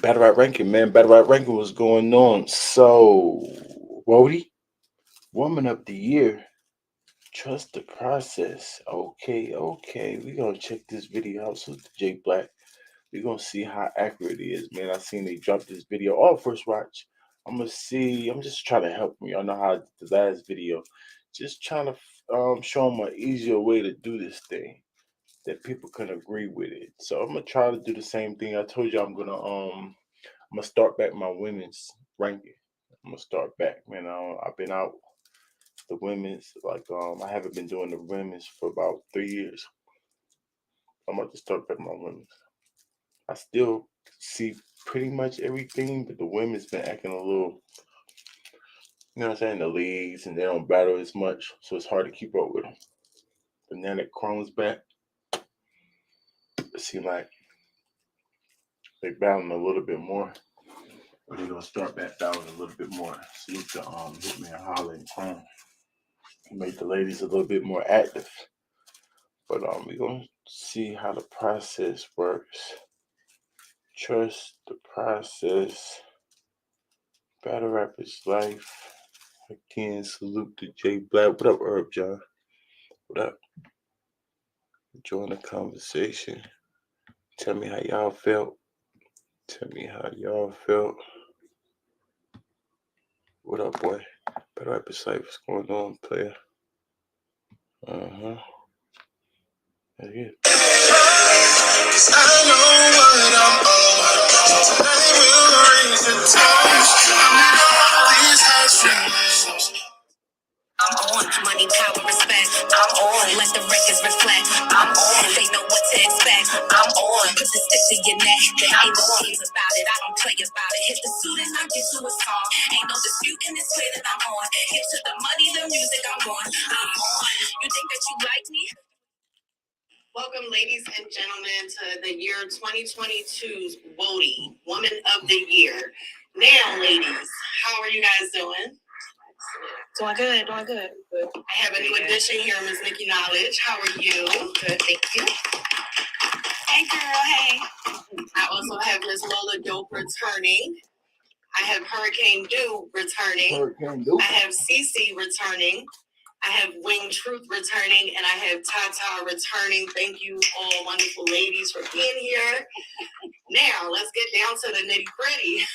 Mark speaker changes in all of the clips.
Speaker 1: Battle Rap Ranking, man. Battle Rap Ranking was going on. So, Woty, Woman of the Year. Trust the process. Okay, okay. We're gonna check this video out. So, J Black. We're gonna see how accurate it is, man. I seen they drop this video. Oh, first watch. I'm gonna see. I'm just trying to help me. I know how the last video. Just trying to show them an easier way to do this thing that people can agree with it. So I'm gonna try to do the same thing. I told you I'm gonna start back my women's ranking. I'm gonna start back, man. I've been out the women's I haven't been doing the women's for about 3 years. I'm about to start back my women's. I still see pretty much everything, but the women's been acting a little, you know what I'm saying, the leagues, and they don't battle as much, so it's hard to keep up with them. But now that Chrome's back, it seems like they battling a little bit more. But they're gonna start back battling a little bit more. Salute to Hitman Holla and Chrome. Make the ladies a little bit more active. But we're gonna see how the process works. Trust the process. Battle Rapper's Life. Again, salute to J Black. What up, Herb John? What up? Join the conversation. Tell me how y'all felt. Tell me how y'all felt. What up, boy? Battle Rapper's Life. What's going on, player? That's it. I know what I'm on. Tonight we'll raise the toast. I'm all these high. I'm on money, power, respect. I'm on. Let the records reflect. I'm on. They know what to expect. I'm on. Put the stick to your neck. Ain't no games about it. I don't play about it. Hit the suit and I get to a song. Ain't no disputing this way that I'm on. Get to the money, the music I'm on. I'm on. You think that you like me? Welcome, ladies and gentlemen, to the year 2022's Woty, Woman of the Year. Now, ladies, how are you guys doing? Doing good, doing good. I have a new addition here, Miss Nikki Knowledge. How are you? Good, thank you. Hey, girl, hey. I also have Miss Lola Dope returning. I have Hurricane Dew returning. Hurricane Dew. I have Cece returning. I have Wing Truth returning, and I have Tata returning. Thank you, all wonderful ladies, for being here. Now, let's get down to the nitty-gritty.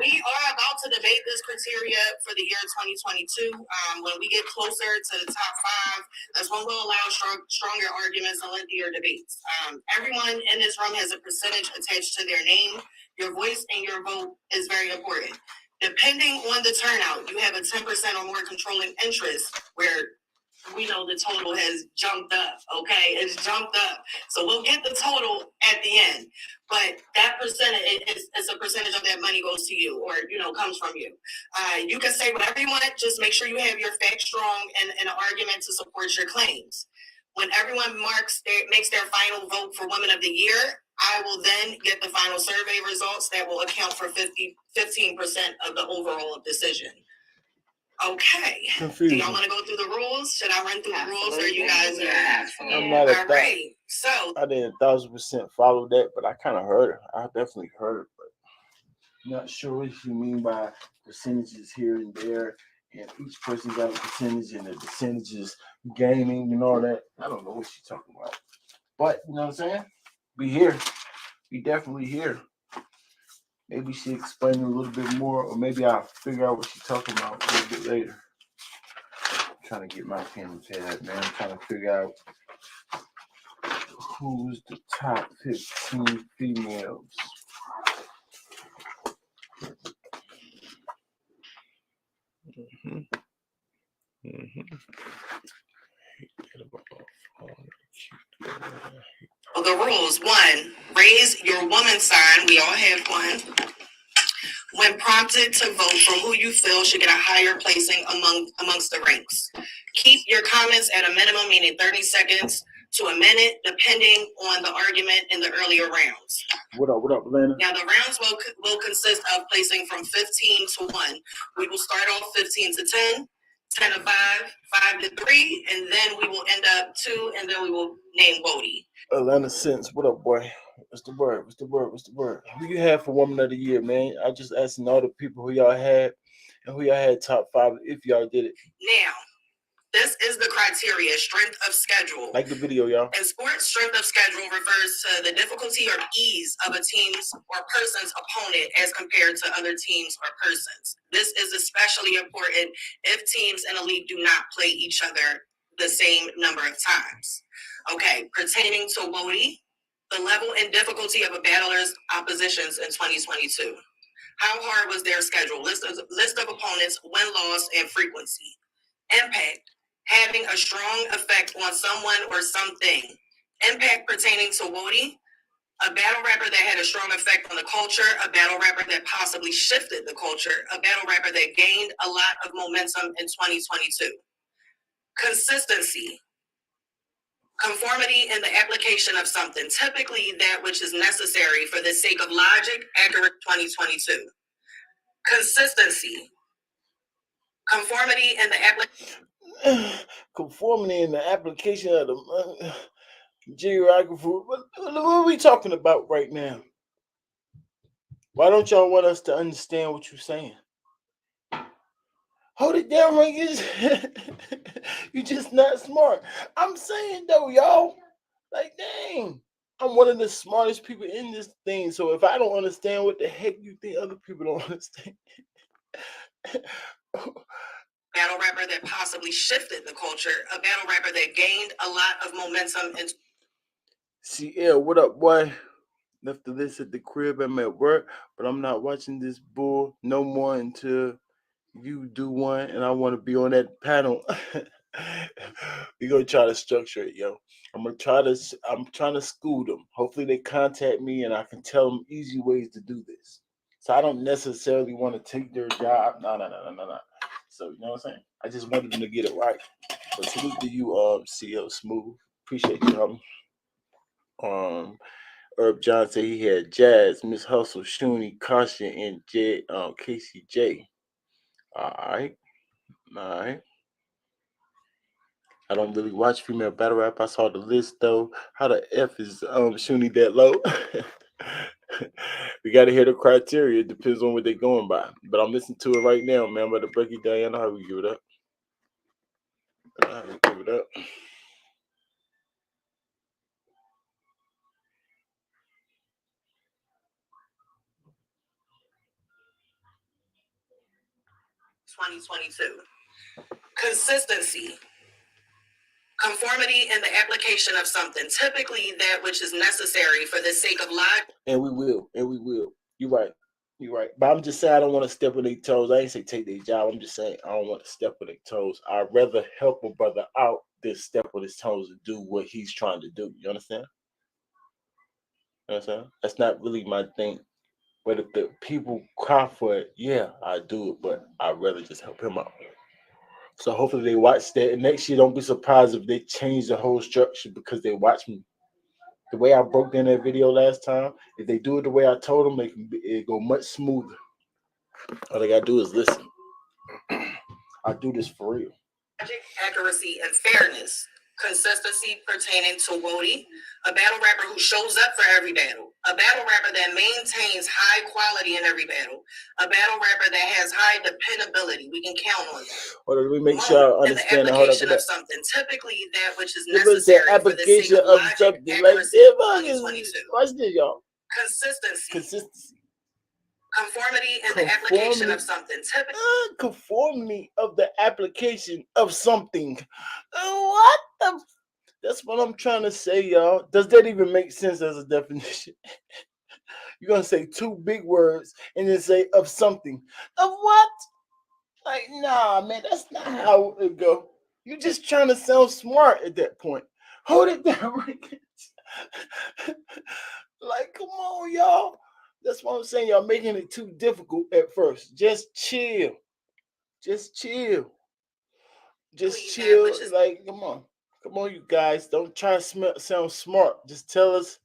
Speaker 1: We are about to debate this criteria for the year 2022. When we get closer to the top five, that's when we'll allow stronger arguments and lengthier debates. Everyone in this room has a percentage attached to their name. Your voice and your vote is very important. Depending on the turnout, you have a 10% or more controlling interest, where we know the total has jumped up, okay? It's jumped up. So we'll get the total at the end. But that percentage is a percentage of that money goes to you, or, comes from you. You can say whatever you want. Just make sure you have your facts strong and an argument to support your claims. When everyone makes their final vote for Women of the Year, I will then get the final survey results that will account for 15% of the overall decision. Okay. Confusing. Do y'all want to go through the rules? Should I run through the rules, or you guys are? I'm not all right. So I didn't 1,000% follow that, but I kind of heard it. I definitely heard it, but not sure what you mean by percentages here and there, and each person got a percentage, and the percentages gaining and all that. I don't know what she's talking about, but you know what I'm saying? We here. We definitely here. Maybe she explained a little bit more, or maybe I'll figure out what she's talking about a little bit later. I'm trying to get my pen and pad, man. I'm trying to figure out who's the top 15 females. Well, the rules: 1, raise your woman sign. We all have one. When prompted to vote for who you feel should get a higher placing amongst the ranks. Keep your comments at a minimum, meaning 30 seconds to a minute, depending on the argument in the earlier rounds. What up, Lena? Now, the rounds will consist of placing from 15 to 1. We will start off 15 to 10. 10 to 5, 5 to 3, and then we will end up 2, and then we will name Woty. Atlanta Sense, what up, boy? What's the word? What's the word? What's the word? Who you have for Woman of the Year, man? I just asking all the people who y'all had and who y'all had top 5 if y'all did it. Now, this is the criteria, strength of schedule. Like the video, y'all. In sports, strength of schedule refers to the difficulty or ease of a team's or person's opponent as compared to other teams or persons. This is especially important if teams in a league do not play each other the same number of times. Okay, pertaining to Woty, the level and difficulty of a battler's oppositions in 2022. How hard was their schedule? List of opponents, win-loss, and frequency. Impact, having a strong effect on someone or something. Impact pertaining to Woty, a battle rapper that had a strong effect on the culture, a battle rapper that possibly shifted the culture, a battle rapper that gained a lot of momentum in 2022. Consistency, conformity in the application of something, typically that which is necessary for the sake of logic, accurate 2022. Consistency, conformity in the application. Conformity in the application of the geography. What are we talking about right now? Why don't y'all want us to understand what you're saying? Hold it down, Rangers. You just not smart. I'm saying though, y'all. Like, dang. I'm one of the smartest people in this thing. So if I don't understand what the heck you think other people don't understand. Battle rapper that possibly shifted the culture. A battle rapper that gained a lot of momentum. CL, what up, boy? Left the list at the crib. I'm at work, but I'm not watching this bull no more until you do one, and I want to be on that panel. We're gonna try to structure it, yo. I'm trying to school them. Hopefully they contact me and I can tell them easy ways to do this. So I don't necessarily want to take their job. No. So you know what I'm saying? I just wanted them to get it right. So salute to you, CL Smooth. Appreciate you, Herb John said he had Jazz, Miss Hustle, Shuni, Caution, and Casey J. Alright. Alright. I don't really watch female battle rap. I saw the list though. How the F is Shuni that low? We gotta hear the criteria. It depends on what they're going by. But I'm listening to it right now, man. I'm about to break it down. You know how we give it up. 2022. Consistency. Conformity in the application of something, typically that which is necessary for the sake of life. And we will. You're right. But I'm just saying I don't want to step on their toes. I ain't say take their job. I'm just saying I don't want to step on their toes. I'd rather help a brother out than step on his toes and do what he's trying to do. You understand? That's not really my thing. But if the people cry for it, yeah, I do it. But I'd rather just help him out. So hopefully they watch that. And next year, don't be surprised if they change the whole structure because they watch me. The way I broke down that video last time, if they do it the way I told them, it go much smoother. All they gotta do is listen. I do this for real. Accuracy and fairness. Consistency pertaining to Woty, a battle rapper who shows up for every battle, a battle rapper that maintains high quality in every battle, a battle rapper that has high dependability. We can count on that. Hold on, let me make sure I understand the application of something, typically that which is necessary for the sake of logic, accuracy. Watch this, y'all. Consistency. Conformity in the application of something. Conformity of the application of something. What the? That's what I'm trying to say, y'all. Does that even make sense as a definition? You're going to say two big words and then say of something. Of what? Like, nah, man, that's not how it go. You're just trying to sound smart at that point. Hold it down, Rick. Like, come on, y'all. That's what I'm saying. Y'all making it too difficult at first. Just chill. Like, come on, you guys. Don't try to sound smart. Just tell us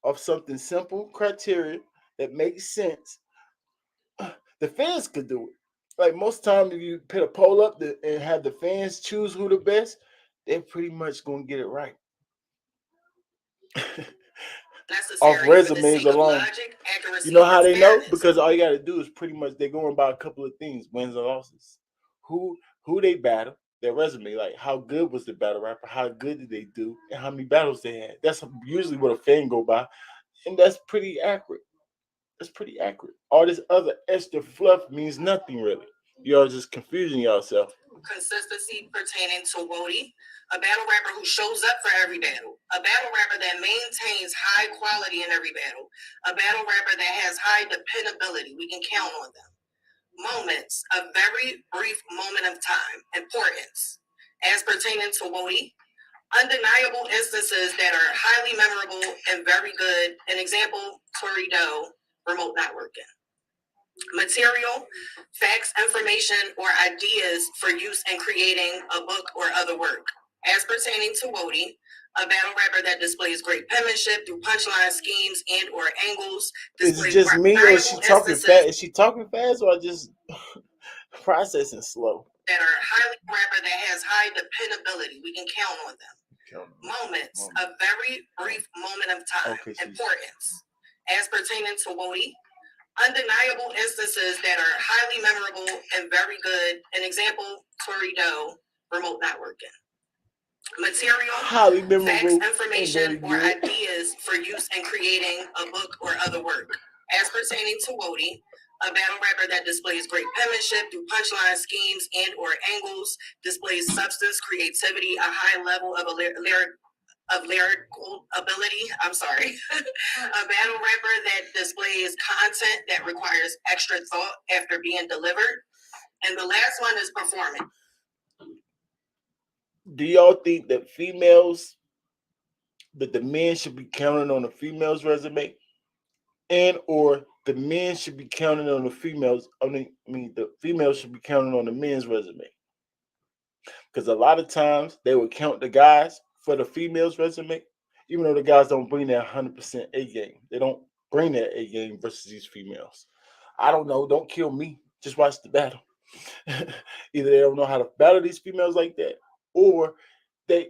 Speaker 1: of something simple criteria that makes sense. The fans could do it.
Speaker 2: Like most times, if you put a poll up and have the fans choose who the best, they're pretty much gonna get it right. Off resumes alone. You know how they know? Because all you gotta do is pretty much they're going by a couple of things, wins and losses. Who who they battle, their resume, like how good was the battle rapper, how good did they do, and how many battles they had. That's usually what a fan go by, and that's pretty accurate. That's pretty accurate. All this other extra fluff means nothing really. Y'all just confusing yourself.
Speaker 1: Consistency pertaining to Woty, a battle rapper who shows up for every battle, a battle rapper that maintains high quality in every battle, a battle rapper that has high dependability. We can count on them. Moments, a very brief moment of time, importance. As pertaining to Woty, undeniable instances that are highly memorable and very good. An example, Tori Doe, remote not working. Material, facts, information, or ideas for use in creating a book or other work. As pertaining to Woty, a battle rapper that displays great penmanship through punchline schemes and or angles.
Speaker 2: Is it just me or is she talking fast? Is she talking fast or just processing slow?
Speaker 1: That are highly rapper that has high dependability. We can count on them. Moments, a very brief moment of time. Okay, importance. As pertaining to Woty, undeniable instances that are highly memorable and very good. An example, Tori Doe, remote not working. Material,
Speaker 2: highly memorable,
Speaker 1: facts, information, or ideas for use in creating a book or other work. As pertaining to Woty, a battle rapper that displays great penmanship through punchline schemes and or angles, displays substance, creativity, a high level of lyrical ability. I'm sorry. A battle rapper that displays content that requires extra thought after being delivered. And the last one is performing.
Speaker 2: Do y'all think that the men should be counting on the females' resume, and or the men should be counting on the females? The females should be counting on the men's resume, because a lot of times they would count the guys for the females' resume, even though the guys don't bring their 100% A game. They don't bring their A game versus these females. I don't know. Don't kill me. Just watch the battle. Either they don't know how to battle these females like that, or they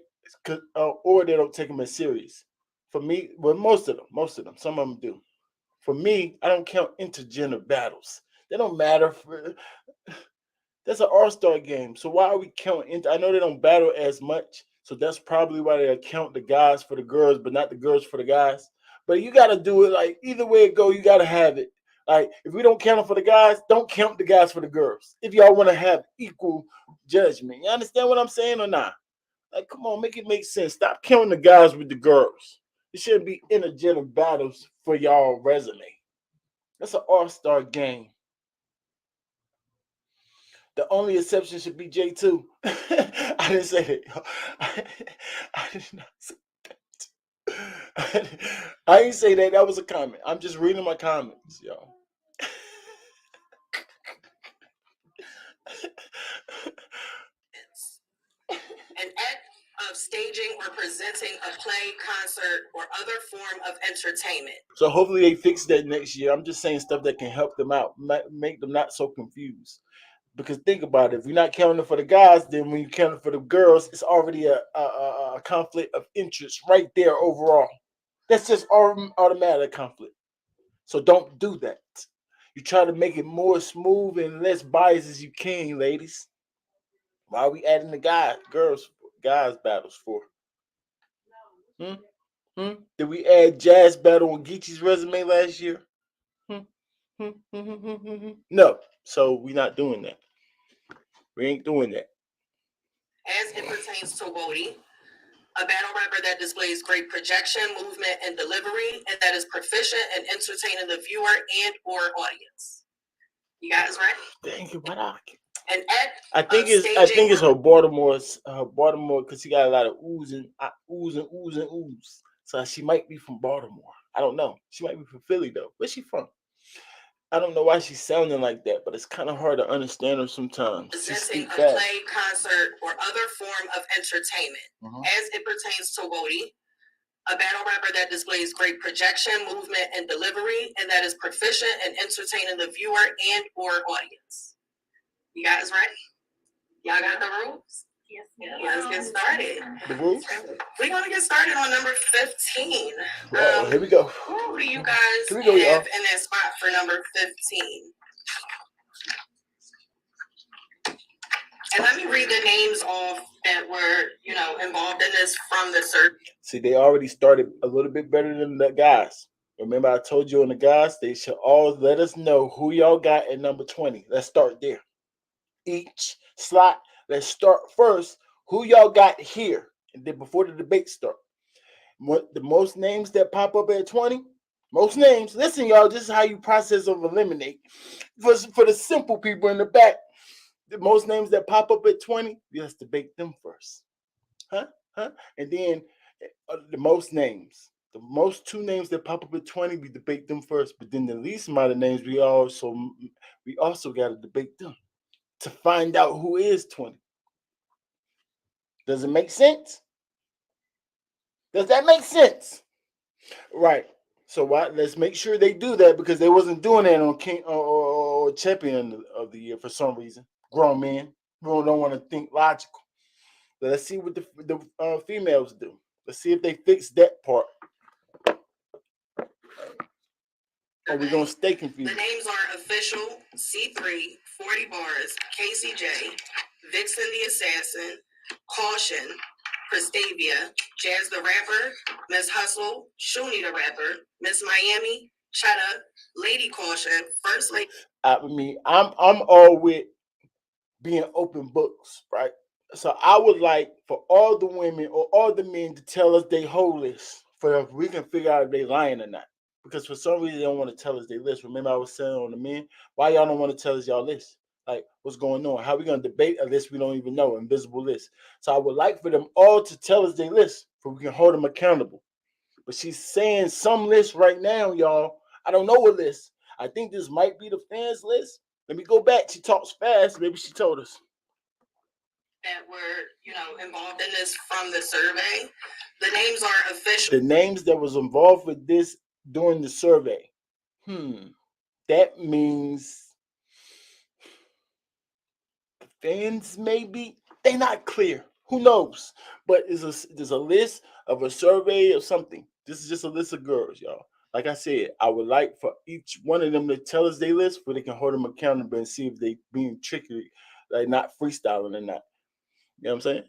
Speaker 2: or they don't take them as serious. For me, well, most of them, some of them do. For me, I don't count intergender battles. They don't matter. That's an all-star game. So why are we counting? I know they don't battle as much, so that's probably why they count the guys for the girls, but not the girls for the guys. But you got to do it like either way it go. You got to have it. Like if we don't count them for the guys, don't count the guys for the girls. If y'all want to have equal judgment, you understand what I'm saying or not? Like, come on, make it make sense. Stop counting the guys with the girls. It shouldn't be intergender battles for y'all resume. That's an all-star game. The only exception should be J2. I didn't say that. I did not say that. I didn't say that. That was a comment. I'm just reading my comments, y'all.
Speaker 1: An act of staging or presenting a play, concert, or other form of entertainment.
Speaker 2: So hopefully they fix that next year. I'm just saying stuff that can help them out, make them not so confused. Because think about it, if you're not counting for the guys, then when you count for the girls, it's already a conflict of interest right there overall. That's just automatic conflict. So don't do that. You try to make it more smooth and less biased as you can, ladies. Why are we adding the guys battles for? Hmm? Did we add jazz battle on Geechee's resume last year? No. So we're not doing that. We ain't doing that.
Speaker 1: As it pertains to Woty, a battle rapper that displays great projection, movement, and delivery, and that is proficient in entertaining the viewer and or audience. You guys right?
Speaker 2: Thank you, Barak.
Speaker 1: And
Speaker 2: I think it's her Baltimore, because she got a lot of oohs and oohs. So she might be from Baltimore. I don't know. She might be from Philly though. Where's she from? I don't know why she's sounding like that, but it's kind of hard to understand her sometimes.
Speaker 1: Presenting a play, concert, or other form of entertainment. As it pertains to Woty, a battle rapper that displays great projection, movement, and delivery, and that is proficient in entertaining the viewer and or audience. You guys ready? Y'all got the rules? Yes. Let's get started.
Speaker 2: The rules?
Speaker 1: We're going to get started on number 15.
Speaker 2: Here we go.
Speaker 1: Who do you guys
Speaker 2: Here we go,
Speaker 1: have
Speaker 2: y'all.
Speaker 1: in that spot for number 15? And let me read the names off that were, involved in this from the survey.
Speaker 2: See, they already started a little bit better than the guys. Remember, I told you on the guys, they should all let us know who y'all got at number 20. Let's start there. Each slot, let's start first. Who y'all got here? And then before the debate start. The most names that pop up at 20, most names. Listen, y'all, this is how you process of eliminate. For the simple people in the back, the most names that pop up at 20, let's debate them first. Huh? And then the most names. The most two names that pop up at 20, we debate them first. But then the least amount of names, we also got to debate them to find out who is 20. Does it make sense? Does that make sense? Right. So let's make sure they do that, because they wasn't doing that on King or Champion of the Year for some reason. Grown men don't want to think logical. But let's see what the females do. Let's see if they fix that part. Or we're going to stay confused.
Speaker 1: The names are Official, C3, 40 Bars, KCJ, Vixen the Assassin, Caution, Prestavia, Jazz the Rapper, Miss Hustle, Shuni the Rapper, Miss Miami, Cheddar, Lady Caution, First Lady.
Speaker 2: I'm all with being open books, right? So I would like for all the women or all the men to tell us their whole list, for if we can figure out if they lying or not. Because for some reason they don't want to tell us their list. Remember I was saying on the men, why y'all don't want to tell us y'all list? Like, what's going on? How we going to debate a list we don't even know, invisible list? So I would like for them all to tell us their list, so we can hold them accountable. But she's saying some list right now, y'all. I don't know what list. I think this might be the fans list. Let me go back. She talks fast. Maybe she told us.
Speaker 1: That were, involved in this from the survey. The names are official.
Speaker 2: The names that was involved with this during the survey. That means fans maybe. They're not clear. Who knows? But there's a list of a survey or something. This is just a list of girls, y'all. Like I said, I would like for each one of them to tell us their list, so they can hold them accountable and see if they being tricky, like not freestyling or not. You know what I'm saying?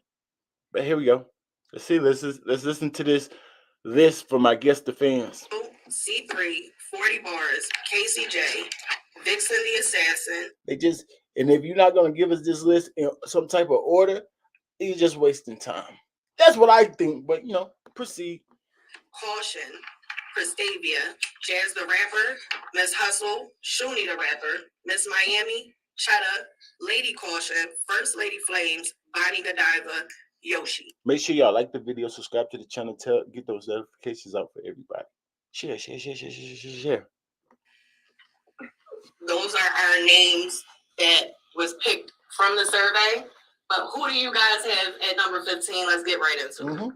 Speaker 2: But here we go. Let's see. Let's listen to this list from, I guess, the fans.
Speaker 1: C3, 40 Bars, KCJ, Vixen the Assassin.
Speaker 2: And if you're not gonna give us this list in some type of order, you're just wasting time. That's what I think. But proceed.
Speaker 1: Caution, Prestavia, Jazz the Rapper, Miss Hustle, Shuni the Rapper, Miss Miami, Cheddar, Lady Caution, First Lady Flames, Bonnie Godiva, Yoshi.
Speaker 2: Make sure y'all like the video, subscribe to the channel, get those notifications out for everybody. Share.
Speaker 1: Those are our names that was picked from the survey. But who do you guys have at number 15? Let's get right into it.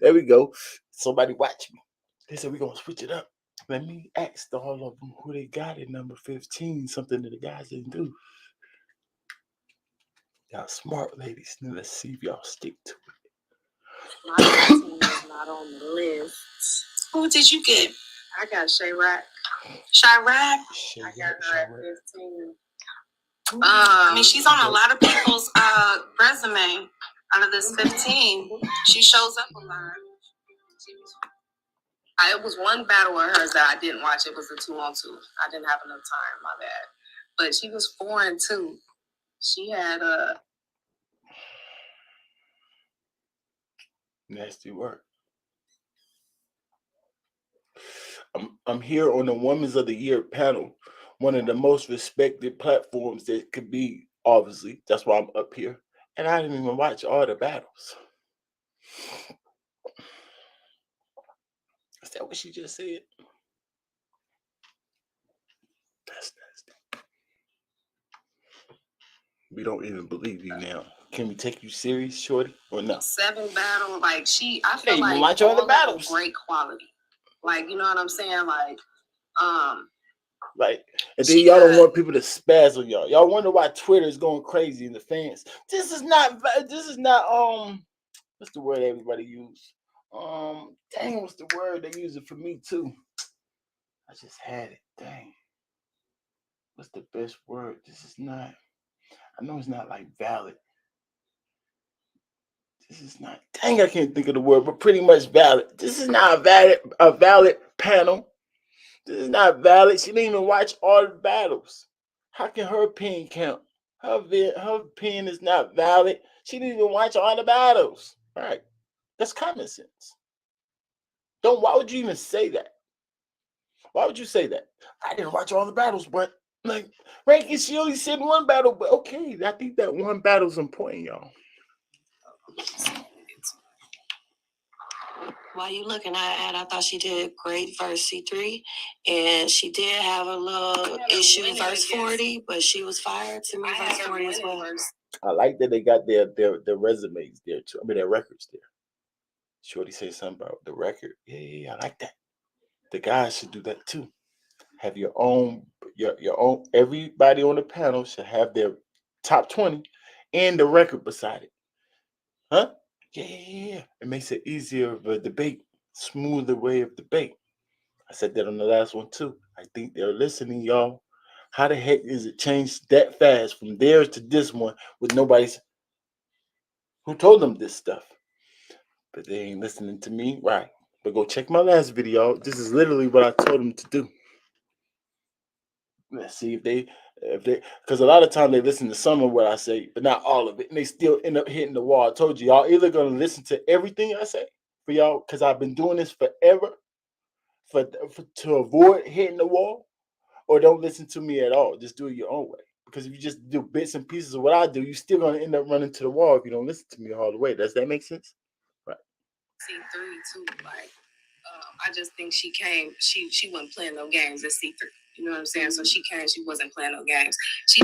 Speaker 2: There we go. Somebody watch me. They said we're going to switch it up. Let me ask all of them who they got at number 15, something that the guys didn't do. Y'all smart ladies. Now let's see if y'all stick to it.
Speaker 3: My 15 is not on the list.
Speaker 1: Who did you get?
Speaker 3: I got Chirac.
Speaker 1: Chirac?
Speaker 3: I got her at 15.
Speaker 1: She's on a lot of people's resume. Out of this 15, she shows up a lot.
Speaker 3: It was one battle of hers that I didn't watch. It was a 2-on-2. I didn't have enough time, my bad. But she was 4-2. She had
Speaker 2: nasty work. I'm here on the Women's of the Year panel, one of the most respected platforms that could be, obviously. That's why I'm up here. And I didn't even watch all the battles. Is that what she just said? That's nasty. We don't even believe you now. Can we take you serious, shorty, or no?
Speaker 3: 7 battles. I feel
Speaker 2: like
Speaker 3: watch
Speaker 2: all the battles.
Speaker 3: Great quality. You know what I'm saying?
Speaker 2: Like, and then y'all don't want people to spaz on y'all. Y'all wonder why Twitter is going crazy and the fans. This is not. What's the word everybody use? Dang, what's the word they use it for me too? I just had it. Dang. What's the best word? This is not. I know it's not like valid. This is not. Dang, I can't think of the word, but pretty much valid. This is not a valid panel. This is not valid. She didn't even watch all the battles. How can her opinion count? Her opinion is not valid. She didn't even watch all the battles. Right? That's common sense. Why would you even say that? Why would you say that? I didn't watch all the battles, but like, Rankin, she only said one battle, but okay, I think that one battle's important, y'all.
Speaker 1: While you looking at, I thought she did great verse C3, and she did have a little issue verse 40, but she was fired to me verse 40 as well.
Speaker 2: I like that they got their resumes there too. I mean, their records there. Shorty say something about the record. Yeah, I like that. The guys should do that too. Have your own. Everybody on the panel should have their top 20 and the record beside it. Huh? Yeah. It makes it easier of a debate, smoother way of debate. I said that on the last one too. I think they're listening, y'all. How the heck is it changed that fast from theirs to this one with nobody's who told them this stuff? But they ain't listening to me, right? But go check my last video. This is literally what I told them to do. Let's see if they, because a lot of times they listen to some of what I say, but not all of it, and they still end up hitting the wall. I told you, y'all either gonna listen to everything I say for y'all, because I've been doing this forever, to avoid hitting the wall, or don't listen to me at all. Just do it your own way. Because if you just do bits and pieces of what I do, you're still gonna end up running to the wall if you don't listen to me all the way. Does that make sense? Right.
Speaker 3: C3 too, like I just think she wasn't playing no games at C3. You know what I'm saying? So she wasn't playing no games. She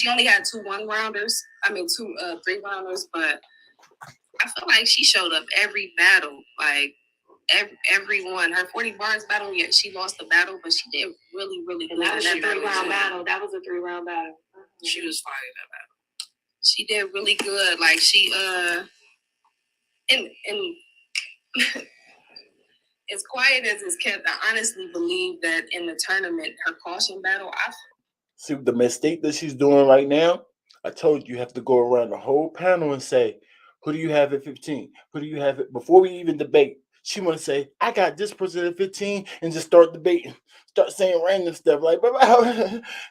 Speaker 3: only had 2 1-rounders. I mean 2 3-rounders, but I feel like she showed up every battle, like everyone. Her 40 bars battle, yeah, she lost the battle, but she did really, really good.
Speaker 1: That was a 3-round battle. That was a 3-round battle.
Speaker 3: She was fine in that battle. She did really good. Like she and as quiet as it's kept, I honestly believe that in the tournament, her caution battle,
Speaker 2: see the mistake that she's doing right now. I told you have to go around the whole panel and say, who do you have at 15? Who do you have it before we even debate? She want to say, I got this person at 15, and just start debating, start saying random stuff like,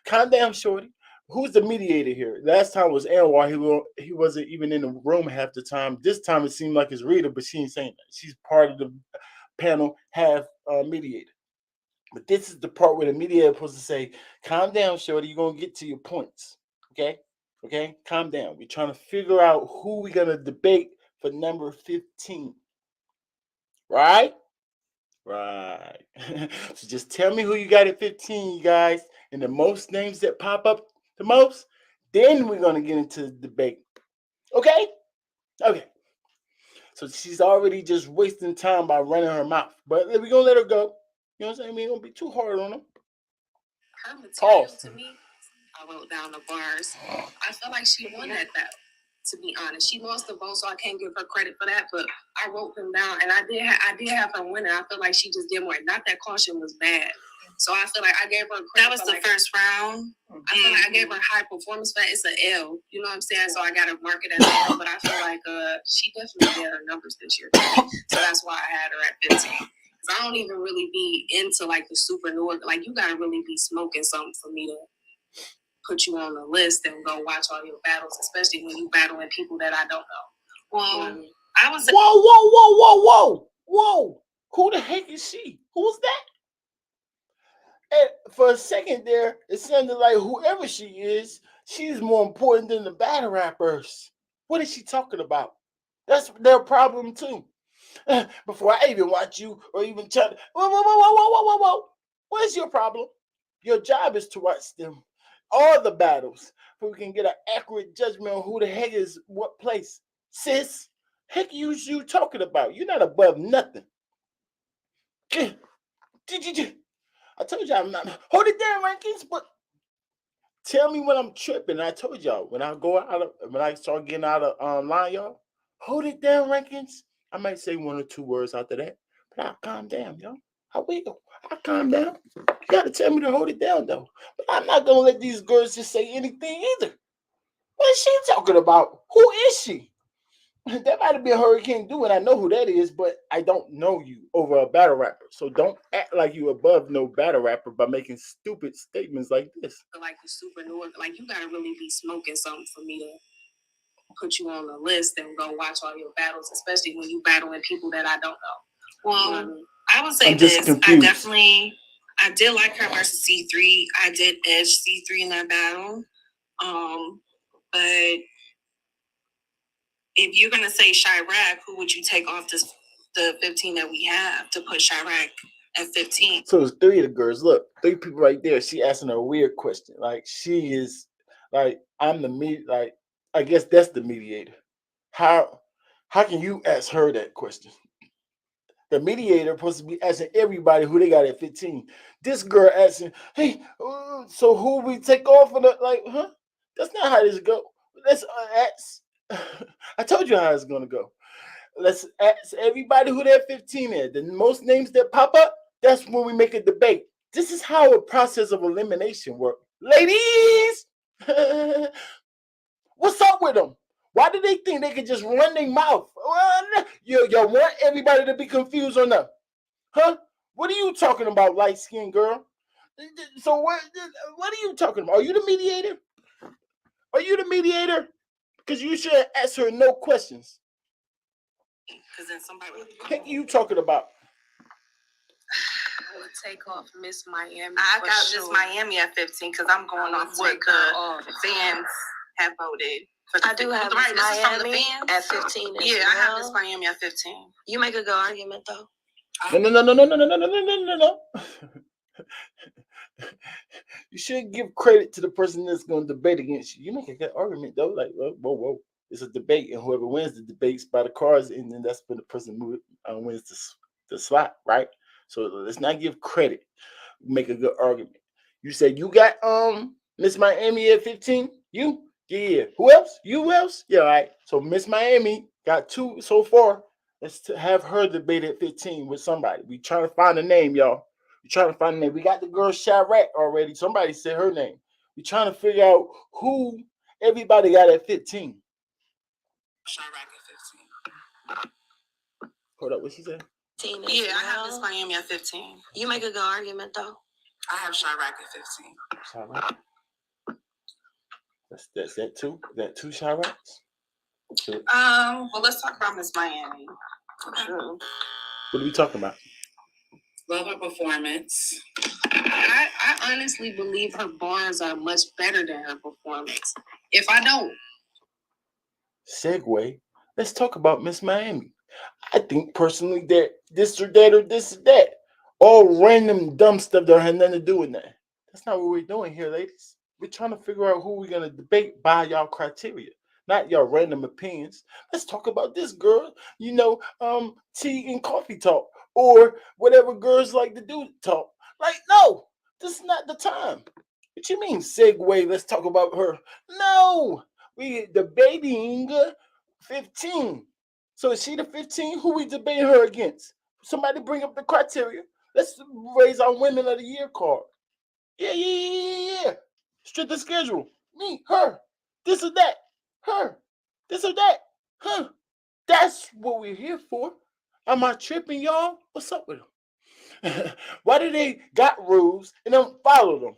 Speaker 2: calm down, shorty. Who's the mediator here? Last time was Anwar. He wasn't even in the room half the time. This time it seemed like it's Rita, but she ain't saying that. She's part of the panel, half mediator. But this is the part where the mediator is supposed to say, calm down, shorty. You're going to get to your points. Okay? Calm down. We're trying to figure out who we're going to debate for number 15. Right? So just tell me who you got at 15, you guys. And the most names that pop up the most, then we're going to get into the debate. Okay? So she's already just wasting time by running her mouth. But we're going to let her go. You know what I'm saying? We ain't going to be too hard on her.
Speaker 3: Her material to me, I wrote down the bars. I feel like she won that battle. To be honest, she lost the vote, so I can't give her credit for that. But I wrote them down, and I did have her winning. I feel like she just did more. Not that caution was bad, so I feel like I gave her credit.
Speaker 1: That was the first round.
Speaker 3: I feel like I gave her high performance for it's an L. You know what I'm saying? So I got to mark it as an L. But I feel like she definitely had her numbers this year, so that's why I had her at 15. Because I don't even really be into like the supernova. Like you got to really be smoking something for me to put you on the list and go watch all your battles, especially when you battling people that I don't know.
Speaker 1: Well, I was.
Speaker 2: Whoa! Who the heck is she? Who's that? And for a second there, it sounded like whoever she is, she's more important than the battle rappers. What is she talking about? That's their problem too. Before I even watch you or even try to, whoa. What is your problem? Your job is to watch them, all the battles, so we can get an accurate judgment on who the heck is what place. Sis, heck you talking about? You're not above nothing. I told y'all I'm not. Hold it down, rankings. But tell me when I'm tripping. I told y'all when I start getting out of line, y'all. Hold it down, rankings. I might say one or two words after that, but I'll calm down, y'all. I will. I'll calm down. You gotta tell me to hold it down, though. But I'm not gonna let these girls just say anything either. What is she talking about? Who is she? That might have been Hurricane Do, and I know who that is, but I don't know you over a battle rapper. So don't act like you above no battle rapper by making stupid statements like this.
Speaker 3: Like you super new, like you gotta really be smoking something for me to put you on the list and go watch all your battles, especially when you battling people that I don't know. Well, you know what I mean? I would say this. Confused. I did like her versus C3. I did edge C3 in that battle. But if you're gonna say Chirac, who would you take off the 15 that we have to put Chirac at 15?
Speaker 2: So it's three of the girls. Look, three people right there. She asking a weird question. Like she is like I'm the like I guess that's the mediator. How can you ask her that question? The mediator supposed to be asking everybody who they got at 15. This girl asking, hey, so who we take off of the like, huh? That's not how this go. Let's ask. I told you how it's gonna go. Let's ask everybody who their 15 is. The most names that pop up, that's when we make a debate. This is how a process of elimination works. Ladies, what's up with them? Why do they think they can just run their mouth? You want everybody to be confused or not? Huh? What are you talking about, light-skinned girl? So what are you talking about? Are you the mediator? Are you the mediator? Because you should ask her no questions.
Speaker 3: Because then somebody would.
Speaker 2: What are you talking about?
Speaker 3: I would take off Miss Miami. I got Miss Miami at 15 because I'm going off what the fans have voted.
Speaker 4: I do have Miss Miami at 15.
Speaker 3: I have Miss Miami at 15.
Speaker 4: You make a good argument though.
Speaker 2: No. You shouldn't give credit to the person that's going to debate against you. You make a good argument though. Like whoa. It's a debate, and whoever wins the debates by the cards, and then that's when the person wins the slot, right? So let's not give credit. Make a good argument. You said you got Miss Miami at 15. You? Yeah. Who else? You else? Yeah, all right. So Miss Miami got 2 so far. Let's have her debate at 15 with somebody. We trying to find a name, y'all. We trying to find a name. We got the girl Chirac already. Somebody said her name. We trying to figure out who everybody got at 15.
Speaker 3: Chirac at 15.
Speaker 2: Hold up, what she said?
Speaker 3: Yeah, I have Miss Miami at 15.
Speaker 4: You make a good argument though.
Speaker 3: I have Chirac at 15.
Speaker 2: Chirac. That's that two? Is that 2 Chiracs?
Speaker 3: Well, let's talk about Miss Miami. Sure.
Speaker 2: What are we talking about?
Speaker 3: Love her performance. I honestly believe her bars are much better than her performance. If I don't.
Speaker 2: Segue. Let's talk about Miss Miami. I think personally that this or that or this or that. All random dumb stuff that had nothing to do with that. That's not what we're doing here, ladies. We're trying to figure out who we're going to debate by y'all criteria, not your random opinions. Let's talk about this girl, tea and coffee talk, or whatever girls like to do talk. Like, no, this is not the time. What you mean, segue? Let's talk about her. No, we debating 15. So is she the 15? Who we debating her against? Somebody bring up the criteria. Let's raise our Women of the Year card. Yeah. Strip the schedule. Me, her, this or that. Her, this or that. Huh. That's what we're here for. Am I tripping, y'all? What's up with them? Why do they got rules and don't follow them?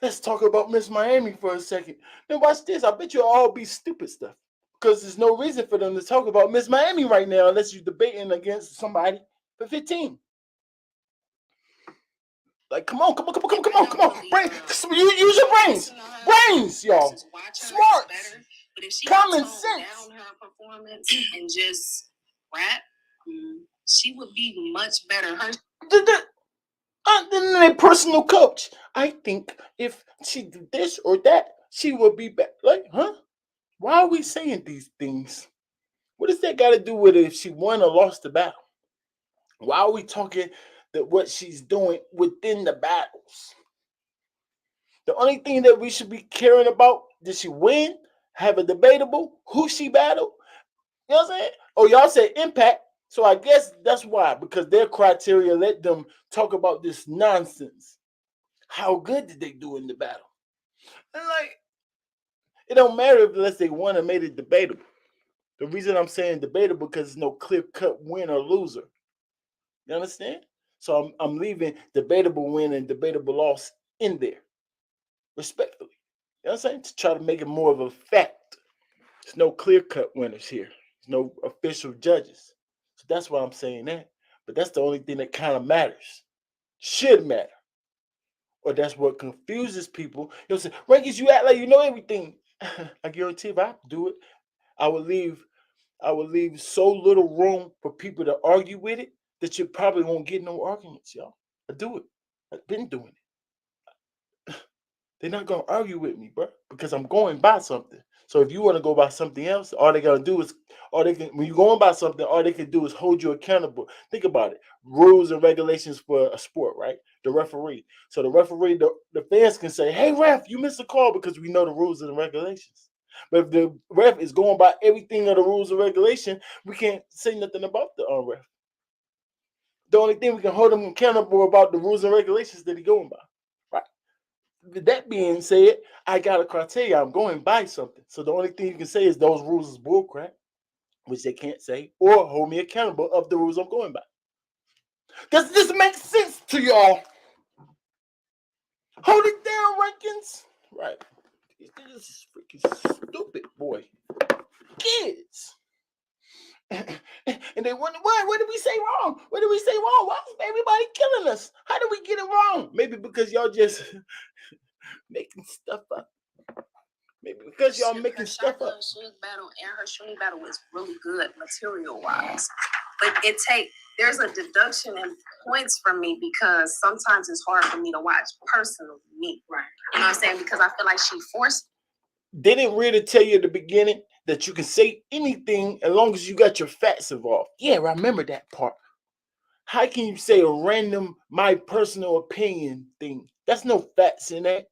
Speaker 2: Let's talk about Miss Miami for a second. Now watch this. I bet you'll all be stupid stuff. Because there's no reason for them to talk about Miss Miami right now unless you're debating against somebody for 15. Like, come on. Brain, use your brains. Brains, y'all. Smart.
Speaker 3: But if she
Speaker 2: common
Speaker 3: sense
Speaker 2: sense.
Speaker 3: Down her performance and just rap, she would be much better.
Speaker 2: A personal coach. I think if she did this or that, she would be better. Like, huh? Why are we saying these things? What does that got to do with it if she won or lost the battle? Why are we talking that what she's doing within the battles. The only thing that we should be caring about, did she win? Have a debatable? Who she battled? You know what I'm saying? Oh, y'all said impact. So I guess that's why, because their criteria let them talk about this nonsense. How good did they do in the battle? And like, it don't matter unless they won or made it debatable. The reason I'm saying debatable because there's no clear-cut win or loser. You understand? So I'm leaving debatable win and debatable loss in there, respectfully. You know what I'm saying? To try to make it more of a fact. There's no clear-cut winners here. There's no official judges. So that's why I'm saying that. But that's the only thing that kind of matters. Should matter. Or that's what confuses people. You'll say, Rankins, you act like you know everything. I guarantee if I do it, I would leave so little room for people to argue with it that you probably won't get no arguments, y'all. I do it. I've been doing it. They're not gonna argue with me, bro, because I'm going by something. So if you want to go by something else, all they gonna do is, when you're going by something, all they can do is hold you accountable. Think about it: rules and regulations for a sport, right? The referee. So the referee, the fans can say, "Hey, ref, you missed a call," because we know the rules and the regulations. But if the ref is going by everything of the rules and regulation, we can't say nothing about the ref. The only thing we can hold him accountable about the rules and regulations that he's going by, right? With that being said, I got a criteria. I'm going by something. So the only thing you can say is those rules is bullcrap, which they can't say, or hold me accountable of the rules I'm going by. Does this make sense to y'all? Hold it down, Rankins. Right. This is freaking stupid, boy. Kids. And they wonder, what did we say wrong? What did we say wrong? Why is everybody killing us? How did we get it wrong? Maybe because y'all just making stuff up. Maybe because y'all making stuff up.
Speaker 3: Her battle and her string battle was really good material-wise. But there's a deduction in points for me because sometimes it's hard for me to watch personally, me. Right. You know what I'm saying? Because I feel like she forced.
Speaker 2: Didn't really tell you at the beginning that you can say anything as long as you got your facts involved. Yeah, remember that part. How can you say a random, my personal opinion thing? That's no facts in that.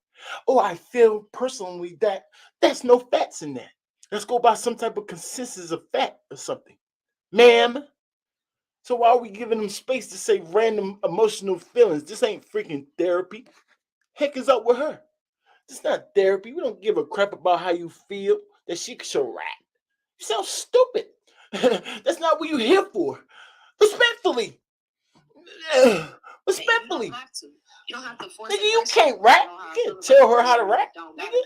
Speaker 2: Oh, I feel personally that. That's no facts in that. Let's go by some type of consensus of fact or something. Ma'am. So why are we giving them space to say random emotional feelings? This ain't freaking therapy. Heck is up with her. This is not therapy. We don't give a crap about how you feel. That she should rap. You sound stupid. That's not what you're here for. Respectfully. Respectfully.
Speaker 3: You don't have to force
Speaker 2: Nigga, you can't rap. You can't tell her how to rap. Nigga.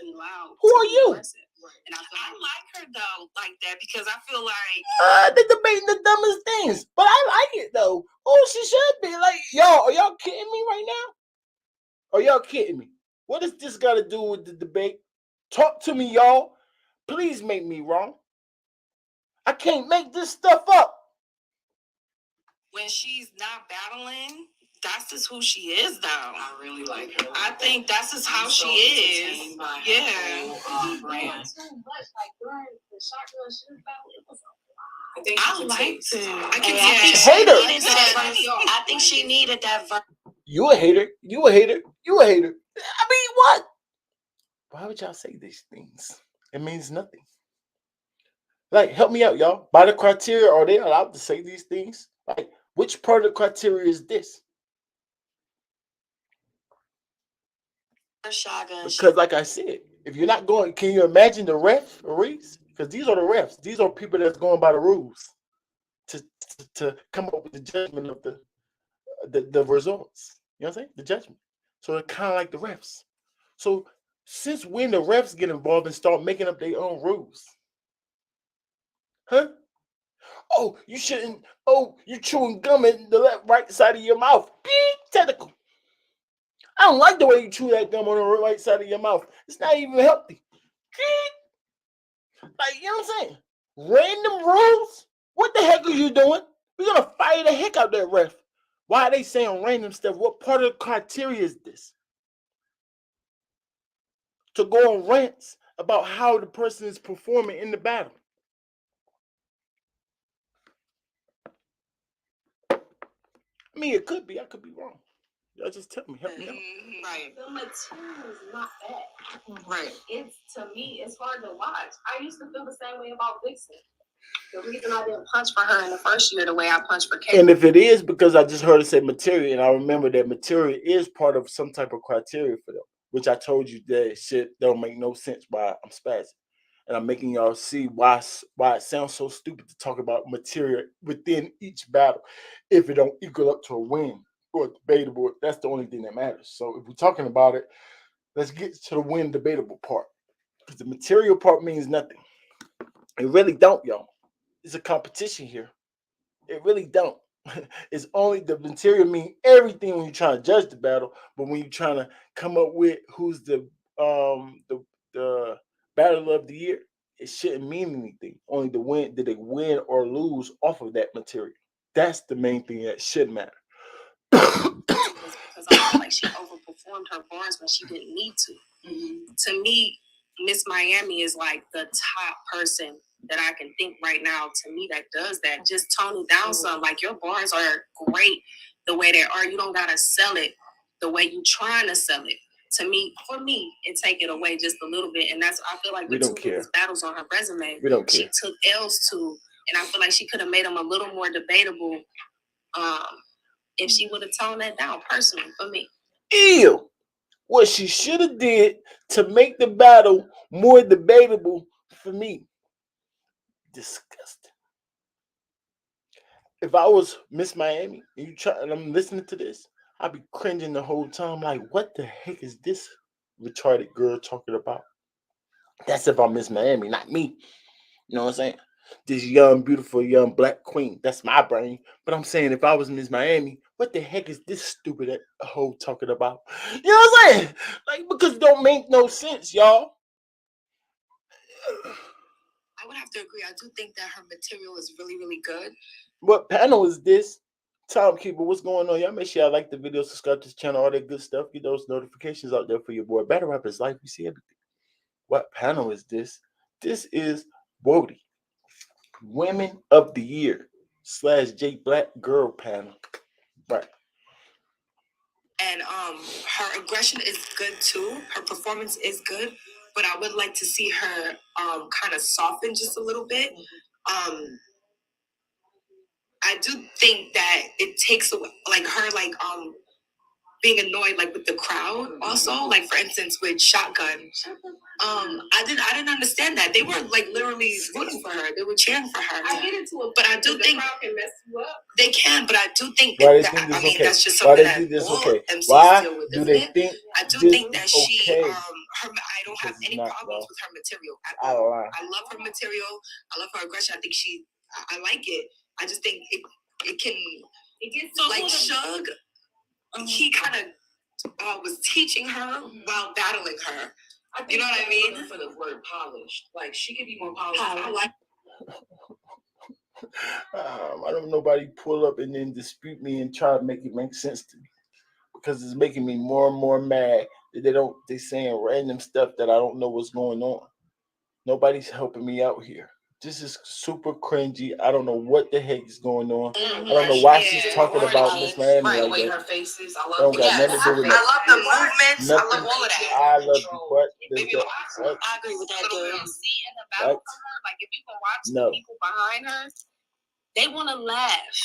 Speaker 2: Who are you?
Speaker 3: And I like her though, like that, because I feel like
Speaker 2: they're debating the dumbest things, but I like it though. Oh, she should be like, y'all. Are y'all kidding me right now? Are y'all kidding me? What does this got to do with the debate? Talk to me, y'all. Please make me wrong. I can't make this stuff up.
Speaker 3: When she's not battling, that's just who she is, though. I really like her. I think that's just how she is. Yeah. I liked it.
Speaker 4: I think she needed that verse.
Speaker 2: You a hater. You a hater. You a hater. I mean, what? Why would y'all say these things? It means nothing. Like, help me out, y'all. By the criteria, are they allowed to say these things? Like, which part of the criteria is this? Because, like I said, if you're not going, can you imagine the referees? Because these are the refs. These are people that's going by the rules to come up with the judgment of the results. You know what I'm saying? The judgment. So they're kind of like the refs. So since when the refs get involved and start making up their own rules? Huh? Oh, you shouldn't. Oh, you chewing gum in the right side of your mouth. Beep, technical. I don't like the way you chew that gum on the right side of your mouth. It's not even healthy. Like, you know what I'm saying? Random rules? What the heck are you doing? We're going to fire the heck out that ref. Why are they saying random stuff? What part of the criteria is this? To go on rants about how the person is performing in the battle. me, it could be. I could be wrong. Y'all just tell me. Help me out.
Speaker 3: Right. The material is not bad. Right. It's, to me, it's hard to watch. I used to feel the same way about Vixen. The reason I didn't punch for her in the first year the way I punched for Kate.
Speaker 2: And if it is because I just heard it say material, and I remember that material is part of some type of criteria for them, which I told you that shit don't make no sense why I'm spazzing. And I'm making y'all see why it sounds so stupid to talk about material within each battle if it don't equal up to a win or a debatable. That's the only thing that matters. So if we're talking about it, let's get to the win debatable part. Because the material part means nothing. It really don't, y'all. It's a competition here. It really don't. It's only the material mean everything when you're trying to judge the battle, but when you're trying to come up with who's the battle of the year, it shouldn't mean anything. Only the win, did they win or lose off of that material? That's the main thing that should matter.
Speaker 3: Because I feel like she overperformed her bars when she didn't need to. To me, Miss Miami is like the top person that I can think right now, to me, that does that. Just tone it down some. Like, your bars are great the way they are. You don't gotta sell it the way you trying to sell it. To me, for me, it take it away just a little bit. And that's, I feel like,
Speaker 2: We
Speaker 3: the
Speaker 2: don't
Speaker 3: two
Speaker 2: care.
Speaker 3: biggest battles on her resume,
Speaker 2: We don't
Speaker 3: she
Speaker 2: care.
Speaker 3: took L's to, and I feel like she could have made them a little more debatable if she would have toned that down, personally, for me.
Speaker 2: Ew. What she should have did to make the battle more debatable for me. Disgusting. If I was Miss Miami and and I'm listening to this, I'd be cringing the whole time. Like, what the heck is this retarded girl talking about? That's if I'm Miss Miami, not me. You know what I'm saying? This young, beautiful, young black queen. That's my brain. But I'm saying if I was Miss Miami, what the heck is this stupid hoe talking about? You know what I'm saying? Like, because it don't make no sense, y'all.
Speaker 4: I would have to agree. I do think that her material is really, really good.
Speaker 2: What panel is this? Timekeeper, what's going on? Y'all make sure y'all like the video, subscribe to the channel, all that good stuff. Get those notifications out there for your boy. Battle Rap is life. We see everything. What panel is this? This is Woty, Women of the Year / J Black Girl panel. Right.
Speaker 4: And her aggression is good too. Her performance is good, but I would like to see her kind of soften just a little bit. I do think that it takes away, like, her, like, being annoyed, like, with the crowd also, like, for instance, with Shotgun. I didn't understand that. They were, like, literally rooting for her. They were cheering for her.
Speaker 3: I get into it,
Speaker 4: but I do think
Speaker 3: the crowd can mess you up.
Speaker 4: they can, but I do think
Speaker 2: Why they
Speaker 4: that,
Speaker 2: think this
Speaker 4: I mean,
Speaker 2: okay?
Speaker 4: that's just
Speaker 2: Why
Speaker 4: something
Speaker 2: they
Speaker 4: that
Speaker 2: think this
Speaker 4: all
Speaker 2: okay?
Speaker 4: MCs
Speaker 2: Why
Speaker 4: deal with,
Speaker 2: do
Speaker 4: isn't
Speaker 2: they
Speaker 4: it?
Speaker 2: think
Speaker 4: I do
Speaker 2: this
Speaker 4: think that she,
Speaker 2: okay?
Speaker 4: I don't have
Speaker 2: Because
Speaker 4: any
Speaker 2: it's not,
Speaker 4: problems
Speaker 2: bro.
Speaker 4: with her material at
Speaker 2: I
Speaker 4: all.
Speaker 2: lie.
Speaker 4: I love her material. I love her aggression. I think I like it. I just think it can,
Speaker 3: It gets so
Speaker 4: like, Shug, he kind of was teaching her while battling her. You know what I mean?
Speaker 3: For the word polished, like, she could be more polished. I like.
Speaker 2: I don't nobody pull up and then dispute me and try to make it make sense to me, because it's making me more and more mad that they saying random stuff that I don't know what's going on. Nobody's helping me out here. This is super cringy. I don't know what the heck is going on. I don't know why she's talking about Miss Miami
Speaker 3: Right,
Speaker 2: like
Speaker 3: the way
Speaker 2: that.
Speaker 3: her faces. I love
Speaker 2: Don't got nothing to do with
Speaker 4: I
Speaker 2: it.
Speaker 4: love the movements. I
Speaker 2: Nothing.
Speaker 4: love all of that.
Speaker 2: I love you. What does
Speaker 4: Maybe
Speaker 2: that? What?
Speaker 4: I agree with that,
Speaker 3: You
Speaker 4: dude.
Speaker 3: see in the battle
Speaker 2: What?
Speaker 3: from her, like, if you can watch
Speaker 2: No.
Speaker 3: the people behind her, they want to laugh.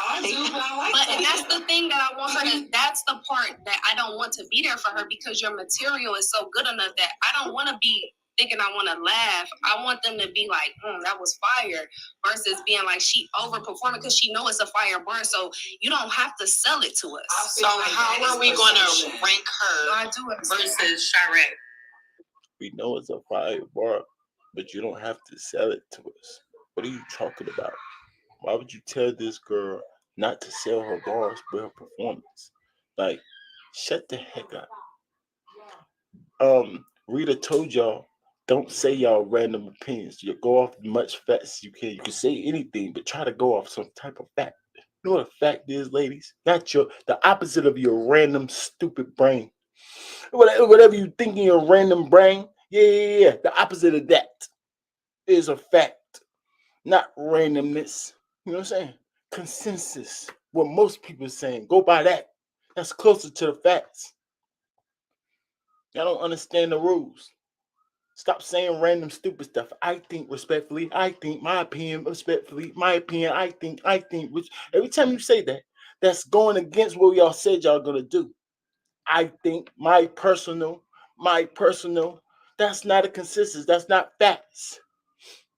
Speaker 4: I do, but I like
Speaker 3: But
Speaker 4: that.
Speaker 3: and that's the thing that I want her to. That's the part that I don't want to be there for her, because your material is so good enough that I don't want to be thinking I want to laugh. I want them to be like, that was fire, versus being like, she overperforming because she know it's a fire bar. So you don't have to sell it to us.
Speaker 4: So how are we going to rank her
Speaker 3: I do
Speaker 4: versus Chirac?
Speaker 2: We know it's a fire bar, but you don't have to sell it to us. What are you talking about? Why would you tell this girl not to sell her bars but her performance? Like, shut the heck up. Rita told y'all, don't say y'all random opinions. You go off much fast as you can. You can say anything, but try to go off some type of fact. You know what a fact is, ladies? Not the opposite of your random stupid brain. Whatever you think in your random brain, yeah. The opposite of that is a fact, not randomness. You know what I'm saying? Consensus. what most people are saying. Go by that. That's closer to the facts. Y'all don't understand the rules. Stop saying random stupid stuff. I think respectfully. I think my opinion respectfully. My opinion. I think. Which every time you say that, that's going against what y'all said y'all gonna do. I think my personal. That's not a consensus. That's not facts.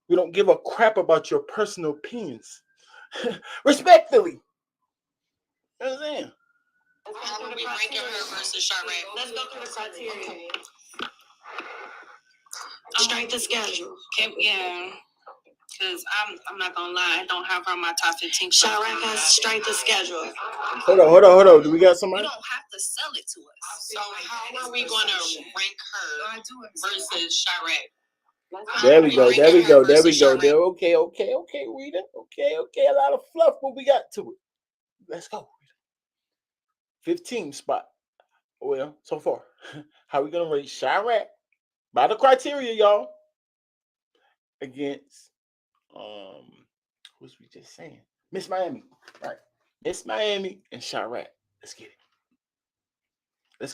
Speaker 2: We don't give a crap about your personal opinions. Respectfully. You know what I'm saying?
Speaker 4: How are we ranking her versus Charlotte? Let's go through the criteria. Okay. Strength of schedule.
Speaker 3: Okay, yeah. Because I'm not gonna lie, I don't have her on my top 15.
Speaker 4: Charlotte has strength of schedule.
Speaker 2: Hold on. Do we got somebody?
Speaker 3: You don't have to sell it to us.
Speaker 4: So how are we gonna rank her versus Charlotte?
Speaker 2: There we go. Okay, Rita. Okay. A lot of fluff, but we got to it. Let's go. 15 spot. Well, so far. How we gonna rate Chirac? By the criteria, y'all. Against who's we just saying? Miss Miami. Right. Miss Miami and Chirac. Let's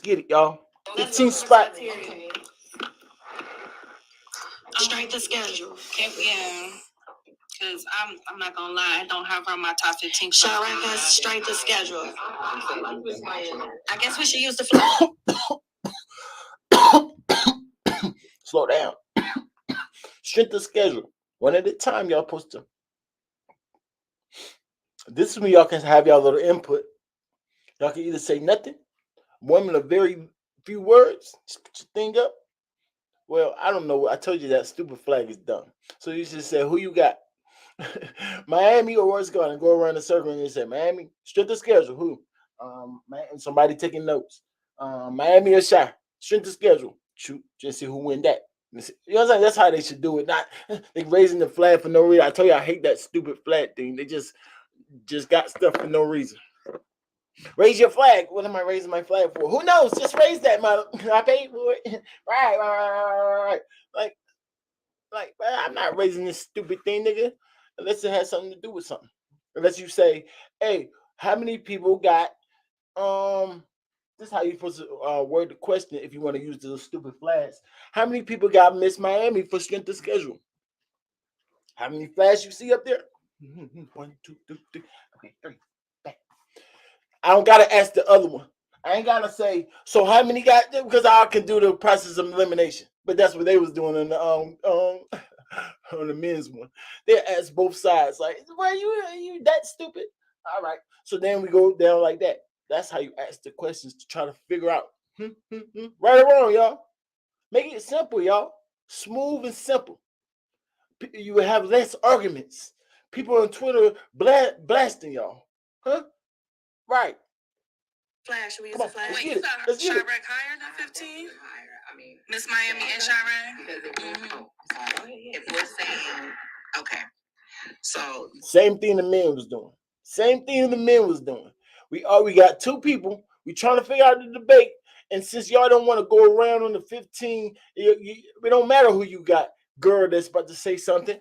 Speaker 2: get it, y'all. 15 spot.
Speaker 4: Okay. Strength of schedule.
Speaker 3: Okay, yeah. Because I'm not gonna lie, I don't have her on my top 15.
Speaker 4: Charlotte has strength of schedule. I guess we should use the flow.
Speaker 2: Slow down. Strength of schedule. One at a time, y'all supposed to. This is when y'all can have y'all little input. Y'all can either say nothing, one in a very few words, just put your thing up. Well, I don't know. I told you that stupid flag is dumb. So you just say, who you got? Miami or where's going? And go around the circle and you say, Miami, strength of schedule. Who? Somebody taking notes. Miami or Shy? Strength of schedule. Shoot, just see who win that. You know what I'm saying? That's how they should do it. Not they raising the flag for no reason. I told you I hate that stupid flag thing. They just got stuff for no reason. Raise your flag. What am I raising my flag for? Who knows? Just raise that, mother. I paid for it. Right. Like, I'm not raising this stupid thing, nigga. Unless it has something to do with something. Unless you say, hey, how many people got this is how you're supposed to word the question if you want to use those stupid flags. How many people got Miss Miami for strength of schedule? How many flags you see up there? 1, 2, 3. Okay, 3. Back. I don't gotta ask the other one. I ain't gotta say, so how many got, because I can do the process of elimination. But that's what they was doing in the on the men's one. They asked both sides, like, why you that stupid? All right. So then we go down like that. That's how you ask the questions to try to figure out. Right or wrong, y'all. Make it simple, y'all. Smooth and simple. You will have less arguments. People on Twitter blasting y'all. Huh? Right.
Speaker 4: Flash, should we use the flash?
Speaker 3: Wait, you got Chirac higher than 15? Miss Miami and Chirac?
Speaker 4: If we're saying, okay, so
Speaker 2: same thing the men was doing. We got two people. We trying to figure out the debate, and since y'all don't want to go around on the 15, it don't matter who you got. Girl, that's about to say something.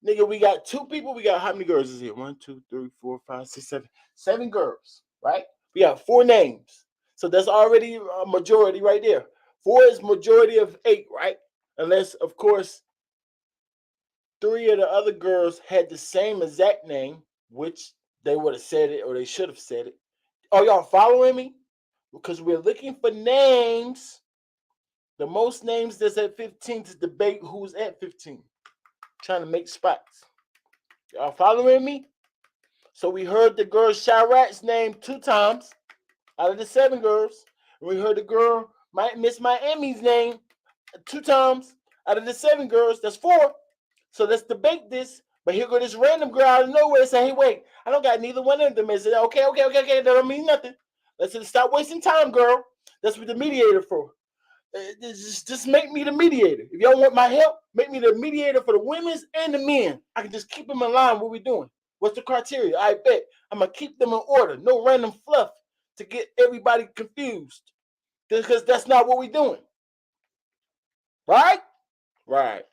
Speaker 2: Nigga, we got two people. We got how many girls is here? 1, 2, 3, 4, 5, 6, 7. 7 girls, right? We got 4 names. So that's already a majority right there. 4 is majority of 8, right? Unless, of course, 3 of the other girls had the same exact name, which they would have said it or they should have said it. Are y'all following me? Because we're looking for names. The most names that's at 15 to debate who's at 15. Trying to make spots. Y'all following me? So we heard the girl Chirac's name 2 times out of the 7 girls. And we heard the girl Miss Miami's name 2 times out of the 7 girls. That's 4. So let's debate this. But here go this random girl out of nowhere and say, hey, wait, I don't got neither one of them. And say, okay, that don't mean nothing. Let's say, stop wasting time, girl. That's what the mediator for. Just make me the mediator. If y'all want my help, make me the mediator for the women's and the men. I can just keep them in line. What we doing? What's the criteria? I bet I'm going to keep them in order. No random fluff to get everybody confused. Because that's not what we doing. Right? Right.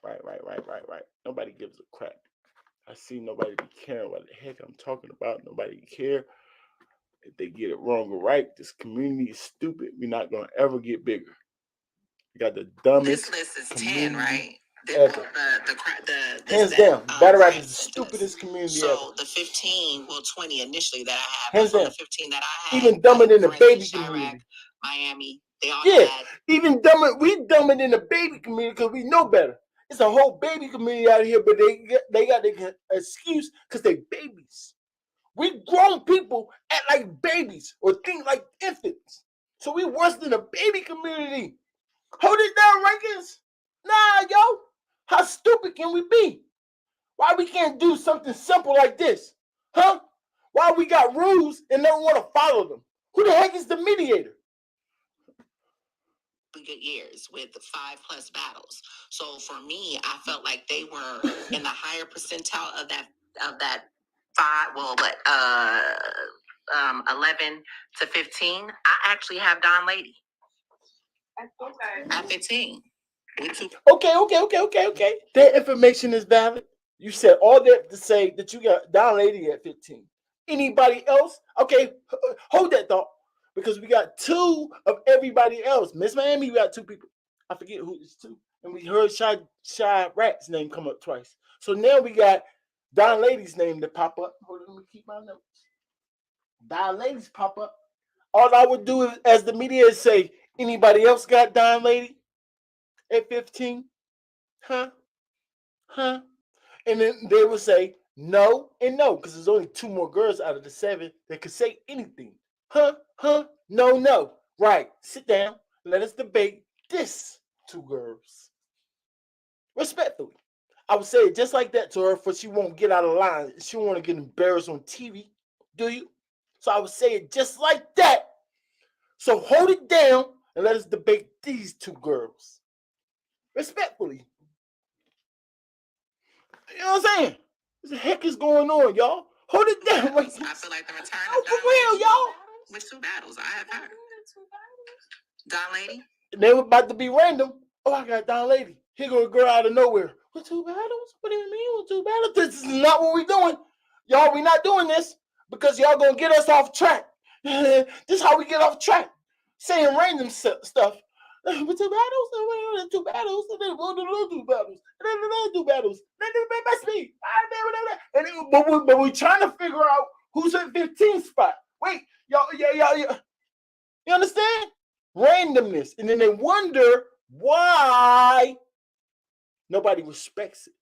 Speaker 2: Nobody gives a crap. I see nobody be caring what the heck I'm talking about. Nobody care if they get it wrong or right. This community is stupid. We're not gonna ever get bigger. We got the dumbest.
Speaker 1: This list is 10,
Speaker 2: community
Speaker 1: right?
Speaker 2: ever.
Speaker 1: This
Speaker 2: Hands down, battle rap is the stupidest community ever.
Speaker 1: So the 15, well, 20 initially that I have.
Speaker 2: Hands
Speaker 1: So
Speaker 2: down.
Speaker 1: the 15 that I had,
Speaker 2: Even dumber than the
Speaker 1: for
Speaker 2: baby
Speaker 1: instance,
Speaker 2: community.
Speaker 1: Chirac, Miami, they all
Speaker 2: Yeah,
Speaker 1: had.
Speaker 2: even dumber. We dumber than the baby community because we know better. It's a whole baby community out here, but they got the excuse because they babies. We grown people act like babies or think like infants. So we worse than the baby community. Hold it down, rankings. Nah, yo. How stupid can we be? Why we can't do something simple like this? Huh? Why we got rules and don't want to follow them? Who the heck is the mediator?
Speaker 1: Good years with 5+ battles. So for me, I felt like they were in the higher percentile of that 11 to 15. I actually have Don Lady at 15.
Speaker 2: Okay. That information is valid. You said all that to say that you got Don Lady at 15. Anybody else? Okay, hold that thought. Because we got two of everybody else. Miss Miami, we got two people. I forget who it's two. And we heard Shy Rat's name come up twice. So now we got Don Lady's name to pop up. Hold on, let me keep my notes. Don Lady's pop up. All I would do is, as the media is say, anybody else got Don Lady at 15? Huh? And then they would say no and no, because there's only two more girls out of the 7 that could say anything. Huh? No. Right. Sit down. Let us debate this 2 girls. Respectfully. I would say it just like that to her, for she won't get out of line. She won't want to get embarrassed on TV. Do you? So I would say it just like that. So hold it down and let us debate these 2 girls. Respectfully. You know what I'm saying? What the heck is going on, y'all? Hold it down.
Speaker 1: I feel like the return of
Speaker 2: for real, y'all.
Speaker 1: With 2 battles, I have her. Don Lady.
Speaker 2: They were about to be random. Oh, I got Don Lady. Here go a girl out of nowhere. With 2 battles? What do you mean with 2 battles? This is not what we're doing. Y'all, we're not doing this because y'all gonna get us off track. This is how we get off track. Saying random stuff. With 2 battles? 2 battles? And then we'll do 2 battles. And then another 2 battles. Then best me. And then, but we're trying to figure out who's in 15th spot. Wait, y'all. You understand? Randomness. And then they wonder why nobody respects it.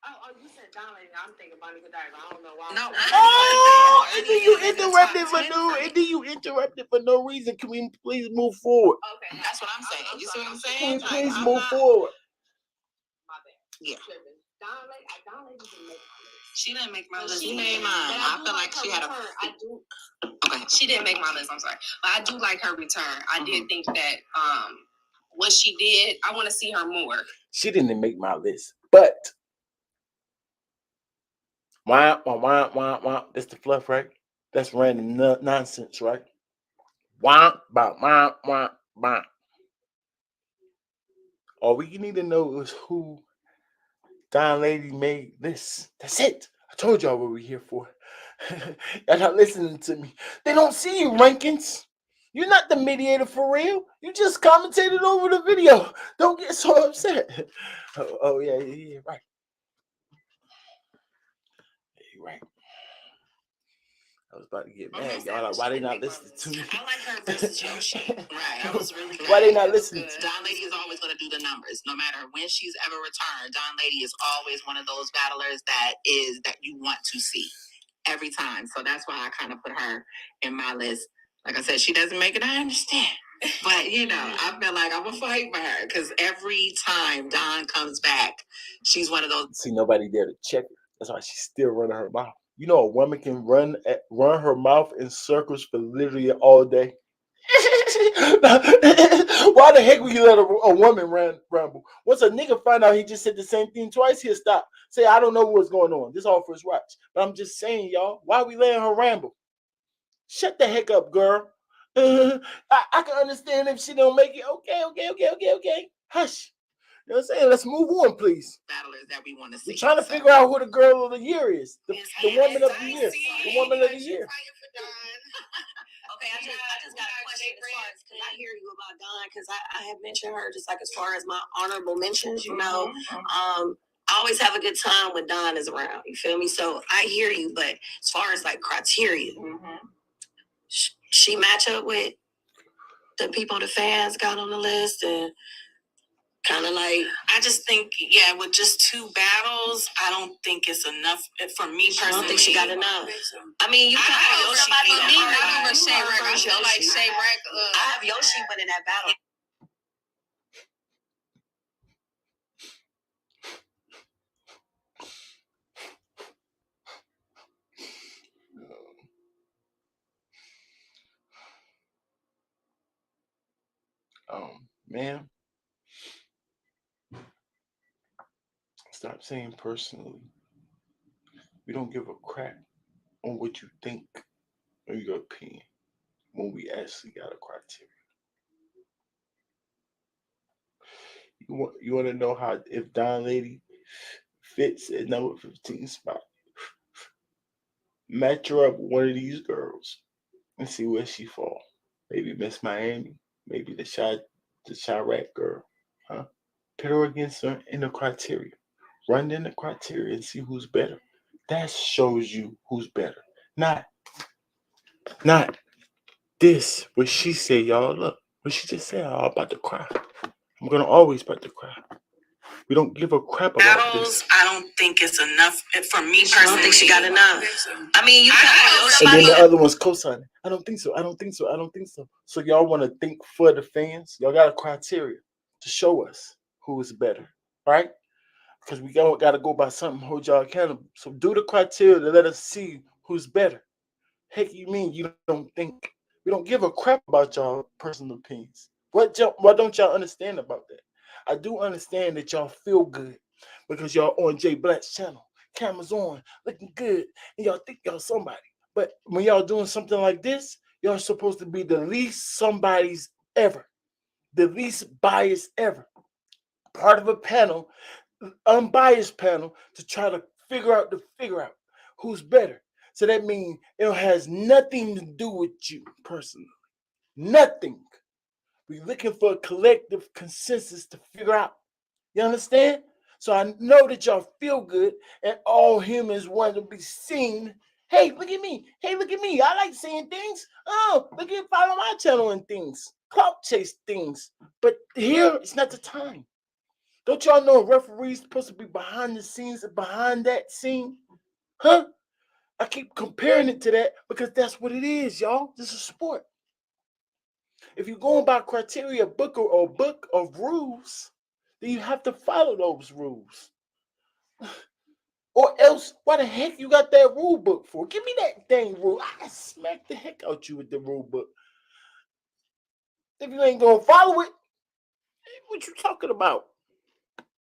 Speaker 3: Oh, you said Don Lady. I'm thinking Bonnie Godiva. I don't know why.
Speaker 1: No.
Speaker 2: Oh, and then you interrupted for no reason. Can we please move forward?
Speaker 3: Okay.
Speaker 1: That's what I'm saying. You see what I'm saying?
Speaker 2: Can we please
Speaker 1: I'm
Speaker 2: move
Speaker 1: not-
Speaker 2: forward?
Speaker 3: My bad.
Speaker 1: Yeah.
Speaker 3: Don Lady didn't make my list.
Speaker 1: She didn't make my list.
Speaker 3: She
Speaker 1: She made mine.
Speaker 3: But
Speaker 1: I feel like
Speaker 3: her
Speaker 1: she had a.
Speaker 3: return. I do.
Speaker 1: Okay.
Speaker 3: She didn't make my list. I'm sorry, but I do like her return. I did think that what she did. I want to see her more.
Speaker 2: She didn't make my list, but why? That's the fluff, right? That's random nonsense, right? Wah. All we need to know is who Don Lady made this. That's it. I told y'all what we're here for. Y'all not listening to me. They don't see you, rankings. You're not the mediator for real. You just commentated over the video. Don't get so upset. Oh yeah, right. You're right. I was about to get mad. Y'all like, why they not listening to me?
Speaker 1: I like her versus Yoshi. Right. I was really good.
Speaker 2: Why they not listening?
Speaker 1: Don Lady is always going to do the numbers. No matter when she's ever returned, Don Lady is always one of those battlers that you want to see every time. So that's why I kind of put her in my list. Like I said, she doesn't make it, I understand. But, I feel like I'm going to fight for her because every time Don comes back, she's one of those.
Speaker 2: See, nobody there to check her. That's why she's still running her mouth. You know, a woman can run her mouth in circles for literally all day. Why the heck would you let a woman ramble? Once a nigga find out he just said the same thing twice, he'll stop. Say, I don't know what's going on. This all for his watch. But I'm just saying, y'all, why we letting her ramble? Shut the heck up, girl. I can understand if she don't make it. Okay. Hush. You know what I'm saying? Let's move on, please.
Speaker 4: Battlers that we want to see.
Speaker 2: We're trying to figure out who the girl of the year is. The woman of the year. The woman of the year.
Speaker 4: Okay, I just got a question as far as, because I hear you about Dawn, because I have mentioned her just like as far as my honorable mentions, you know. I always have a good time when Dawn is around, you feel me? So I hear you, but as far as like criteria, she match up with the people the fans got on the list, and kind of like,
Speaker 3: I just think, yeah, with just 2 battles, I don't think it's enough for me personally.
Speaker 4: I don't think she got enough. I mean, you can have somebody
Speaker 3: for me, not
Speaker 4: that
Speaker 3: even Shay Rack. I feel like Shay Rack.
Speaker 4: I have Yoshi winning that battle.
Speaker 2: Man, stop saying personally. We don't give a crap on what you think or your opinion when we actually got a criteria. You want to know how if Don Lady fits at number 15 spot? Match her up with one of these girls and see where she fall. Maybe Miss Miami, maybe the Chirac girl, huh? Pit her against her in the criteria. Run in the criteria and see who's better. That shows you who's better. Not this. What she said, y'all. Look, what she just said. I'm about to cry. I'm gonna always about to cry. We don't give a crap about
Speaker 3: Battles,
Speaker 2: this.
Speaker 3: I don't think it's enough for me personally.
Speaker 4: I don't think she got enough. I mean, you can have
Speaker 2: And
Speaker 4: somebody.
Speaker 2: then the other one's co-signing. I don't think so. I don't think so. I don't think so. So y'all want to think for the fans? Y'all got a criteria to show us who is better, right? Because we got to go by something, hold y'all accountable. So do the criteria to let us see who's better. Heck, you mean you don't think? We don't give a crap about y'all personal opinions. What don't y'all understand about that? I do understand that y'all feel good because y'all on Jay Black's channel, cameras on, looking good, and y'all think y'all somebody. But when y'all doing something like this, y'all supposed to be the least somebody's ever, the least biased ever. Part of a panel, unbiased panel, to try to figure out who's better. So that means it has nothing to do with you personally. Nothing. We're looking for a collective consensus to figure out. You understand? So I know that y'all feel good and all humans want to be seen. Hey, look at me. Hey, look at me. I like seeing things. Oh, look at follow my channel and things. Clout chase things. But here, it's not the time. Don't y'all know a referee's supposed to be behind the scenes and behind that scene? Huh? I keep comparing it to that because that's what it is, y'all. This is sport. If you're going by criteria, book of rules, then you have to follow those rules. Or else, why the heck you got that rule book for? Give me that dang rule. I smack the heck out you with the rule book. If you ain't gonna follow it, what you talking about?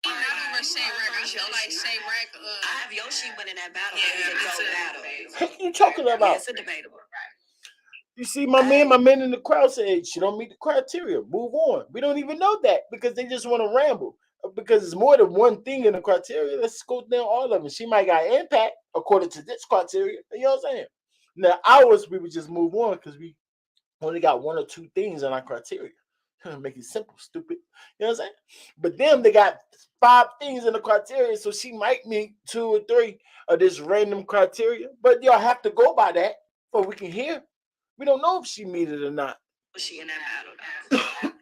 Speaker 3: Not over Shay Rack. I feel like Shay Rack.
Speaker 4: I have Yoshi winning that battle.
Speaker 3: Yeah,
Speaker 4: it's a battle.
Speaker 2: Heck you talking about?
Speaker 4: Yeah, it's a debatable.
Speaker 2: You see, my man in the crowd said she don't meet the criteria. Move on. We don't even know that because they just want to ramble. Because it's more than one thing in the criteria. Let's go down all of them. She might got impact according to this criteria. You know what I'm saying? Now ours, we would just move on because we only got 1 or 2 things in our criteria. Make it simple, stupid. You know what I'm saying? But them, they got 5 things in the criteria, so she might meet 2 or 3 of this random criteria. But y'all have to go by that for we can hear. We don't know if she meet it or not.
Speaker 4: Was she in that battle?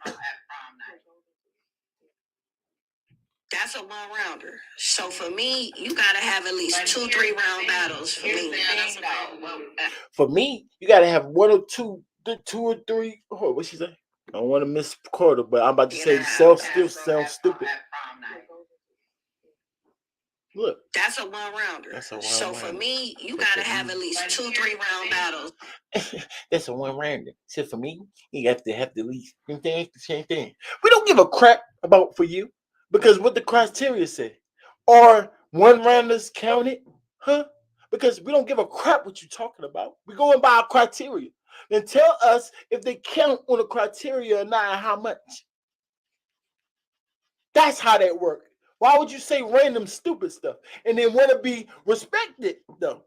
Speaker 4: That's a 1-rounder. So for me, you gotta have at least 2 3-round battles for me.
Speaker 2: For me, you gotta have 1 or 2, 2 or 3. Oh, what she say? I don't want to misquote her, but I'm about to say self still sounds stupid. Look,
Speaker 4: that's a 1-rounder. So for me, you gotta have at least 2 3-round battles.
Speaker 2: That's a 1-rounder. So for me, you have to at least the same thing. We don't give a crap about for you because what the criteria say. Are 1-rounders counted? Huh? Because we don't give a crap what you're talking about. We're going by our criteria. Then tell us if they count on the criteria or not and how much. That's how that works. Why would you say random stupid stuff and then want to be respected though?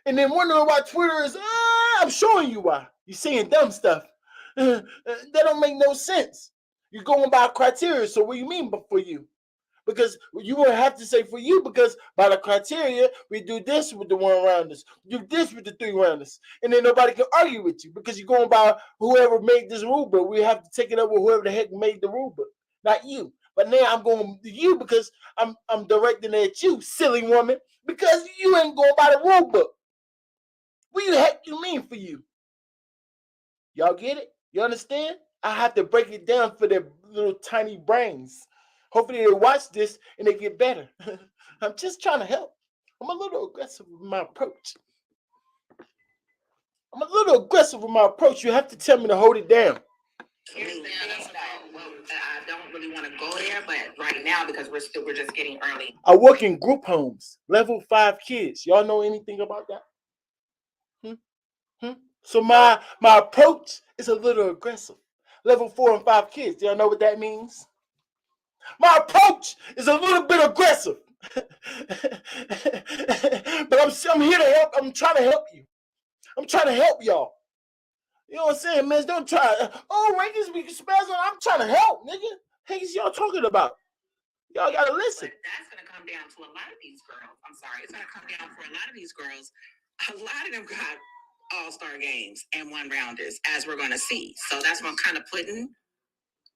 Speaker 2: And then wondering why Twitter is, I'm showing you why. You're saying dumb stuff. That don't make no sense. You're going by criteria. So what do you mean for you? Because you will have to say for you, because by the criteria, we do this with the one rounders, do this with the three rounders, and then nobody can argue with you because you're going by whoever made this rule book. We have to take it up with whoever the heck made the rule book, not you. But now I'm going to you because I'm directing it at you, silly woman, because you ain't going by the rule book. What the heck you mean for you? Y'all get it? You understand? I have to break it down for their little tiny brains. Hopefully they watch this and they get better. I'm just trying to help. I'm a little aggressive with my approach. You have to tell me to hold it down.
Speaker 4: Here's the thing, I don't really want to go there, but right now because we're just getting early.
Speaker 2: I work in group homes, level 5 kids. Y'all know anything about that? So my approach is a little aggressive. Level 4 and 5 kids. Do y'all know what that means? My approach is a little bit aggressive. But I'm here to help. I'm trying to help you. I'm trying to help y'all. You know what I'm saying, man? Don't try. Rankings be spazzing. I'm trying to help, nigga. Hey, y'all talking about? Y'all gotta listen.
Speaker 4: But that's gonna come down to a lot of these girls. I'm sorry, it's gonna come down for a lot of these girls. A lot of them got all-star games and one rounders, as we're gonna see. So that's what I'm kind of putting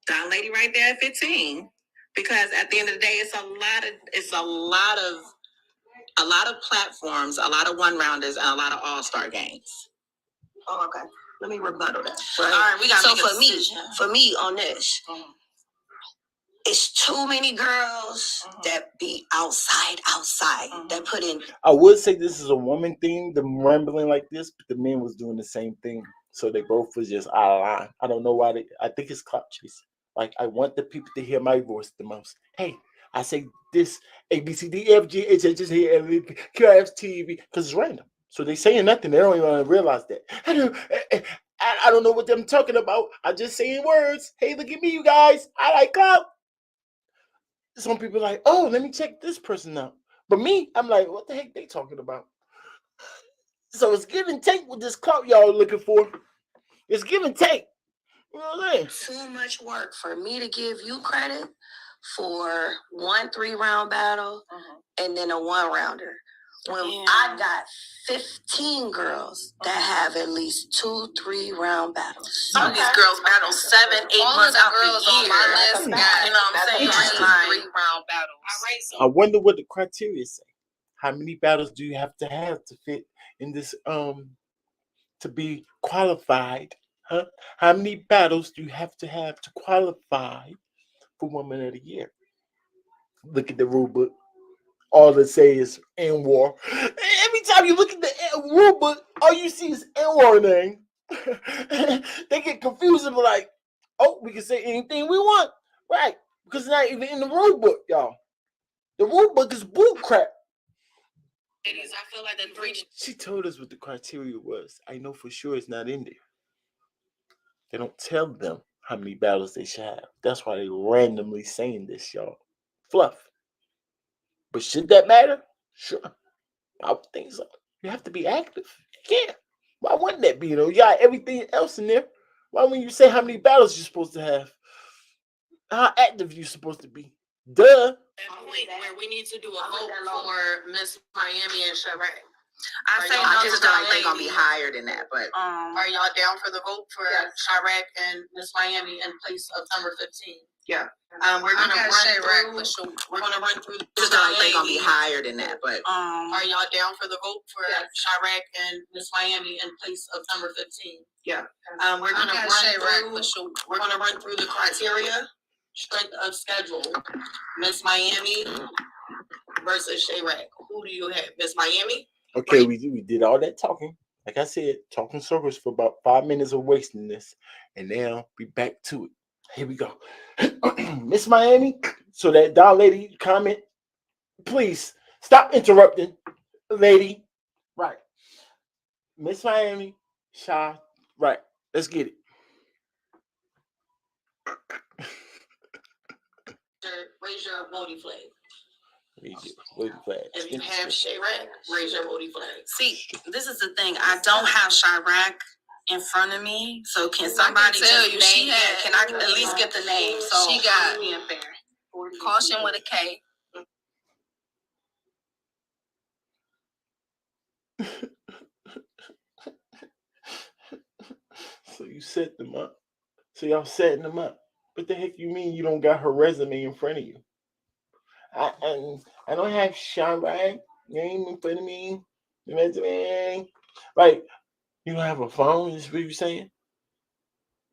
Speaker 4: Don Lady right there at 15, because at the end of the day, it's a lot of platforms, a lot of one rounders, and a lot of all-star games. Oh, okay. Let me rebuttal that. Right? All right, we got. So for me on this, it's too many girls that be outside that put in.
Speaker 2: I would say this is a woman thing, the rambling like this, but the men was doing the same thing. So they both was just out of line. I don't know why I think it's clout chasing. Like, I want the people to hear my voice the most. Hey, I say this A, B, C, D, F, G, H, I just hear MVP, QRF, TV, because it's random. So they saying nothing. They don't even realize that. I don't know what I'm talking about. I just saying words. Hey, look at me, you guys. I like clout. Some people are like, oh, let me check this person out. But me, I'm like, what the heck they talking about? So it's give and take with this clout y'all looking for. It's give and take. You know what I'm saying?
Speaker 4: Too much work for me to give you credit for 1 3-round battle and then a 1-rounder. When I got 15 girls that have at least 2 3-round battles. Some of these girls battle 7 8 months out the year. You know what I'm saying? 3-round battles.
Speaker 2: I wonder what the criteria say. How many battles do you have to fit in this to be qualified? Huh? How many battles do you have to qualify for Woman of the Year? Look at the rule book. All it say is N war. Every time you look at the rule book, all you see is N war name. They get confused and be like, oh, we can say anything we want. Right. Because it's not even in the rule book, y'all. The rule book is bull crap.
Speaker 4: Ladies, I feel like
Speaker 2: she told us what the criteria was. I know for sure it's not in there. They don't tell them how many battles they should have. That's why they randomly saying this, y'all. Fluff. But should that matter? Sure. I would think so. You have to be active. Yeah. Why wouldn't that be? You know, you got everything else in there. Why wouldn't you say how many battles you're supposed to have? How active you're supposed to be? Duh.
Speaker 4: That point where we need to do a vote for Miss Miami and Sheree. I just don't think they're gonna be higher than that. But are y'all down for the vote for Chirac and Miss Miami in place of number 15? Yeah. We're gonna run through. Just don't think they're gonna be higher than that. But are y'all down for the vote for Chirac and Miss Miami in place of number 15? Yeah. We're gonna run through the criteria, strength of schedule. Miss Miami versus Chirac. Who do you have? Miss Miami?
Speaker 2: Okay, we did all that talking. Like I said, talking circles for about 5 minutes of wasting this. And now we back to it. Here we go. Miss Miami. So that doll lady comment, please stop interrupting, lady. Right. Miss Miami, Shy. Right. Let's get it.
Speaker 4: raise your Woty flag.
Speaker 2: Raise your Woty flag.
Speaker 4: If you have Chirac, raise your Woty flag. See, this is the thing. I don't have Chirac in front of me, so can somebody tell you? Name, can I at least get the name? So
Speaker 3: she got
Speaker 4: being fair.
Speaker 3: Caution with a K.
Speaker 2: So you set them up. So y'all setting them up. What the heck you mean you don't got her resume in front of you? I don't have Chirac name in front of me. The resume. Like, you don't have a phone? Is what you saying?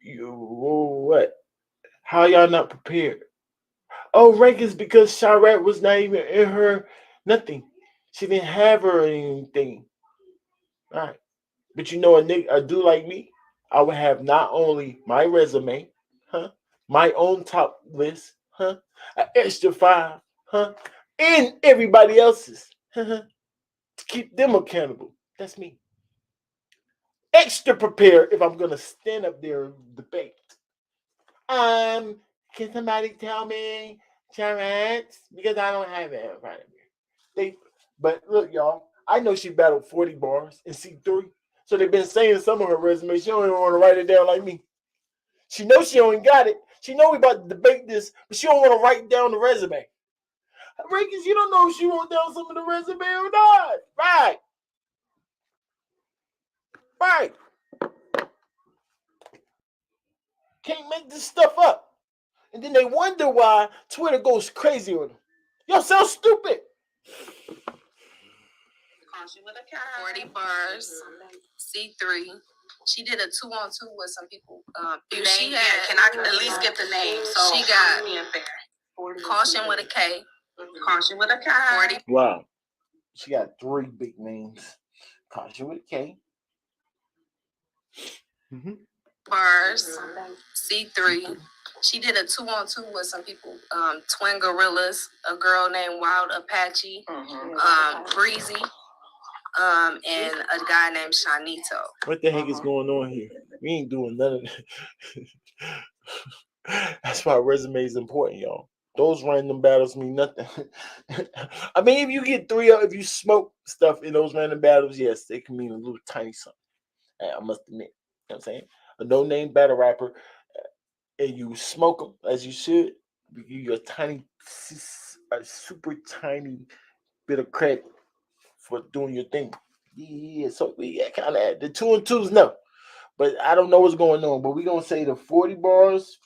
Speaker 2: You what? How y'all not prepared? Oh, rankings because Chirac was not even in her nothing. She didn't have her or anything. All right. But you know, a dude like me, I would have not only my resume, my own top list, an extra 5, and everybody else's, to keep them accountable. That's me. Extra prepared if I'm gonna stand up there and debate. Can somebody tell me Chirac? Because I don't have it in front of me. But look, y'all, I know she battled 40 bars in C3. So they've been saying some of her resume. She don't even want to write it down like me. She knows she only got it. She know we about to debate this, but she don't want to write down the resume. Rankins, you don't know if she wrote down some of the resume or not. Right. Right. Can't make this stuff up. And then they wonder why Twitter goes crazy on them. Y'all sound stupid.
Speaker 3: 40 bars, C3. She did a 2-on-2 with some people. She had.
Speaker 4: Can I at least get the name? So
Speaker 3: she got
Speaker 4: being fair.
Speaker 3: Caution with a K.
Speaker 4: Caution with a K.
Speaker 3: 40
Speaker 2: Wow. She got 3 big names. Caution with a K.
Speaker 3: bars, C3. She did a 2-on-2 with some people. Twin Gorillas, a girl named Wild Apache, Breezy, and a guy named Shanito.
Speaker 2: What the heck is going on here? We ain't doing none of that. That's why resume is important, y'all. Those random battles mean nothing. I mean, if you get 3 if you smoke stuff in those random battles, yes, it can mean a little tiny something. I must admit. You know what I'm saying? A no-name battle rapper, and you smoke them as you should, you give you a super tiny bit of credit for doing your thing. Yeah, so we kind of the 2-on-2s, no. But I don't know what's going on. But we're going to say the 40 bars,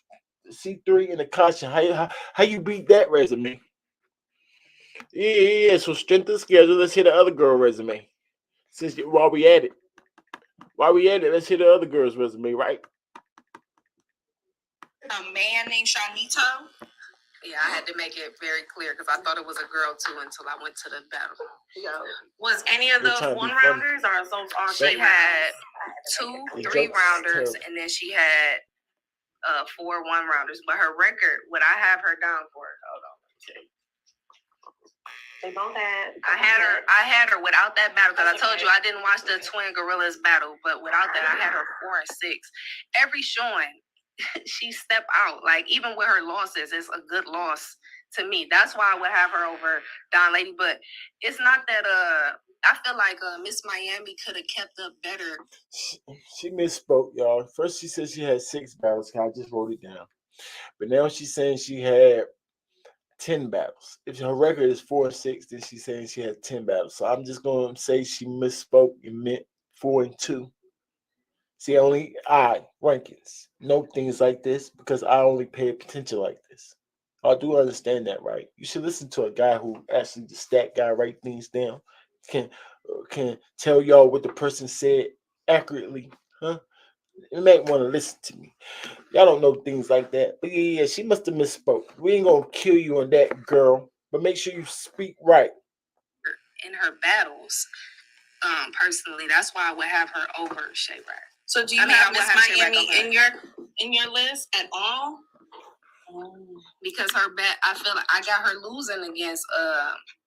Speaker 2: C3, and the caution. How you beat that resume? Yeah. So strength of schedule. Let's hit the other girl resume. While we at it, let's hit the other girl's resume, right?
Speaker 4: A man named Shanito.
Speaker 3: Yeah, I had to make it very clear because I thought it was a girl too until I went to the battle.
Speaker 4: Was any of those 1-rounders or those all?
Speaker 3: She had 2 3-rounders and then she had 4 1-rounders. But her record, what I have her down for? Hold on.
Speaker 4: They both had.
Speaker 3: I had her without that battle because I told you I didn't watch the Twin Gorillas battle, but without that I had her 4 and 6. Every showing, she stepped out. Like even with her losses, it's a good loss to me. That's why I would have her over Don Lady. But it's not that I feel like Miss Miami could have kept up better.
Speaker 2: She misspoke, y'all. First she said she had 6 battles. I just wrote it down. But now she's saying she had 10 battles. If her record is 4 and 6, then she's saying she had 10 battles. So I'm just going to say she misspoke and meant 4 and 2. See, only I, rankings, know things like this because I only pay potential like this. I do understand that, right? You should listen to a guy who actually, the stat guy, write things down, can tell y'all what the person said accurately, huh? You might want to listen to me. Y'all don't know things like that. But yeah, she must have misspoke. We ain't gonna kill you on that, girl. But make sure you speak right.
Speaker 3: In her battles, personally, that's why I would have her over Chirac.
Speaker 4: So do you have Miss Miami in your list at all?
Speaker 3: Because I feel like I got her losing against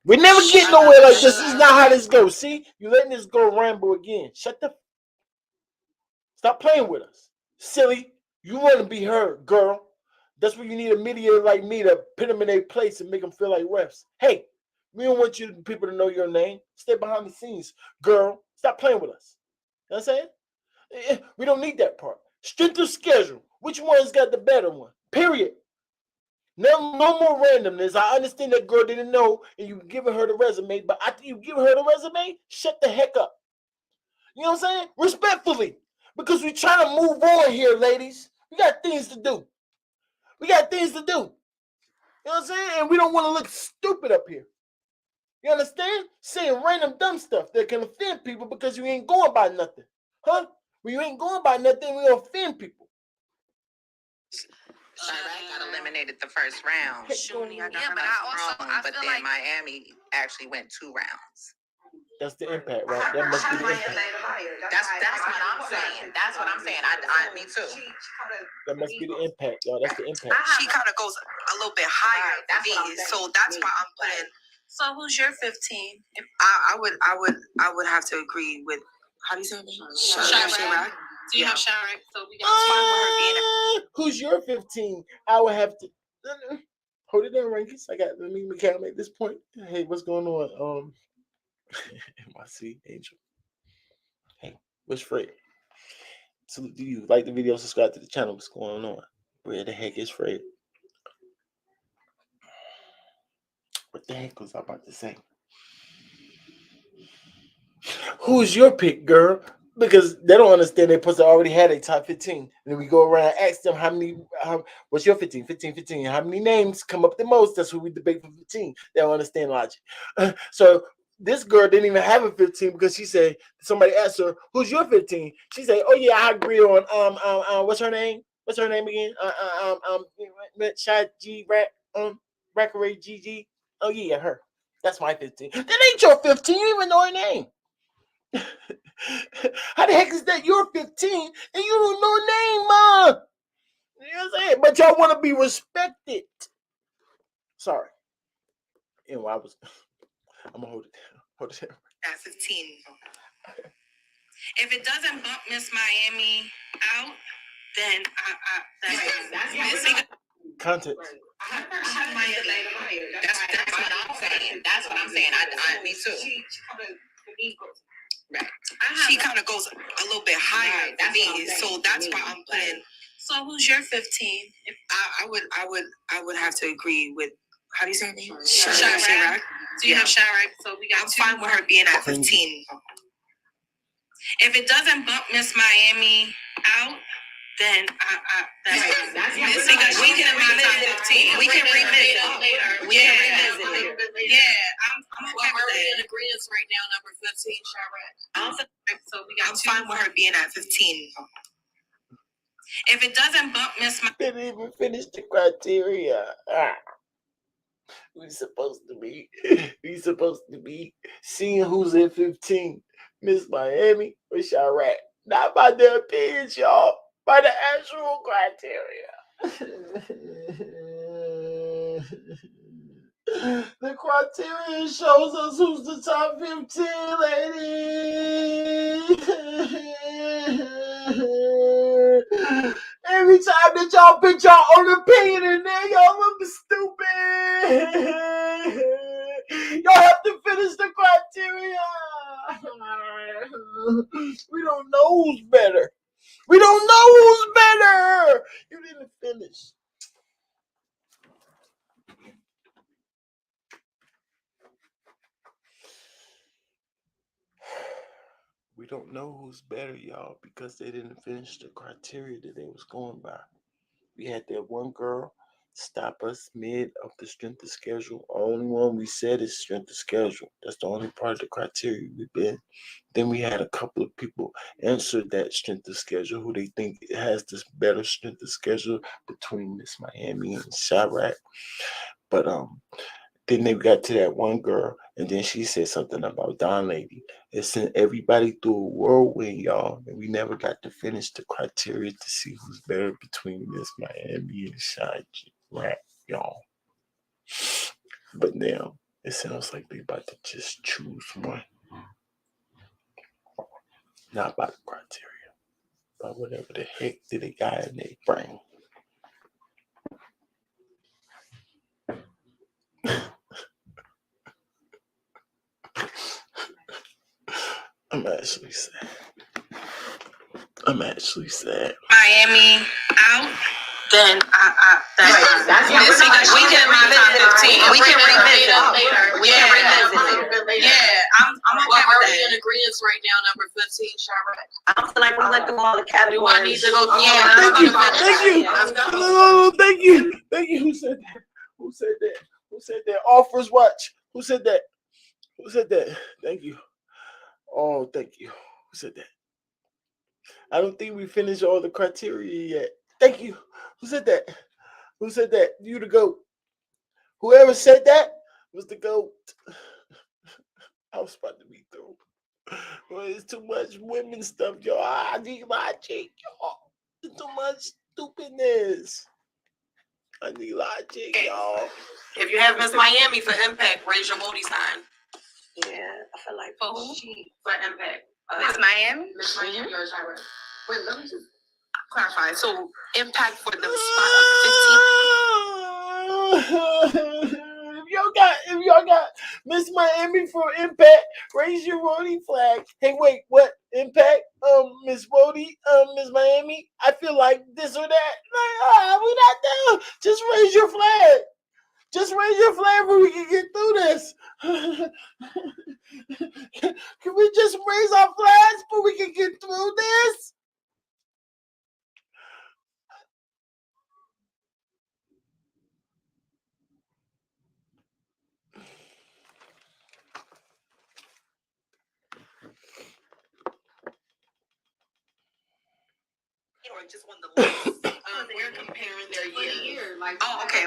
Speaker 2: We never get nowhere like this. This is not how this goes. See, you letting this go ramble again. Stop playing with us, silly. You want to be heard, girl. That's where you need a media like me to put them in their place and make them feel like refs. Hey, we don't want you people to know your name. Stay behind the scenes. Girl, stop playing with us. You know what I'm saying? We don't need that part. Strength of schedule. Which one's got the better one? Period. No more randomness. I understand that girl didn't know and you giving her the resume, but after you give her the resume, shut the heck up. You know what I'm saying? Respectfully. Because we're trying to move on here, ladies. We got things to do. We got things to do. You know what I'm saying? And we don't want to look stupid up here. You understand? Saying random dumb stuff that can offend people because you ain't going by nothing. Huh? When you ain't going by nothing, we gonna offend people.
Speaker 1: Chirac got eliminated the first round.
Speaker 3: Yeah, but I
Speaker 1: But
Speaker 3: feel
Speaker 1: then
Speaker 3: like
Speaker 1: Miami actually went 2 rounds.
Speaker 2: That's the impact, right? That must be the impact.
Speaker 1: That's what I'm saying. That's what I'm saying. Me too.
Speaker 2: That must be the impact, y'all. That's the impact.
Speaker 4: She kind of goes a little bit higher than me, so that's why I'm putting.
Speaker 3: So who's your 15?
Speaker 4: I would have to agree with, how do you say her name? Chirac.
Speaker 3: Do you have Chirac? So we got
Speaker 2: who's your 15? I would have to hold it down, rankings. Let me count at this point. Hey, what's going on? NYC Angel. Hey, what's Fred? Salute to you. Like the video, subscribe to the channel. What's going on? Where the heck is Fred? What the heck was I about to say? Who's your pick, girl? Because they don't understand they're supposed to already had a top 15. And then we go around and ask them what's your 15? 15. How many names come up the most? That's who we debate for 15. They don't understand logic. So this girl didn't even have a 15 because she said, somebody asked her, who's your 15? She said, oh yeah, I agree on what's her name? What's her name again? Shad G Rackeray GG. Oh yeah, her. That's my 15. That ain't your 15. You even know her name. How the heck is that your 15 and you don't know her name, Ma? You know what I'm saying? But y'all want to be respected. Sorry. Anyway, I'm gonna hold it down. Hold it down.
Speaker 4: At 15. If it doesn't bump Miss Miami out, then that's
Speaker 2: Context.
Speaker 1: That's what I'm saying. That's what I'm saying. Me too. Right.
Speaker 4: She kind of goes a little bit higher than me, so that's why I'm putting.
Speaker 3: So who's your 15?
Speaker 4: I would have to agree with, how do you say her name?
Speaker 3: Chirac. Do you have Chirac? So we got
Speaker 4: I'm fine with her being at 15. If it doesn't bump Miss Miami out, then we can revisit. We can revisit it later. I'm okay with that.
Speaker 3: In agreement right now, number 15, Chirac. So we got
Speaker 4: I'm fine with her being at 15. If it doesn't bump Miss Miami,
Speaker 2: Didn't even finish the criteria. We supposed to be seeing who's in 15. Miss Miami or Chirac. Not by their opinions, y'all. By the actual criteria. The criteria shows us who's the top 15, ladies. Every time that y'all put your own opinion in there, y'all look stupid. Y'all have to finish the criteria. We don't know who's better. We don't know who's better. You didn't finish. We don't know who's better, y'all, because they didn't finish the criteria that they was going by. We had that one girl stop us mid of the strength of schedule. Only one we said is strength of schedule. That's the only part of the criteria we've been. Then we had a couple of people answer that strength of schedule who they think has this better strength of schedule between Miss Miami and Chirac. But then they got to that one girl, and then she said something about Don Lady. It sent everybody through a whirlwind, y'all, and we never got to finish the criteria to see who's better between Miss Miami and Chirac, y'all. But now it sounds like they about to just choose one, not by the criteria, but whatever the heck did they got in their brain. I'm actually sad.
Speaker 3: Miami out. Then
Speaker 4: That's
Speaker 3: we can revisit it.
Speaker 4: We can revisit it later.
Speaker 3: Yeah, I'm okay with that.
Speaker 4: In agreement right now, number 15, Charlotte. I feel like we went through all the categories.
Speaker 3: I need to go.
Speaker 2: Thank you. Who said that? Offers watch. Who said that? Thank you. Oh, thank you. Who said that? I don't think we finished all the criteria yet. Thank you. Who said that? You the GOAT. Whoever said that was the GOAT. I was about to be through. Well, it's too much women stuff, y'all. I need logic, y'all. It's too much stupidness. I need logic, y'all.
Speaker 4: If you have Miss Miami for Impact, raise your Woty sign. Yeah, I feel like
Speaker 3: For who?
Speaker 4: For Impact.
Speaker 3: Miss Miami?
Speaker 4: Miss Miami or Tyra? Wait, let me just
Speaker 3: Clarify. So Impact for the spot of 15.
Speaker 2: If y'all got Miss Miami for Impact, raise your Woty flag. Hey, wait, what? Impact? Miss Woty, Miss Miami? I feel like this or that. Like, we not there. Just raise your flag. Just raise your flag so we can get through this. Can we just raise our flags so we can get through this?
Speaker 4: or just on the list. We're comparing their year. Okay.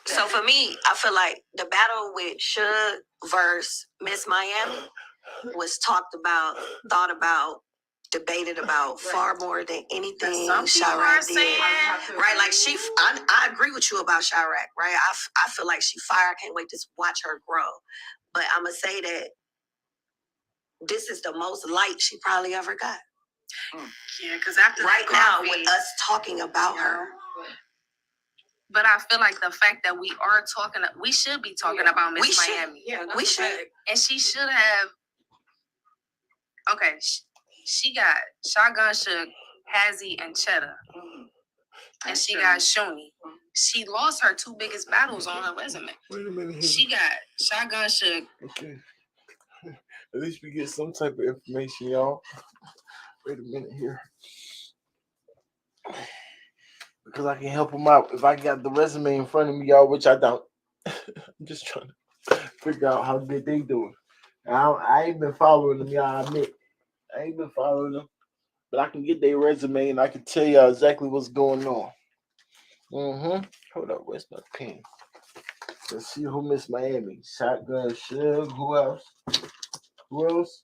Speaker 4: So for me, I feel like the battle with Suge versus Miss Miami was talked about, thought about, debated about far more than anything Chirac did. Right, like I agree with you about Chirac, right? I feel like she fire. I can't wait to watch her grow. But I'm going to say that this is the most light she probably ever got.
Speaker 3: Yeah, because after
Speaker 4: right now, with us talking about her.
Speaker 3: But I feel like the fact that we are talking, we should be talking about Miss Miami.
Speaker 4: Yeah, we should.
Speaker 3: And she should have. Okay, she got Shotgun Suge, Hazzy, and Cheddar. And she got Shuni. She lost her two biggest battles on her resume.
Speaker 2: Wait a minute.
Speaker 3: She got Shotgun Suge.
Speaker 2: Okay. At least we get some type of information, y'all. Wait a minute here. Because I can help them out. If I got the resume in front of me, y'all, which I don't. I'm just trying to figure out how good they doing. I ain't been following them, y'all, I admit. I ain't been following them. But I can get their resume and I can tell y'all exactly what's going on. Hold up, where's my pen? Let's see who Miss Miami. Shotgun Suge. Who else?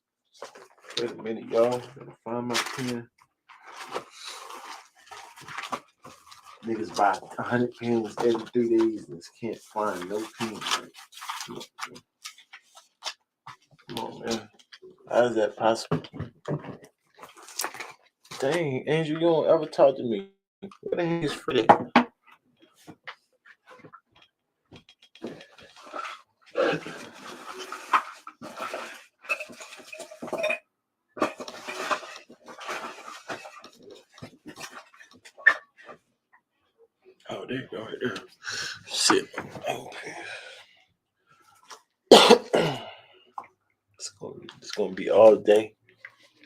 Speaker 2: Wait a minute, y'all. Gotta find my pen. Niggas buy 100 pens every 3 days and can't find no pen. Come on, man. How is that possible? Dang, Angel, you don't ever talk to me. What the heck is Fred? Oh, there you go, right there. Shit. Okay. It's gonna be all day.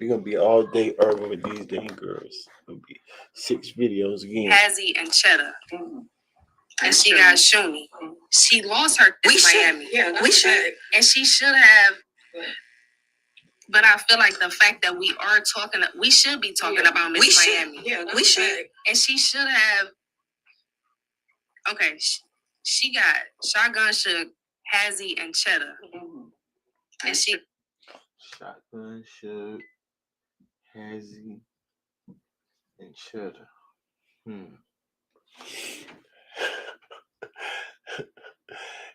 Speaker 2: We're gonna be all day arguing with these dang girls. It's gonna be 6 videos again.
Speaker 3: Hazzy and Cheddar. And she got Shuni. She lost her to Miami.
Speaker 4: We should.
Speaker 3: And she should have. But I feel like the fact that we are talking, we should be talking about Miss Miami.
Speaker 4: Yeah, we should.
Speaker 3: And she should have. Okay, she got Shotgun Suge, Hazzy, and Cheddar. And she.
Speaker 2: Shotgun Suge, Hazzy, and Cheddar.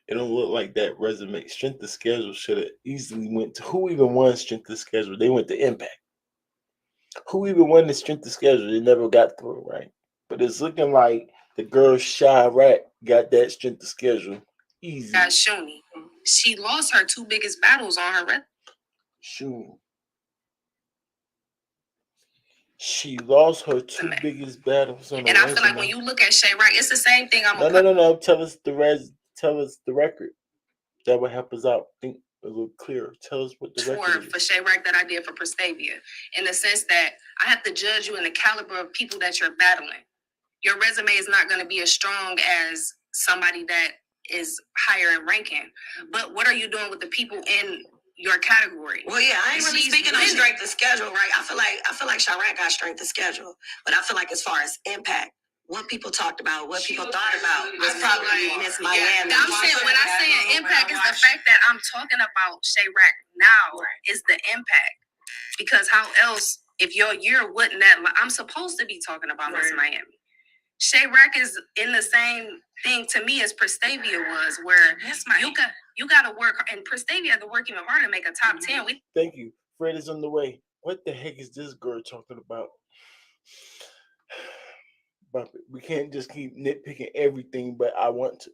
Speaker 2: It don't look like that resume. Strength of schedule should have easily went to who even won strength of schedule. They went to Impact. Who even won the strength of schedule? They never got through, right? But it's looking like the girl Chirac got that strength of schedule easy.
Speaker 3: Got Shuni. She lost her two biggest battles on her resume.
Speaker 2: Shoot. She lost her two biggest battles on the
Speaker 3: And I
Speaker 2: resume.
Speaker 3: feel like when you look at Shay Rock, it's the same thing.
Speaker 2: No. Tell us the record. That would help us out. Think a little clearer. Tell us what the record is.
Speaker 3: For Shay Rock that I did for Prestavia, in the sense that I have to judge you in the caliber of people that you're battling. Your resume is not going to be as strong as somebody that is higher in ranking. But what are you doing with the people in your category?
Speaker 4: Well, yeah, I ain't really speaking on strength of schedule, right? I feel like Chirac got strength of schedule, but I feel like as far as impact, what people talked about, what people thought about was probably Miss Miami.
Speaker 3: Yeah, I'm saying when I say impact is the fact that I'm talking about Shay Rock now is the impact, because how else if your year wouldn't that I'm supposed to be talking about Miss Miami. Shay Rock is in the same thing to me as Prestavia was, where you got to work, and Prestavia had to work even harder to make a top 10.
Speaker 2: Thank you. Fred is on the way. What the heck is this girl talking about? But we can't just keep nitpicking everything, but I want to.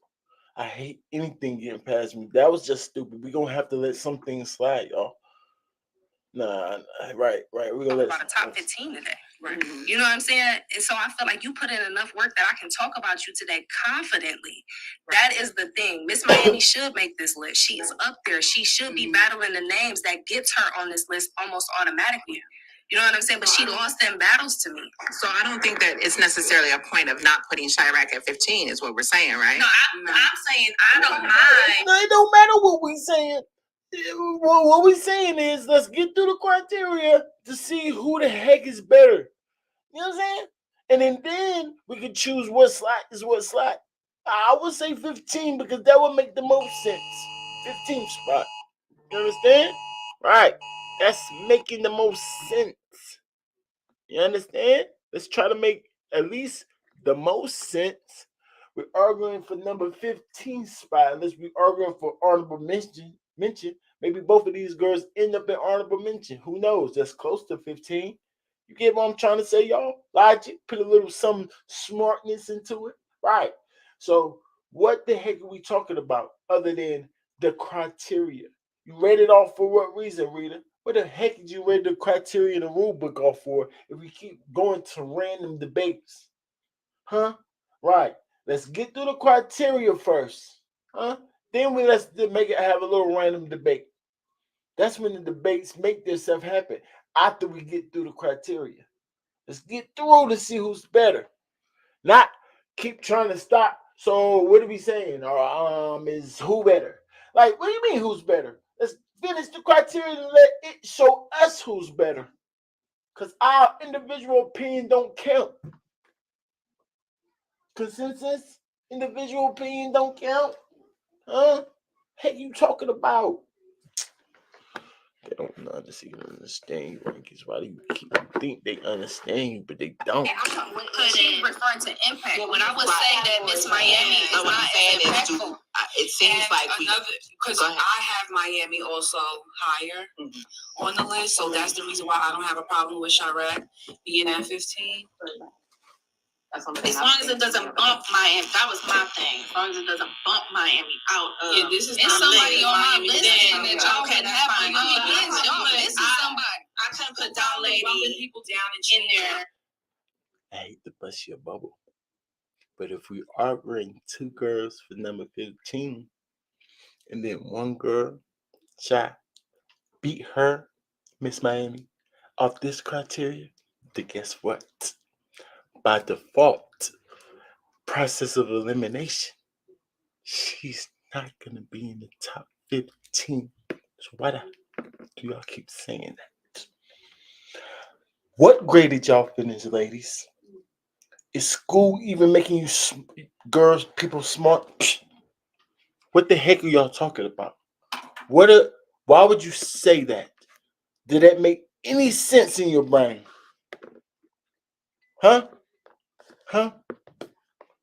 Speaker 2: I hate anything getting past me. That was just stupid. We're going to have to let some things slide, y'all. Nah, right. We're going to let
Speaker 3: about a top 15 today. Right. You know what I'm saying? And so I feel like you put in enough work that I can talk about you today confidently. That is the thing. Miss Miami should make this list. She's up there. She should be battling the names that gets her on this list almost automatically. You know what I'm saying? But she lost them battles to me.
Speaker 5: So I don't think that it's necessarily a point of not putting Chirac at 15 is what we're saying, right?
Speaker 3: No, I'm saying I don't mind.
Speaker 2: No, it don't matter what we're saying. What we're saying is let's get through the criteria to see who the heck is better. You know what I'm saying? And then we can choose what slot is what slot. I would say 15 because that would make the most sense. 15th spot. You understand? Right. That's making the most sense. You understand? Let's try to make at least the most sense. We're arguing for number 15 spot. Unless we're arguing for honorable mention. Maybe both of these girls end up in honorable mention. Who knows? That's close to 15. You get what I'm trying to say, y'all? Logic, put a little some smartness into it. Right. So what the heck are we talking about other than the criteria? You read it off for what reason, Rita? What the heck did you read the criteria in the rule book off for if we keep going to random debates? Huh? Right. Let's get through the criteria first. Huh? Then let's make it have a little random debate. That's when the debates make themselves happen. After we get through the criteria. Let's get through to see who's better. Not keep trying to stop. So what are we saying? Is who better? Like, what do you mean who's better? Let's finish the criteria and let it show us who's better. Because our individual opinion don't count. Consensus? Individual opinion don't count? Huh? Heck you talking about? They don't understand you, rankings. Why do you think they understand you, but they don't?
Speaker 3: She's referring to impact. When I would say that Miss Miami is not as impactful.
Speaker 5: It seems like
Speaker 6: because I have Miami also higher on the list, so that's the reason why I don't have a problem with Chirac being at 15.
Speaker 3: As long as it doesn't bump Miami, that was my thing. As long as it doesn't bump Miami out of.
Speaker 6: Yeah, this is
Speaker 3: somebody on my list
Speaker 6: that
Speaker 3: y'all can have. This is somebody.
Speaker 6: I couldn't put Doll Lady people down in there.
Speaker 2: I hate to bust your bubble, but if we arguing two girls for number 15, and then one girl, beat her, Miss Miami, off this criteria, then guess what? By default, process of elimination, she's not going to be in the top 15. So why do y'all keep saying that? What grade did y'all finish, ladies? Is school even making you people smart? What the heck are y'all talking about? Why would you say that? Did that make any sense in your brain? Huh?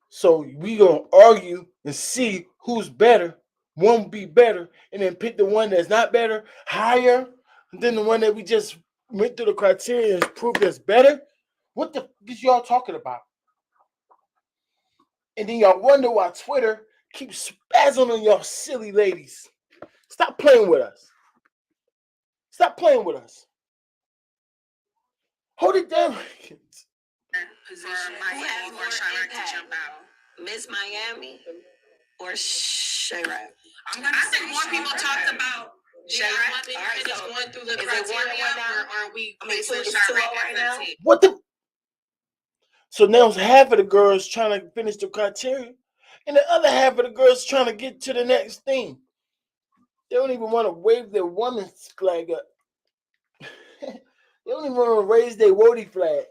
Speaker 2: So we gonna argue and see who's better. One will be better, and then pick the one that's not better higher than the one that we just went through the criteria and proved that's better. What the is y'all talking about? And then y'all wonder why Twitter keeps spazzing on y'all silly ladies. Stop playing with us. Stop playing with us. Hold it down.
Speaker 6: Position Miami or Chirac to jump out.
Speaker 7: Miss Miami or Chirac?
Speaker 6: I think more people talked about Chirac.
Speaker 7: All right, so
Speaker 6: Going through the
Speaker 7: is it 1-1
Speaker 6: criteria,
Speaker 7: now?
Speaker 6: or are we
Speaker 7: It's
Speaker 6: placing
Speaker 7: 2-0
Speaker 6: Chirac
Speaker 7: right
Speaker 6: at
Speaker 7: now?
Speaker 6: 15?
Speaker 2: What the? So now half of the girls trying to finish the criteria, and the other half of the girls trying to get to the next thing. They don't even want to wave their woman's flag up. They don't even want to raise their Woty flag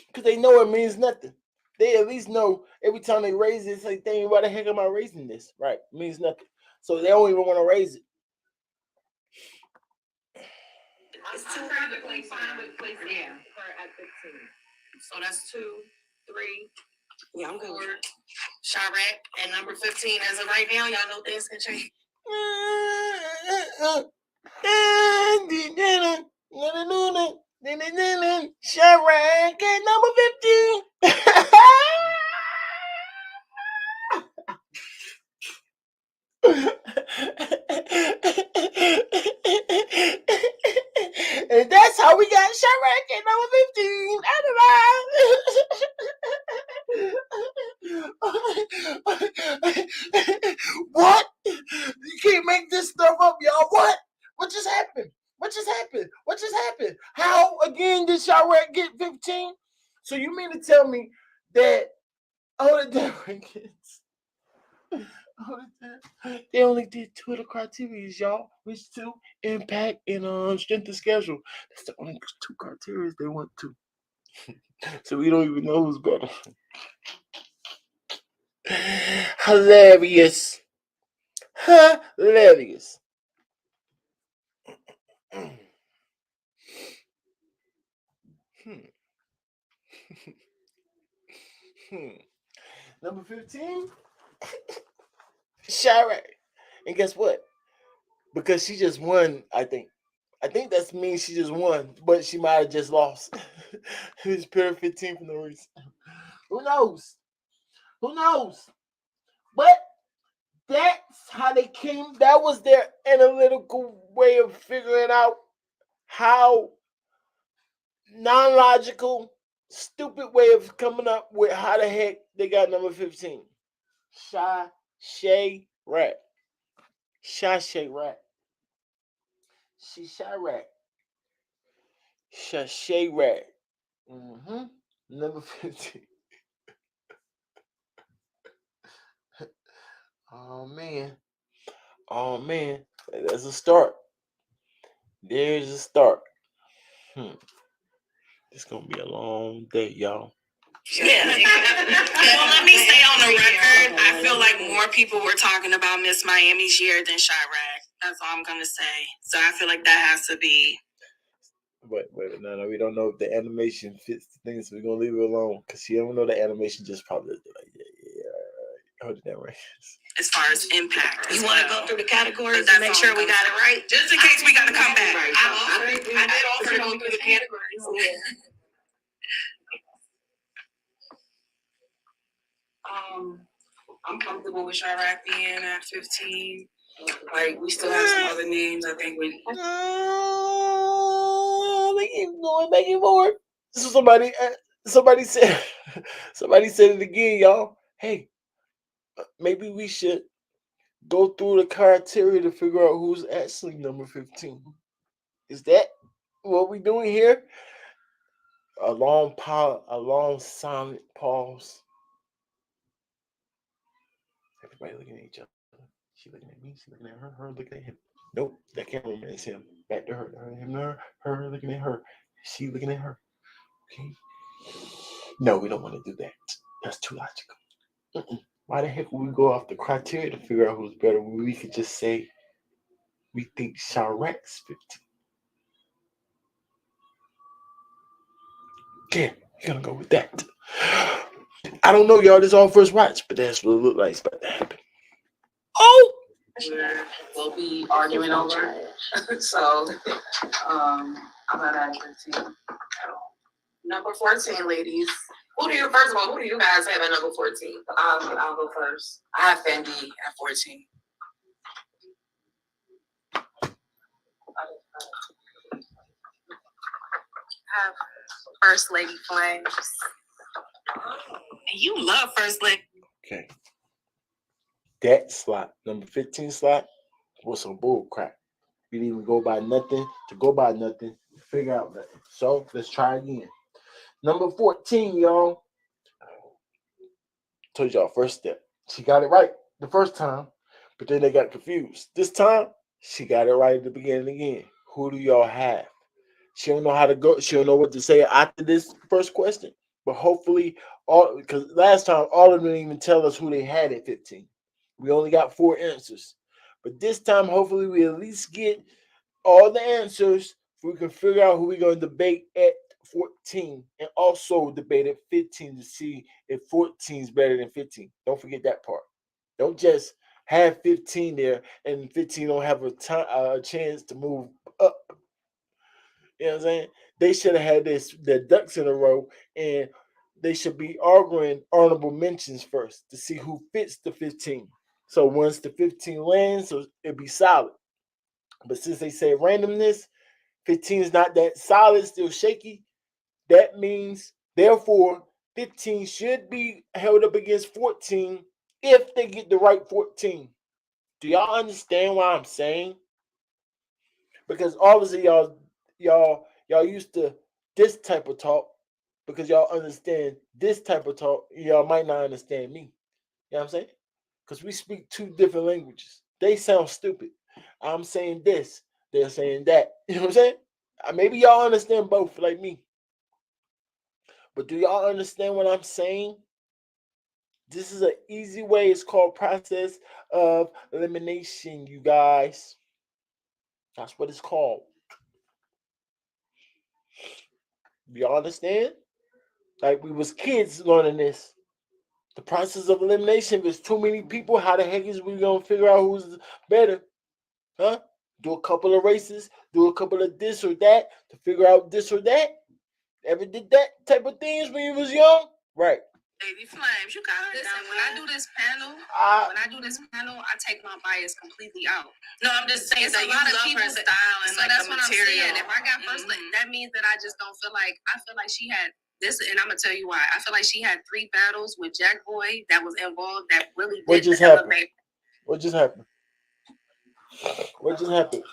Speaker 2: because they know it means nothing. They at least know every time they raise it, it's like, dang, why the heck am I raising this? Right, it means nothing. So they don't even want to raise it.
Speaker 7: It's perfectly fine with placing her at 15.
Speaker 6: So that's 2, 3,
Speaker 7: Yeah, I'm good.
Speaker 6: 4. Chirac at number 15 as of right now. Y'all know things can change.
Speaker 2: Chirac at number 15. And that's how we got Chirac at number 15. What? You can't make this stuff up, y'all. What? What just happened? What just happened? What just happened? How again did Chirac get 15? So you mean to tell me that all the different kids, they only did 2 of the criteria, y'all. Which 2? Impact and strength of schedule. That's the only 2 criteria they went to. So we don't even know who's better. Hilarious. Hilarious. Number 15? Chirac. And guess what? Because she just won, I think that means she just won, but she might have just lost. It's pure 15 for no reason. Who knows? Who knows? But that's how they came. That was their analytical way of figuring out how non-logical, stupid way of coming up with how the heck they got number 15. Chirac. Chirac. Chirac. Chirac. Number 15. Oh man. That's a start. There's a start. It's gonna be a long day, y'all.
Speaker 6: Yeah. Well, let me stay on the record. I feel like more people were talking about Miss Miami's year than Chirac. That's all I'm gonna say. So I feel like that has to be.
Speaker 2: Wait, no, we don't know if the animation fits the thing, so we're gonna leave it alone because she don't know the animation just probably like, hold it down right.
Speaker 6: As far as impact,
Speaker 7: You want to go through the categories
Speaker 6: That's
Speaker 7: and make sure we got it right?
Speaker 6: just in case we gotta come back.
Speaker 7: I
Speaker 6: I did offer to go through the categories. I'm comfortable with Chirac being at 15. Like, we still have some other names. I think we.
Speaker 2: They keep going back and forth. So somebody said it again, y'all. Hey, maybe we should go through the criteria to figure out who's actually number 15. Is that what we doing here? A long silent pause. Everybody looking at each other. She looking at me. She looking at her looking at him. Nope, that cameraman is him. Back to her. Him to her looking at her. She looking at her. Okay. No, we don't want to do that. That's too logical. Why the heck would we go off the criteria to figure out who's better when we could just say we think Chirac's 15? Okay, we're gonna go with that. I don't know, y'all. This is all first watch, but that's what it looked like it's about to happen. Oh!
Speaker 6: We'll be arguing over it. So, I'm not at 15 at all. Number 14, ladies.
Speaker 7: First of all, who do you guys have at number 14?
Speaker 6: I'll go first. I have Fendi at 14.
Speaker 3: have First Lady Flames.
Speaker 6: And you love First Lady.
Speaker 2: Okay. That slot, number 15 slot, was some bull crap. We didn't even go by nothing to go by nothing to figure out nothing. So let's try again. Number 14, y'all. Told y'all first step. She got it right the first time, but then they got confused. This time, she got it right at the beginning again. Who do y'all have? She don't know how to go. She don't know what to say after this first question. But hopefully, all because last time all of them didn't even tell us who they had at 15. We only got 4 answers. But this time, hopefully, we at least get all the answers so we can figure out who we're going to debate at 14 and also debate at 15 to see if 14 is better than 15. Don't forget that part. Don't just have 15 there and 15 don't have a chance to move up. You know what I'm saying? They should have had their ducks in a row, and they should be arguing honorable mentions first to see who fits the 15. So once the 15 lands, so it'll be solid. But since they say randomness, 15 is not that solid, still shaky. That means, therefore, 15 should be held up against 14 if they get the right 14. Do y'all understand what I'm saying? Because obviously y'all used to this type of talk because y'all understand this type of talk. Y'all might not understand me. You know what I'm saying? Because we speak 2 different languages. They sound stupid. I'm saying this. They're saying that. You know what I'm saying? Maybe y'all understand both like me. But do y'all understand what I'm saying? This is an easy way. It's called process of elimination, you guys. That's what it's called. Do y'all understand? Like we was kids learning this. The process of elimination. If there's too many people, how the heck is we gonna figure out who's better? Huh? Do a couple of races, do a couple of this or that to figure out this or that. Ever did that type of things when you was young? Right.
Speaker 6: Lady Flames, you got her.
Speaker 3: Listen, when I do this panel, I take my bias completely out.
Speaker 6: No, I'm just saying
Speaker 3: It's
Speaker 6: that
Speaker 3: a
Speaker 6: you
Speaker 3: lot of
Speaker 6: love
Speaker 3: people
Speaker 6: her style and
Speaker 3: So
Speaker 6: like
Speaker 3: that's
Speaker 6: the
Speaker 3: what I'm
Speaker 6: material.
Speaker 3: saying. If I got First Lady, that means that I just don't feel like she had this, and I'm gonna tell you why. I feel like she had 3 battles with Jack Boy that was involved that really
Speaker 2: What
Speaker 3: did
Speaker 2: just
Speaker 3: the
Speaker 2: happened?
Speaker 3: elevate.
Speaker 2: What just happened? What just happened?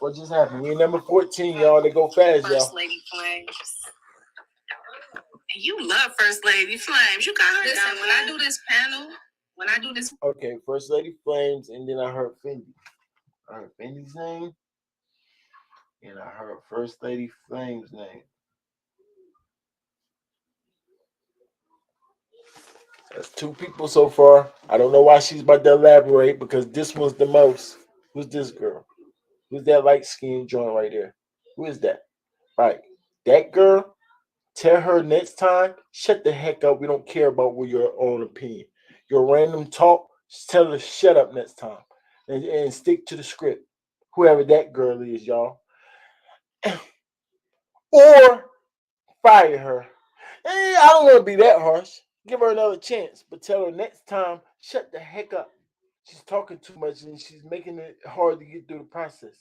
Speaker 2: What just happened? We number 14, y'all. They go fast, y'all.
Speaker 3: First Lady Flames.
Speaker 6: And you love First Lady Flames. You got her.
Speaker 3: Listen, when I do this panel,
Speaker 2: Okay, First Lady Flames, and then I heard Fendi. I heard Fendi's name, and I heard First Lady Flames' name. That's 2 people so far. I don't know why she's about to elaborate because this one's the most. Who's this girl? Who's that light skinned joint right there? Who is that? Right. That girl, tell her next time, shut the heck up. We don't care about what your own opinion. Your random talk, just tell her shut up next time. And stick to the script. Whoever that girl is, y'all. Or fire her. I don't want to be that harsh. Give her another chance, but tell her next time, shut the heck up. She's talking too much and she's making it hard to get through the process.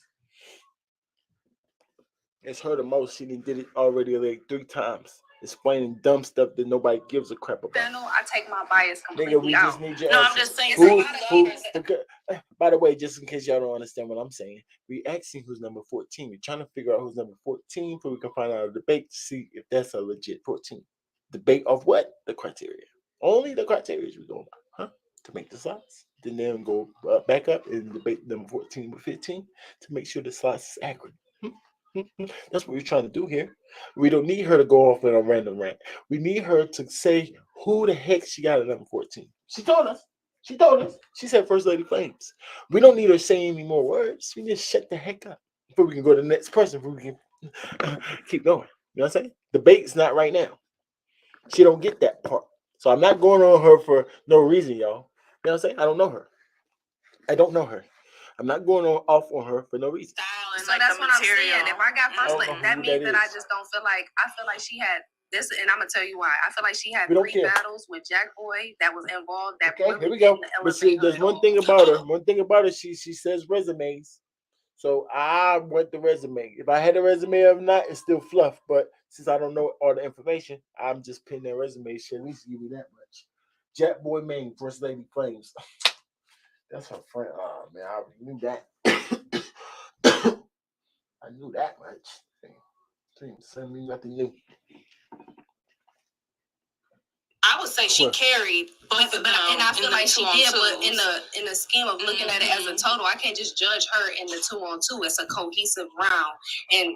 Speaker 2: It's her the most. She did it already like 3 times, explaining dumb stuff that nobody gives a crap about.
Speaker 3: panel, I take my bias completely
Speaker 2: Nigga, we
Speaker 3: out.
Speaker 2: just need your
Speaker 6: No,
Speaker 2: answer.
Speaker 6: I'm just saying.
Speaker 2: By the way, just in case y'all don't understand what I'm saying, we asking who's number 14. We're trying to figure out who's number 14 so we can find out a debate to see if that's a legit 14. Debate of what? The criteria. Only the criteria we're going by, huh? To make the slots. Then go back up and debate number 14 with 15 to make sure the slots is accurate. That's what we're trying to do here. We don't need her to go off on a random rant. We need her to say who the heck she got at number 14. She told us. She said First Lady Flames. We don't need her saying any more words. We just shut the heck up before we can go to the next person. Before we can keep going. You know what I'm saying? Debate's not right now. She don't get that part. So I'm not going on her for no reason, y'all. You know what I'm saying? I don't know her. I'm not going off on her for no reason.
Speaker 3: So that's what I'm saying. If I got First Lady, that means that I just don't feel like she had this, and I'm gonna tell you why. I feel like she had 3 battles with Jack Boy that was involved. That
Speaker 2: okay, here we go. But see, there's one thing about her. She says resumes. So I want the resume. If I had a resume or not, it's still fluff. But since I don't know all the information, I'm just pinning that resume. Shit, at least give me that much. Jet Boy Maine, First Lady Flames. That's her friend. Oh man, I already knew that. I knew that much. Damn, send me nothing new.
Speaker 6: I would say she carried both of them,
Speaker 3: and I feel like she did. But in the scheme of looking at it as a total, I can't just judge her in the 2-on-2. It's a cohesive round. And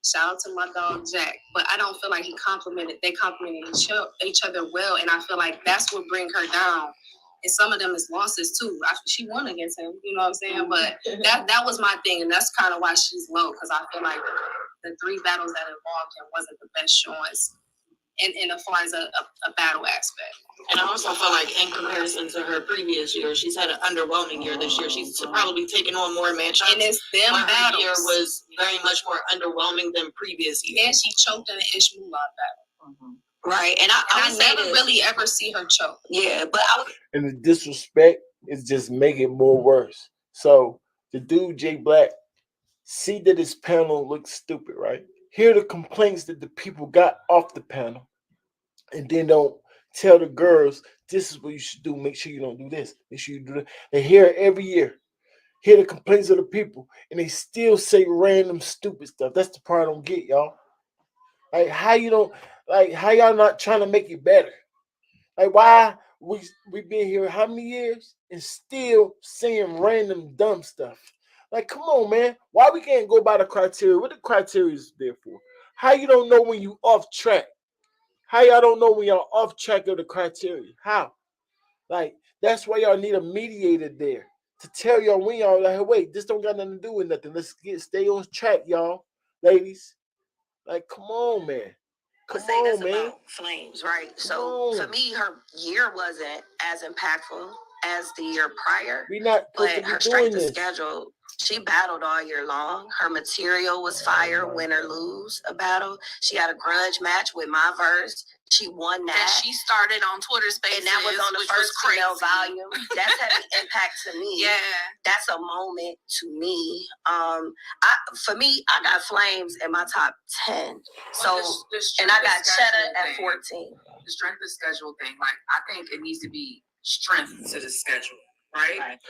Speaker 3: shout out to my dog Jack, but I don't feel like they complimented each other well, and I feel like that's what bring her down. And some of them is losses too. She won against him, you know what I'm saying? But that was my thing, and that's kind of why she's low, because I feel like the 3 battles that involved him wasn't the best showings in as far as a battle aspect.
Speaker 6: And I also feel like in comparison to her previous year, she's had an underwhelming year this year. She's probably taken on more matchups.
Speaker 3: And it's them battles.
Speaker 6: Her year was very much more underwhelming than previous years.
Speaker 3: And she choked in the Ishmael battle.
Speaker 4: Mm-hmm. Right. And I
Speaker 3: never really ever see her choke.
Speaker 4: Yeah, but
Speaker 2: and the disrespect is just making it more worse. So the dude Jay Black, see that his panel looks stupid, right? Hear the complaints that the people got off the panel, and then don't tell the girls this is what you should do. Make sure you don't do this. Make sure you do that. They hear it every year. Hear the complaints of the people, and they still say random stupid stuff. That's the part I don't get, y'all. Like how y'all not trying to make it better? Like why we been here how many years and still saying random dumb stuff? Like come on, man. Why we can't go by the criteria? What the criteria is there for? How you don't know when you off track? How y'all don't know when y'all off track of the criteria? How? Like that's why y'all need a mediator there to tell y'all when y'all like, hey, wait, this don't got nothing to do with nothing. Let's stay on track, y'all, ladies. Like, come on, man. Come
Speaker 4: say
Speaker 2: on,
Speaker 4: this
Speaker 2: man.
Speaker 4: about Flames, right? So for me, her year wasn't as impactful as the year prior.
Speaker 2: We not supposed
Speaker 4: but
Speaker 2: to be
Speaker 4: her
Speaker 2: doing
Speaker 4: strength of
Speaker 2: this.
Speaker 4: schedule, she battled all year long. Her material was fire, win or lose a battle. She had a grudge match with my verse. She won that.
Speaker 6: And she started on Twitter Spaces,
Speaker 4: and that was on the first female volume. That's had an impact to me.
Speaker 6: Yeah,
Speaker 4: that's a moment to me. For me, I got Flames in my top 10. So, and I got Cheddar at 14.
Speaker 5: The strength of schedule thing, like I think it needs to be strength to the schedule, right?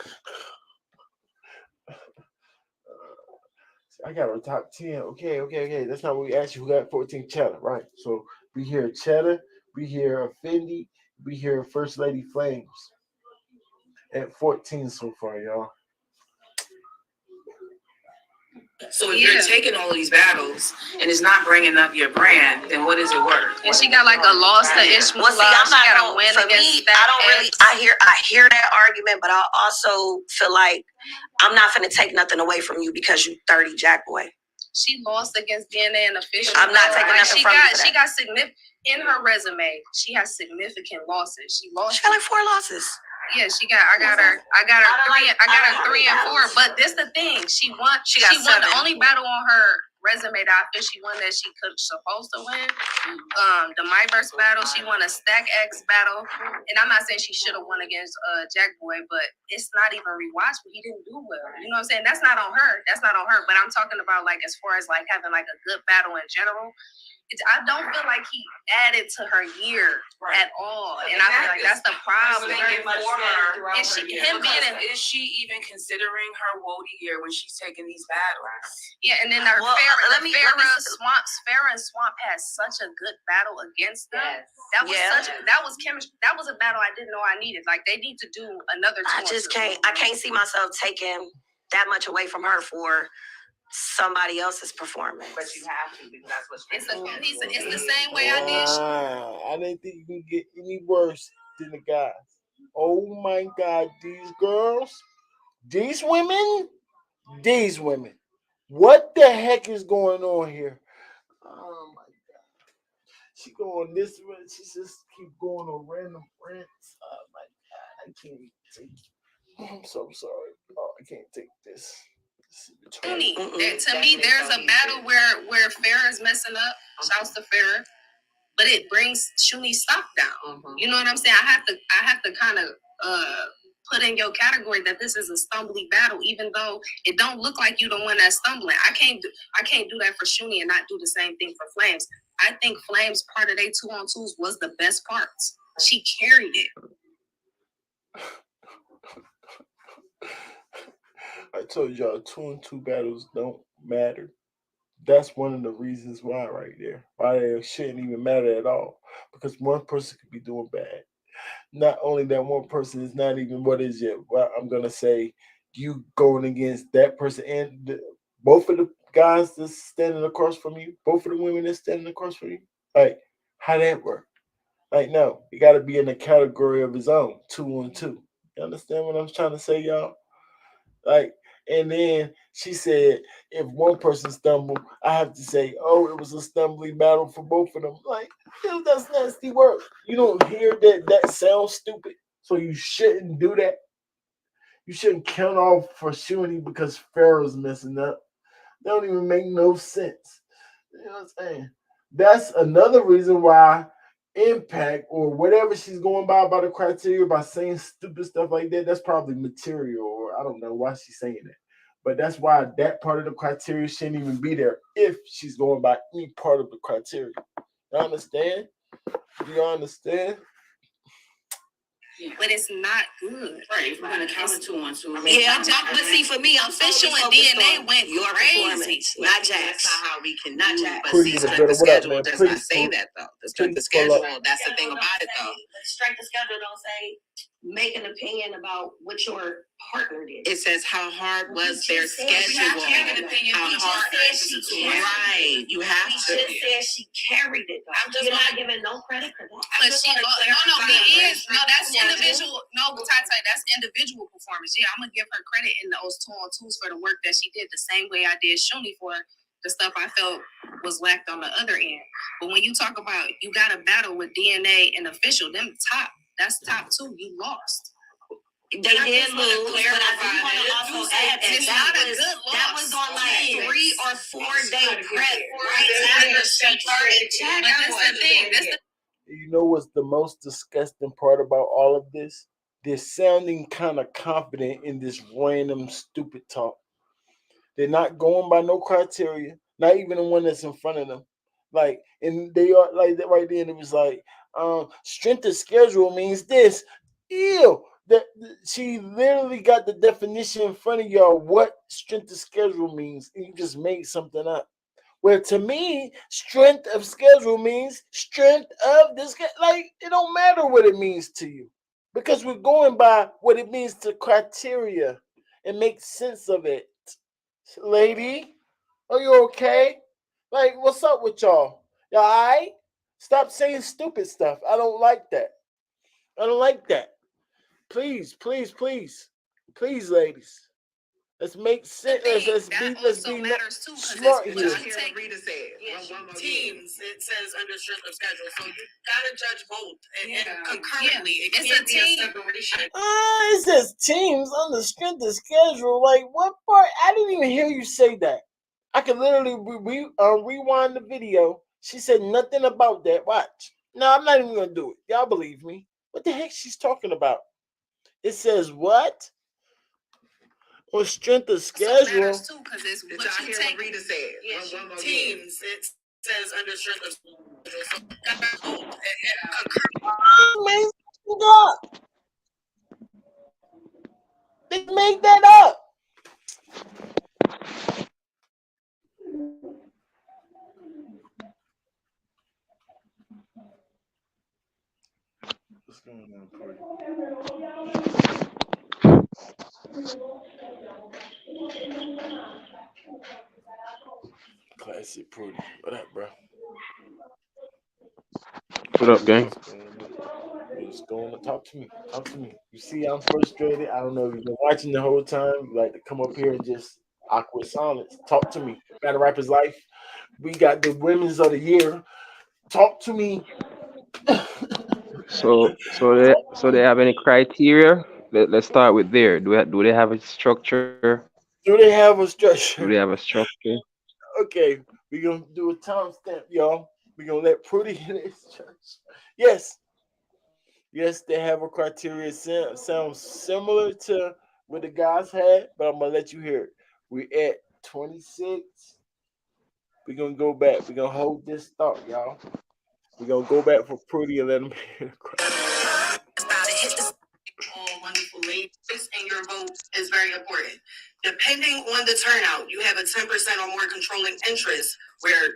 Speaker 2: I got a top 10. Okay. That's not what we asked you. Who got 14? Cheddar, right? So we hear Cheddar, we hear Fendi, we hear First Lady Flames at 14 so far, y'all.
Speaker 5: So if you're taking all these battles and it's not bringing up your brand, then what is it worth?
Speaker 3: And she got like a loss to Ishmael.
Speaker 4: Well, see, I'm not
Speaker 3: got a win
Speaker 4: for
Speaker 3: against
Speaker 4: me. I don't really. I hear that argument, but I also feel like I'm not going to take nothing away from you because you 30 Jack Boy.
Speaker 3: She lost against DNA and Official.
Speaker 4: I'm not taking nothing from you.
Speaker 3: She got significant in her resume. She has significant losses. She got
Speaker 4: like 4 losses.
Speaker 3: Yeah, I got her 3 and 4. But this the thing. She won the only battle on her resume that I feel she won that she supposed to win. The My Verse battle, she won a Stack X battle. And I'm not saying she should have won against Jack Boy, but it's not even rewatchable. He didn't do well. You know what I'm saying? That's not on her. But I'm talking about like as far as like having like a good battle in general. I don't feel like he added to her year at all, and I feel like that's the problem.
Speaker 5: Is she even considering her Woty year when she's taking these battles?
Speaker 3: Yeah, and then Farrah and Swamp had such a good battle against them. Yes. That was chemistry. That was a battle I didn't know I needed. Like they need to do another.
Speaker 4: I can't see myself taking that much away from her for somebody else's performance.
Speaker 5: But you have to because that's what's
Speaker 3: it's the same way I did.
Speaker 2: I didn't think you could get any worse than the guys. Oh my God, these girls, these women. What the heck is going on here? Oh my God. She going this way. She just keep going on random rants. Oh my God. I can't take it. I'm so sorry. Oh, I can't take this.
Speaker 3: To me, there's a battle where Farrah's messing up. Shouts to Farrah, but it brings Shuni's stock down. You know what I'm saying? I have to kind of put in your category that this is a stumbly battle, even though it don't look like you the one that's stumbling. I can't do that for Shuni and not do the same thing for Flames. I think Flames part of their 2-on-2s was the best parts. She carried it.
Speaker 2: I told y'all 2-on-2 battles don't matter. That's one of the reasons why right there. Why they shouldn't even matter at all. Because one person could be doing bad. Not only that, one person is not even what is it. Well, I'm gonna say you going against that person and both of the guys that's standing across from you, both of the women that's standing across from you. Like, how that work? Like, no, he got to be in a category of his own, 2-on-2. You understand what I'm trying to say, y'all? Like, and then she said, if one person stumbled, I have to say, oh, it was a stumbling battle for both of them. Like, dude, that's nasty work. You don't hear that? That sounds stupid. So you shouldn't do that. You shouldn't count off for shooting because Pharaoh's messing up. That don't even make no sense. You know what I'm saying? That's another reason why impact or whatever she's going by the criteria by saying stupid stuff like that, that's probably material or I don't know why she's saying that. But that's why that part of the criteria shouldn't even be there if she's going by any part of the criteria. You understand? Do you understand?
Speaker 3: But it's not good.
Speaker 5: Right, if we're gonna count it 2-on-2.
Speaker 4: Yeah, but see, for me, I'm
Speaker 3: Official
Speaker 4: totally
Speaker 3: and
Speaker 4: focused
Speaker 3: DNA
Speaker 4: on
Speaker 3: went
Speaker 4: your
Speaker 3: crazy.
Speaker 4: performance, not
Speaker 5: That's
Speaker 4: Jack's.
Speaker 5: not how we can
Speaker 4: Not
Speaker 5: do it.
Speaker 4: Jack's.
Speaker 5: But
Speaker 2: Pretty
Speaker 5: see,
Speaker 2: in the
Speaker 5: strength
Speaker 2: building.
Speaker 5: of
Speaker 2: What up,
Speaker 5: schedule
Speaker 2: man?
Speaker 5: does
Speaker 2: Pretty
Speaker 5: not say
Speaker 2: pull-
Speaker 5: that though. The strength of
Speaker 2: pull up.
Speaker 5: schedule, that's the thing about it though.
Speaker 4: Strength of schedule don't say make an opinion about what your partner did.
Speaker 5: It says how hard was
Speaker 4: You
Speaker 5: their
Speaker 4: just said
Speaker 5: schedule.
Speaker 4: you have to have an
Speaker 3: opinion.
Speaker 5: How
Speaker 3: You just
Speaker 5: hard
Speaker 4: said she carried
Speaker 5: right. You have
Speaker 4: She
Speaker 5: to.
Speaker 4: just said she carried it.
Speaker 3: I'm just
Speaker 4: You're not
Speaker 3: gonna-
Speaker 4: giving no credit for that.
Speaker 3: But she that's individual. No, Tata, that's individual performance. Yeah, I'm gonna give her credit in those 2-on-2s for the work that she did, the same way I did Shuni for the stuff I felt was lacked on the other end. But when you talk about you got a battle with DNA and official, them top. That's top 2. You lost.
Speaker 4: They did lose, but I do want to also add that
Speaker 3: It's not a good
Speaker 4: that
Speaker 3: loss.
Speaker 4: was on like 3 or 4 day prep.
Speaker 3: Right after she started. But that's the thing.
Speaker 2: You know what's the most disgusting part about all of this? They're sounding kind of confident in this random stupid talk. They're not going by no criteria, not even the one that's in front of them. Like, and they are like that right then. It was like, strength of schedule means this. Ew. That she literally got the definition in front of y'all what strength of schedule means, and you just made something up. Where to me, strength of schedule means strength of this. Like, it don't matter what it means to you because we're going by what it means to criteria and make sense of it. Lady, are you okay? Like, what's up with y'all? Y'all alright? Stop saying stupid stuff. I don't like that. I don't like that. Please, please, please, please, ladies. Let's make sense. Let's be
Speaker 3: matters too,
Speaker 2: smart
Speaker 3: because
Speaker 2: here.
Speaker 5: Y'all hear what Rita said. One more teams, it says under strength of schedule. So you gotta judge both and concurrently. It
Speaker 3: It's
Speaker 5: can't
Speaker 3: a
Speaker 5: be
Speaker 3: team.
Speaker 5: a separation.
Speaker 2: It says teams on the strength of schedule. Like, what part? I didn't even hear you say that. I could literally rewind the video. She said nothing about that. Watch. No, I'm not even gonna do it. Y'all believe me? What the heck she's talking about? It says what? On strength of schedule.
Speaker 3: Matters too, because it's
Speaker 5: Did
Speaker 3: what
Speaker 5: y'all
Speaker 3: you
Speaker 5: hear
Speaker 3: take.
Speaker 5: what Rita said? One more teams, it says under strength of schedule. So you gotta both and concurrently.
Speaker 2: They make that up. What's going on, Corey? Classic Prudy. What up, bro?
Speaker 8: What up, gang?
Speaker 2: What's going on? Talk to me. Talk to me. You see, I'm frustrated. I don't know if you've been watching the whole time. You like to come up here and just awkward silence. Talk to me. Battle Rapper's Life. We got the Women's of the Year. Talk to me.
Speaker 8: So they have any criteria? Let's start with there. Do they have a structure?
Speaker 2: Do they have a
Speaker 8: Do they
Speaker 2: structure?
Speaker 8: have a structure?
Speaker 2: Okay, we're gonna do a timestamp, y'all. We're gonna let Prudy in his church. Yes, Yes, they have a criteria sounds similar to what the guys had, but I'm gonna let you hear it. We at 26. We're gonna go back. We're gonna hold this thought, y'all. We're gonna go back for Pretty and let them hear the criteria.
Speaker 4: About it, hit the all wonderful ladies, and your vote is very important. Depending on the turnout, you have a 10% or more controlling interest where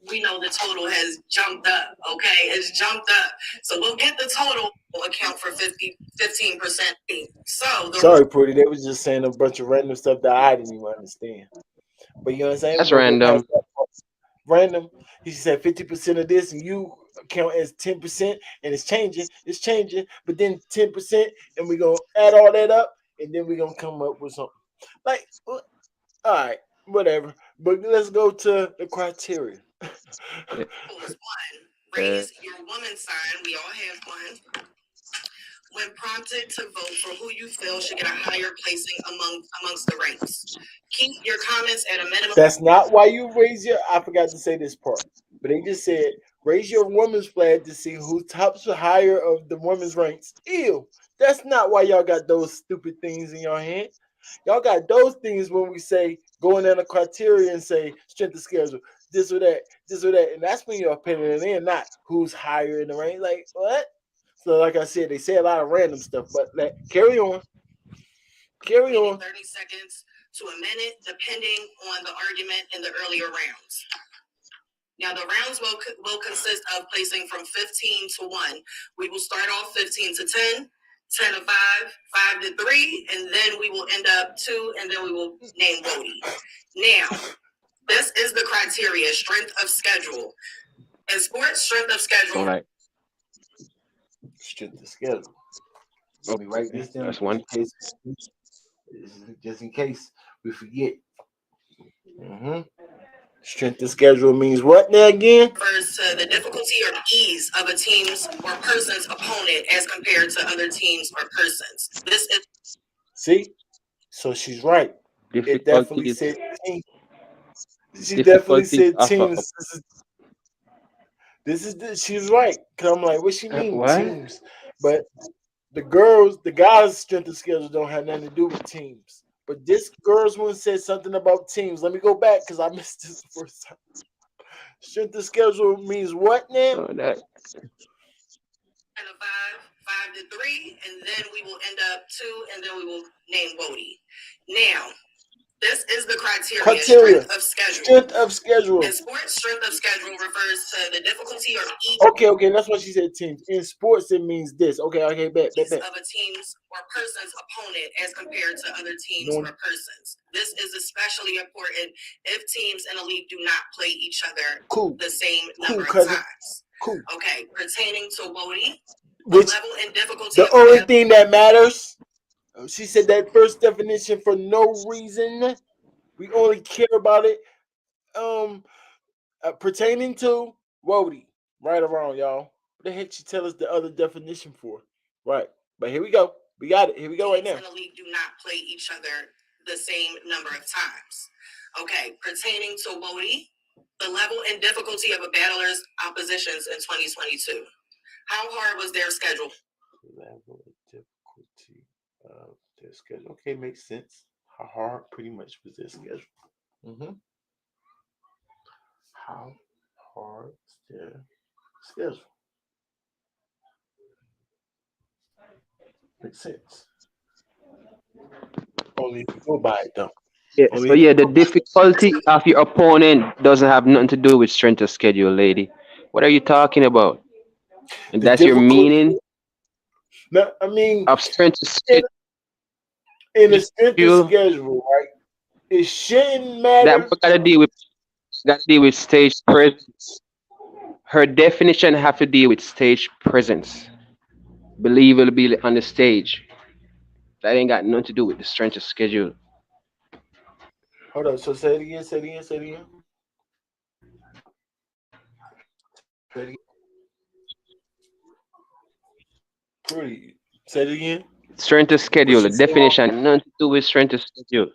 Speaker 4: we know the total has jumped up. Okay, it's jumped up. So we'll get the total account for 15%. So the
Speaker 2: Sorry, Pretty. They was just saying a bunch of random stuff that I didn't even understand. But you know what I'm saying? We're
Speaker 8: That's
Speaker 2: gonna get past
Speaker 8: random.
Speaker 2: that part. Random. He said 50% of this, and you count as 10%, and it's changing. It's changing, but then 10%, and we're gonna add all that up, and then we're gonna come up with something. Like, all right, whatever. But let's go to the criteria.
Speaker 8: Yeah.
Speaker 4: one,
Speaker 8: Uh,
Speaker 4: raise your woman sign. We all have one. When prompted to vote for who you feel should get a higher placing amongst the ranks. Keep your comments at a minimum.
Speaker 2: That's not why you raise your. I forgot to say this part, but they just said raise your women's flag to see who tops the higher of the women's ranks. Ew, that's not why y'all got those stupid things in your hand. Y'all got those things when we say going in a criteria and say strength of schedule, this or that, and that's when you're pinning it in, not who's higher in the rank. Like what? So, like I said, they say a lot of random stuff, but carry on, carry on.
Speaker 4: 30 seconds to a minute, depending on the argument in the earlier rounds. Now, the rounds will consist of placing from 15 to 1. We will start off 15 to 10, 10 to 5, 5 to 3, and then we will end up 2, and then we will name Woty. Now, this is the criteria, strength of schedule. In sports, strength of schedule.
Speaker 8: all right.
Speaker 2: Strength of schedule. Let me write
Speaker 8: Okay.
Speaker 2: this down
Speaker 8: That's one.
Speaker 2: just in case we forget. Mm-hmm. Strength of schedule means what now again?
Speaker 4: Refers to the difficulty or ease of a team's or person's opponent as compared to other teams or persons. This is
Speaker 2: See? So she's right. It definitely
Speaker 8: Difficulties.
Speaker 2: said team. She definitely
Speaker 8: Difficulties
Speaker 2: said
Speaker 8: of
Speaker 2: teams. She's right. Cause I'm like, what she mean
Speaker 8: what?
Speaker 2: teams? But the guys' strength of schedule don't have nothing to do with teams. But this girl's one said something about teams. Let me go back because I missed this the first time. Strength of schedule means what now?
Speaker 8: Oh, that.
Speaker 4: and a 5 to 3, and then we will end up 2, and then we will name Woty. Now, this is the criteria. Strength of schedule.
Speaker 2: Strength of schedule.
Speaker 4: In sports, strength of schedule refers to the difficulty or ease.
Speaker 2: Okay, that's what she said. Teams in sports, it means this. Okay, bet.
Speaker 4: Of a team's or person's opponent as compared to other teams or persons. This is especially important if teams in a league do not play each other the same number of times.
Speaker 2: Cool.
Speaker 4: Okay, pertaining to Woty,
Speaker 2: which
Speaker 4: level and difficulty.
Speaker 2: The only thing that matters. She said that first definition for no reason. We only care about it pertaining to Woty. Right or wrong, y'all. What the heck she tell us the other definition for? Right. But here we go. We got it. Here we go right now.
Speaker 4: In the league do not play each other the same number of times. Okay, pertaining to Woty, the level and difficulty of a battler's oppositions in 2022. How hard was their schedule?
Speaker 2: Level and difficulty of their schedule. Okay, makes sense. How hard pretty much was their schedule. Mm-hmm. How hard is their schedule? Makes sense. Only if you go by it though.
Speaker 8: Yeah, so the difficulty of your opponent doesn't have nothing to do with strength of schedule, lady. What are you talking about? And that's your meaning
Speaker 2: No, I mean
Speaker 8: of strength of schedule.
Speaker 2: In a strength of schedule, right? It shouldn't matter.
Speaker 8: That got to deal with stage presence. Her definition have to deal with stage presence. Believability on the stage. That ain't got nothing to do with the strength of schedule.
Speaker 2: Hold on. So say it again. Say it again. Say it again. Say it again. Pretty. Say it again.
Speaker 8: Strength of schedule. The definition nothing to do with strength of schedule.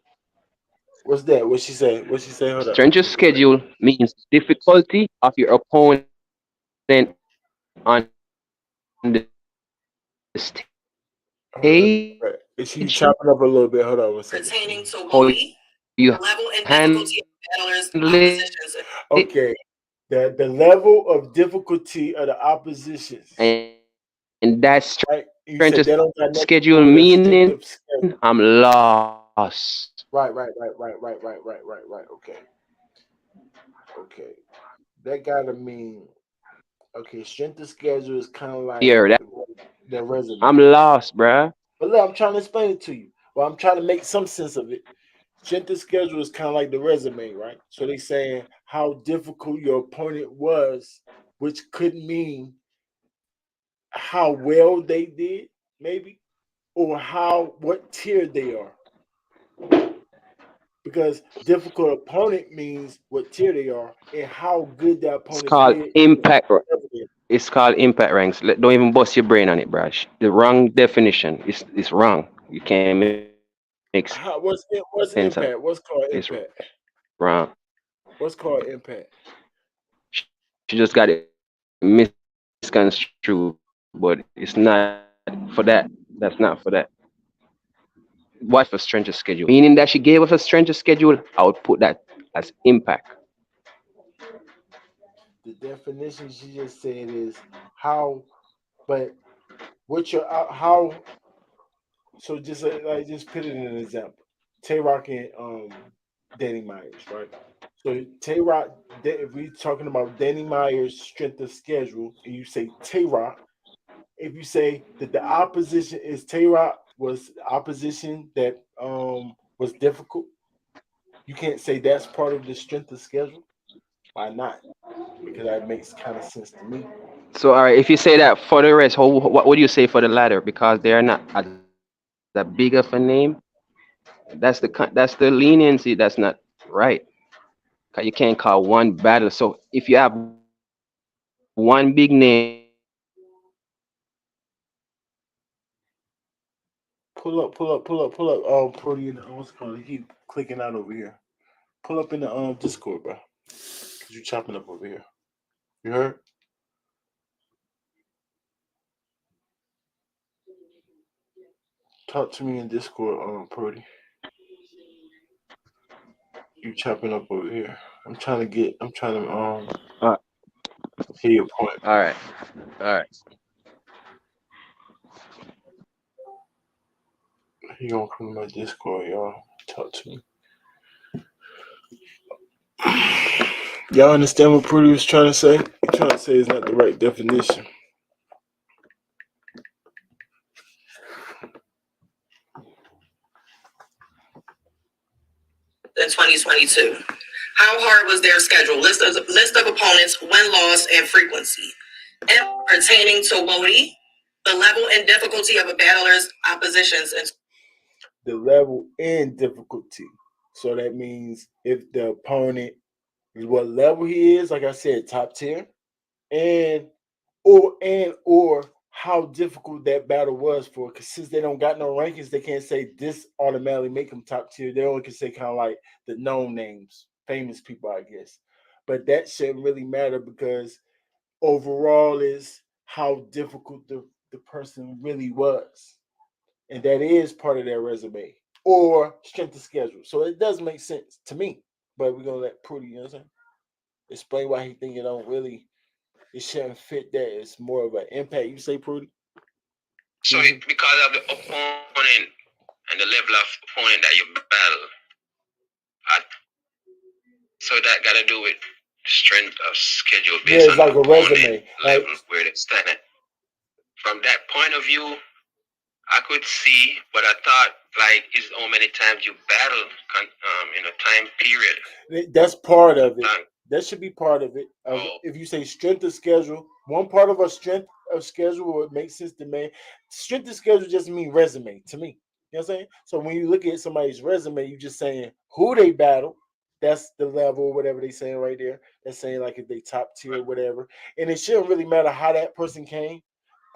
Speaker 2: What's that? What she say? What she say? Hold up.
Speaker 8: Strength of schedule means difficulty of your opponent on the stage.
Speaker 2: Hold on.
Speaker 8: stage,
Speaker 2: Right. Is she chopping up a little bit? Hold on one second.
Speaker 4: Pertaining to
Speaker 8: how
Speaker 4: Woty,
Speaker 8: you
Speaker 4: level and
Speaker 8: handle it,
Speaker 4: difficulty of battlers, oppositions.
Speaker 2: Okay. The level of difficulty of the oppositions.
Speaker 8: and that
Speaker 2: Right.
Speaker 8: strength
Speaker 2: You said that don't got nothing to
Speaker 8: schedule
Speaker 2: do with the strength
Speaker 8: meaning,
Speaker 2: of schedule.
Speaker 8: I'm lost.
Speaker 2: Right. Okay. Okay. That gotta mean okay, strength of schedule is kind of like
Speaker 8: Here,
Speaker 2: the resume.
Speaker 8: I'm lost, bruh.
Speaker 2: But look, I'm trying to explain it to you. Well, I'm trying to make some sense of it. Strength of schedule is kind of like the resume, right? So they saying how difficult your opponent was, which could mean how well they did, maybe, or how what tier they are. Because difficult opponent means what tier they are and how good the
Speaker 8: It's
Speaker 2: opponents
Speaker 8: called
Speaker 2: did.
Speaker 8: impact. It's called impact ranks. Don't even bust your brain on it, bruh. The wrong definition. It's wrong. You can't make sense of it.
Speaker 2: What's
Speaker 8: It's
Speaker 2: impact? What's called impact?
Speaker 8: wrong.
Speaker 2: What's called impact?
Speaker 8: She just got it misconstrued, but it's not for that. That's not for that. Why for stranger schedule? Meaning that she gave us a stranger schedule, I would put that as impact.
Speaker 2: The definition she just said is how, but what your how. So just like just put it in an example. Tay Rock and Danny Myers, right? So Tay Rock, if we talking about Danny Myers' strength of schedule, and you say Tay Rock, if you say that the opposition is Tay Rock was opposition that was difficult, you can't say that's part of the strength of schedule. Why not? Because that makes kind of sense to me.
Speaker 8: So, all right, if you say that for the rest, what would you say for the latter? Because they are not as a big of a name. That's the leniency. That's not right. 'Cause you can't call one battle. So if you have one big name and you call it battle, that means you have
Speaker 2: Pull up. Prody in the what's it called? He keep clicking out over here. Pull up in the Discord, bro. Cause you chopping up over here. You heard? Talk to me in Discord, Prody. You chopping up over here. I'm trying to get. I'm trying to
Speaker 8: uh,
Speaker 2: hear your point.
Speaker 8: all right, all right.
Speaker 2: He gonna come to my Discord, y'all. Talk to me. Y'all understand what Prody was trying to say? He's trying to say it's not the right definition.
Speaker 4: In 2022. How hard was their schedule? List of opponents, win loss, and frequency. And pertaining to Woty, the level and difficulty of a battler's oppositions.
Speaker 2: The level and difficulty. So that means if the opponent is what level he is, like I said, top tier, and or how difficult that battle was for. Because since they don't got no rankings, they can't say this automatically make them top tier. They only can say kind of like the known names, famous people, I guess. But that shouldn't really matter because overall is how difficult the person really was, and that is part of their resume or strength of schedule. So it does make sense to me. But we're gonna let Prudy, you know what I'm saying, explain why he think it don't really it shouldn't fit that. It's more of an impact. You say, Prudy?
Speaker 8: So because of the opponent and the level of opponent that you battle, I, so that got to do with strength of schedule
Speaker 2: Yeah,
Speaker 8: based
Speaker 2: it's
Speaker 8: on the
Speaker 2: like a
Speaker 8: opponent
Speaker 2: resume.
Speaker 8: level
Speaker 2: Like
Speaker 8: where they stand at. From that point of view, I could see, but I thought like is how many times you battle in a time period.
Speaker 2: that's part of it.
Speaker 8: Time.
Speaker 2: That should be part of it.
Speaker 8: Oh,
Speaker 2: If you say strength of schedule, one part of a strength of schedule would make sense to me. Strength of schedule just mean resume to me. You know what I'm saying? So when you look at somebody's resume, you just saying who they battle. That's the level or whatever they saying right there. That's saying like if they top tier or whatever. And it shouldn't really matter how that person came.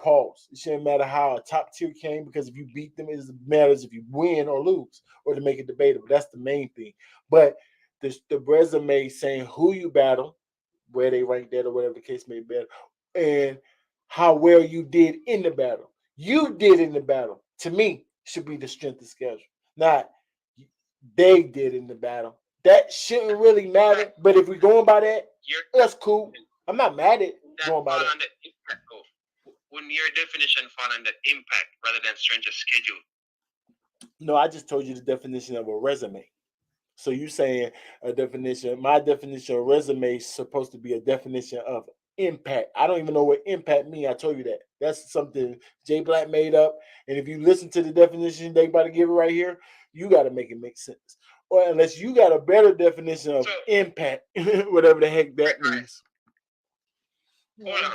Speaker 2: Pause. It shouldn't matter how a top tier came because if you beat them, it matters if you win or lose or to make it debatable. That's the main thing. But the resume saying who you battle, where they ranked that or whatever the case may be, and how well you did in the battle. you did in the battle, to me, should be the strength of schedule. Not they did in the battle. That shouldn't really matter. But if we're going by that, that's cool. I'm not mad at going by that.
Speaker 8: Wouldn't your definition fall under impact rather than strength of schedule?
Speaker 2: No, I just told you the definition of a resume. So you saying a definition? My definition of resume is supposed to be a definition of impact. I don't even know what impact means. I told you that. That's something Jay Black made up. And if you listen to the definition they about to give it right here, you got to make it make sense. Or unless you got a better definition of impact, whatever the heck that means.
Speaker 8: Hold on.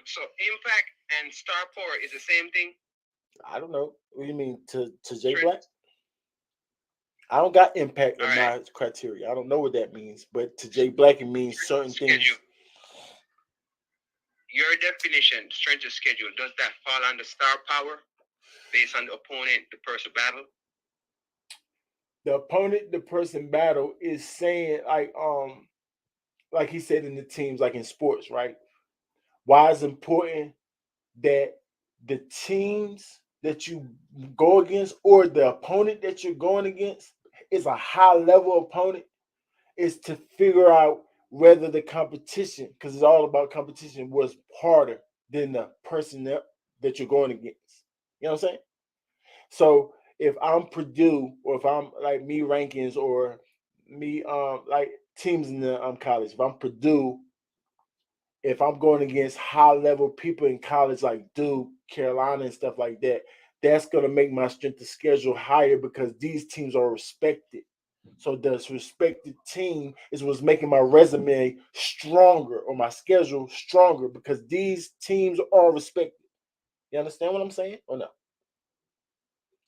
Speaker 8: So impact and star power is the same thing?
Speaker 2: I don't know. What do you mean to Jay Black? I don't got impact in my criteria. I don't know what that means, but to Jay Black it means certain things.
Speaker 8: Your definition, strength of schedule, does that fall under star power based on the opponent, the person battle?
Speaker 2: The opponent, the person battle is saying like he said in the teams, like in sports, right? Why it's important that the teams that you go against or the opponent that you're going against is a high level opponent is to figure out whether the competition, because it's all about competition, was harder than the person that you're going against. You know what I'm saying? So if I'm Purdue or if I'm like me rankings or me like teams in the college, if I'm Purdue, if I'm going against high level people in college like Duke, Carolina, and stuff like that, that's going to make my strength of schedule higher because these teams are respected. So this respected team is what's making my resume stronger or my schedule stronger because these teams are respected. You understand what I'm saying or no?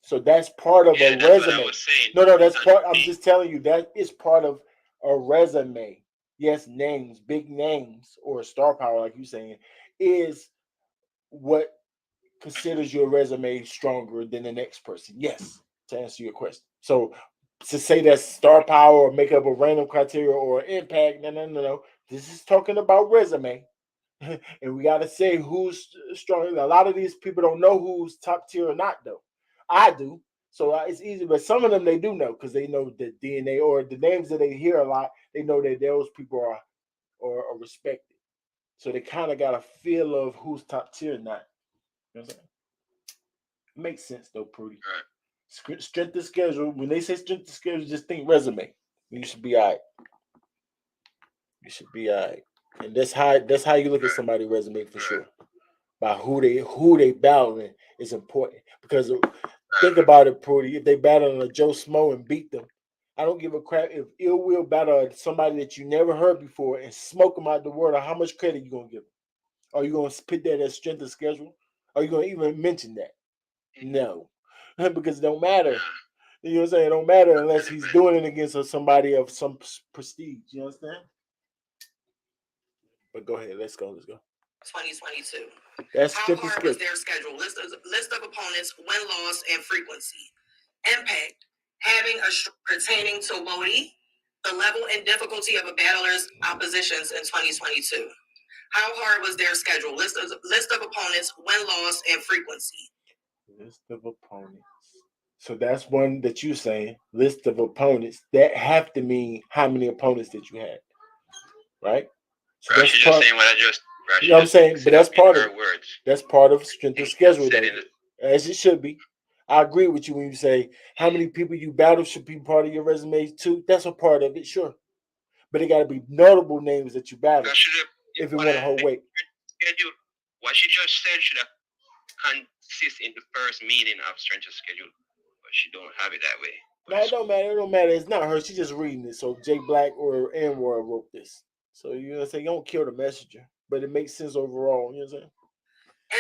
Speaker 2: So that's part of a resume. No, that's part. I'm just telling you that is part of a resume. Yes, names, big names, or star power, like you're saying, is what considers your resume stronger than the next person. Yes, to answer your question. So to say that star power or make up a random criteria or impact, no. This is talking about resume. And we got to say who's strong. A lot of these people don't know who's top tier or not, though. I do. So it's easy, but some of them they do know because they know the DNA or the names that they hear a lot. They know that those people are respected. So they kind of got a feel of who's top tier or not. You know what I'm saying? Makes sense though, Prudy. Right. Strength of schedule. When they say strength of schedule, just think resume. You should be all right. You should be all right. And that's how you look at somebody's resume for sure. By who they battling is important because think about it, Prudy. If they battle a Joe Smo and beat them, I don't give a crap if Ill Will battle somebody that you never heard before and smoke them out the world. Or how much credit you gonna give them? Are you gonna put that as strength of schedule? Are you gonna even mention that? No, because it don't matter. You know what I'm saying? It don't matter unless he's doing it against somebody of some prestige. You understand? But go ahead. Let's go.
Speaker 4: 2022.
Speaker 2: That's
Speaker 4: How
Speaker 2: strength of
Speaker 4: hard was
Speaker 2: schedule.
Speaker 4: their schedule? List of opponents, win, loss, and frequency. Impact. Having pertaining to Woty, the level and difficulty of a battler's oppositions in 2022. How hard was their schedule? List of opponents, win, loss, and frequency.
Speaker 2: List of opponents. So that's one that you're saying. List of opponents. That have to mean how many opponents that you had, right? So that's
Speaker 8: just saying what I just.
Speaker 2: You know what I'm saying? But that's part of words. That's part of strength of schedule, though, as it should be. I agree with you when you say how many people you battle should be part of your resume too. That's a part of it, sure. But it got to be notable names that you battle if you want to hold weight.
Speaker 8: What she just said should have consist in the first meaning of strength of schedule, but she don't have it that way.
Speaker 2: No, it don't matter. It don't matter. It's not her. She's just reading it. So Jay Black or Anwar wrote this. So you know what I'm saying? You don't kill the messenger, but it makes sense overall. You know what I'm saying?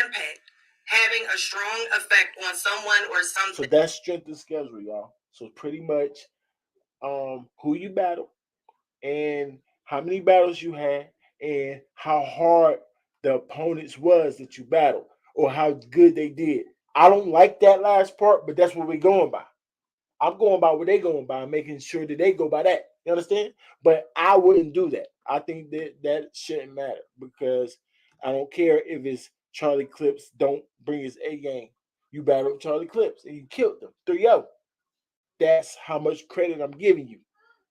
Speaker 4: Impact. Having a strong effect on someone or something.
Speaker 2: So that's strength of schedule, y'all. So pretty much who you battle and how many battles you had and how hard the opponents was that you battled or how good they did. I don't like that last part, but that's what we're going by. I'm going by what they going by, making sure that they go by that. You understand? But I wouldn't do that. I think that shouldn't matter because I don't care if it's Charlie Clips don't bring his A game. You battled Charlie Clips and you killed them 3-0. That's how much credit I'm giving you.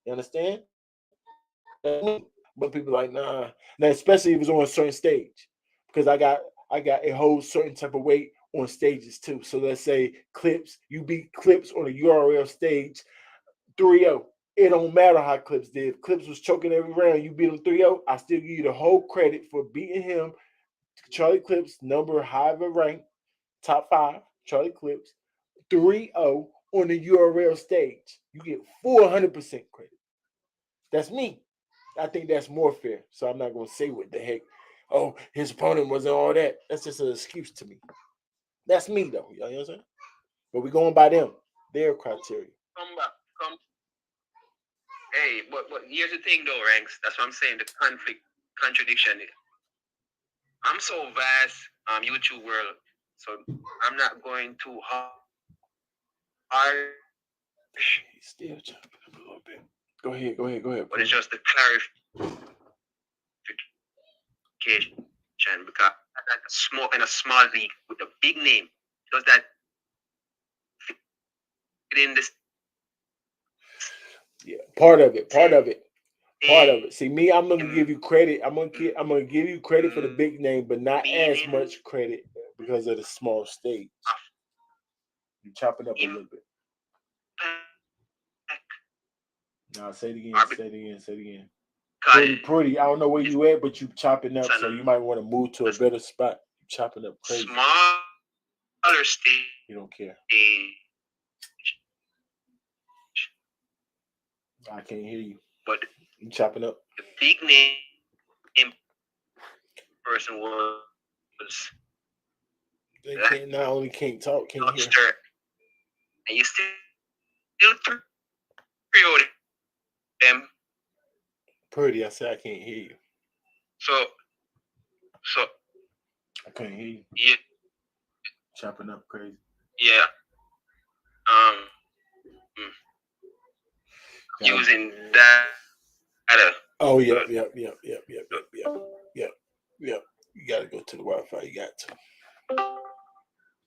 Speaker 2: You understand? That's me. But people like, nah. Now, especially if it was on a certain stage. Because I got a whole certain type of weight on stages too. So let's say Clips, you beat Clips on a URL stage 3-0. It don't matter how Clips did. If Clips was choking every round, you beat him 3-0, I still give you the whole credit for beating him. Charlie Clips, number however rank, top 5, Charlie Clips, 3-0 on the URL stage. You get 400% credit. That's me. I think that's more fair. So I'm not gonna say what the heck. Oh, his opponent wasn't all that. That's just an excuse to me. That's me though. You know what I'm saying? But we going by them, their criteria.
Speaker 8: Come back. Come. Hey, but here's the thing though, Ranks. That's what I'm saying. The conflict, contradiction. I'm so vast, YouTube world. So I'm not going too hard.
Speaker 2: He's still jumping up a little bit. Go ahead.
Speaker 8: But it's just the clarification because in a small league with a big name, does that fit in this?
Speaker 2: Yeah, part of it. See, me, I'm gonna give you credit. I'm gonna give you credit for the big name, but not as much credit because of the small stage. You chop it up a little bit. Nah, say it again. Pretty. I don't know where you at, but you chopping up, so you might want to move to a better spot. You chopping up crazy.
Speaker 8: Smaller stage.
Speaker 2: You don't care. I can't hear you.
Speaker 8: But
Speaker 2: you chopping up.
Speaker 8: The big name person was.
Speaker 2: They can't not only can't talk, can't hear.
Speaker 8: And you still through them.
Speaker 2: Pretty, I said I can't hear you.
Speaker 8: So
Speaker 2: I couldn't hear you.
Speaker 8: Yeah.
Speaker 2: Chopping up crazy.
Speaker 8: Yeah. Using that.
Speaker 2: Oh yeah. You gotta go to the Wi-Fi. You got to.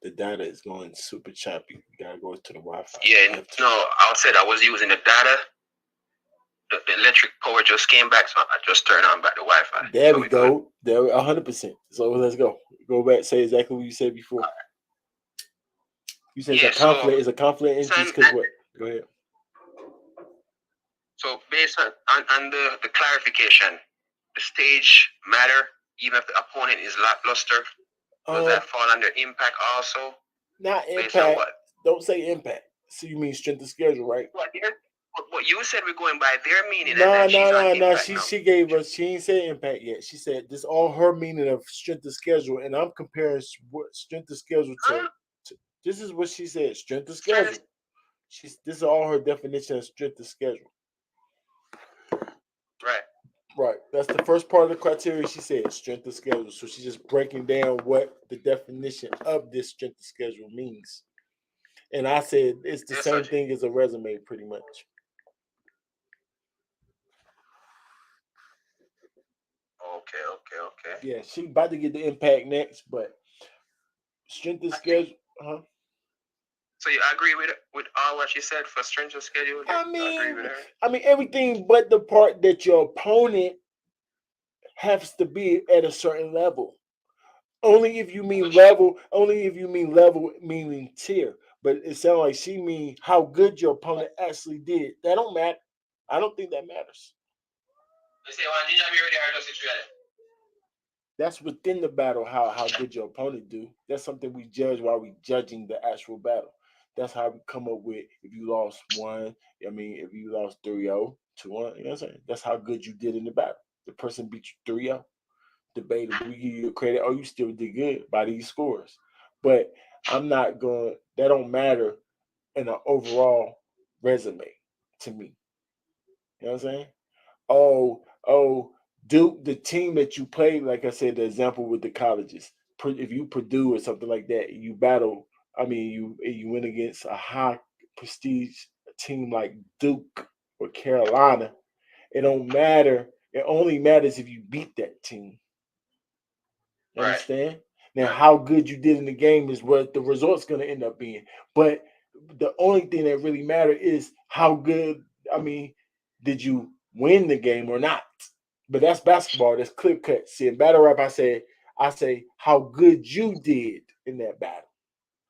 Speaker 2: The data is going super choppy. You gotta go to the Wi-Fi.
Speaker 8: Yeah, no, I said I was using the data. The electric power just came back, so I just turned on back the Wi-Fi.
Speaker 2: There we go. There, 100%. So let's go. Go back. Say exactly what you said before. You said it's a conflict interest because what? Go ahead.
Speaker 8: So based on the clarification, the stage matter even if the opponent is lackluster. Does that fall under impact also?
Speaker 2: Not impact. Don't say impact. So you mean strength of schedule, right?
Speaker 8: What you said we're going by their meaning.
Speaker 2: No. She gave us. She ain't said impact yet. She said this all her meaning of strength of schedule, and I'm comparing strength of schedule to. This is what she said. Strength of schedule. This is all her definition of strength of schedule. Right. That's the first part of the criteria she said, strength of schedule. So she's just breaking down what the definition of this strength of schedule means. And I said it's the same thing as a resume, pretty much.
Speaker 8: Okay.
Speaker 2: Yeah, she about to get the impact next, but strength of schedule,
Speaker 8: So you agree with all what she said for strength of schedule?
Speaker 2: I mean everything but the part that your opponent has to be at a certain level. Only if you mean level meaning tier. But it sounds like she mean how good your opponent actually did. That don't matter. I don't think that matters. That's within the battle how good your opponent do. That's something we judge while we judging the actual battle. That's how we come up with if you lost 1, if you lost 3-0, 2-1, you know what I'm saying? That's how good you did in the battle. The person beat you 3-0. Debatable. We give you credit. Oh, you still did good by these scores. But I'm not going, that don't matter in an overall resume to me. You know what I'm saying? Oh, Duke, the team that you played, like I said, the example with the colleges, if you Purdue or something like that, you battle, you win against a high prestige team like Duke or Carolina, it don't matter. It only matters if you beat that team. You understand? Now, how good you did in the game is what the result's going to end up being. But the only thing that really matters is how good. I mean, did you win the game or not? But that's basketball. That's clear cut. See, in battle rap, I say how good you did in that battle.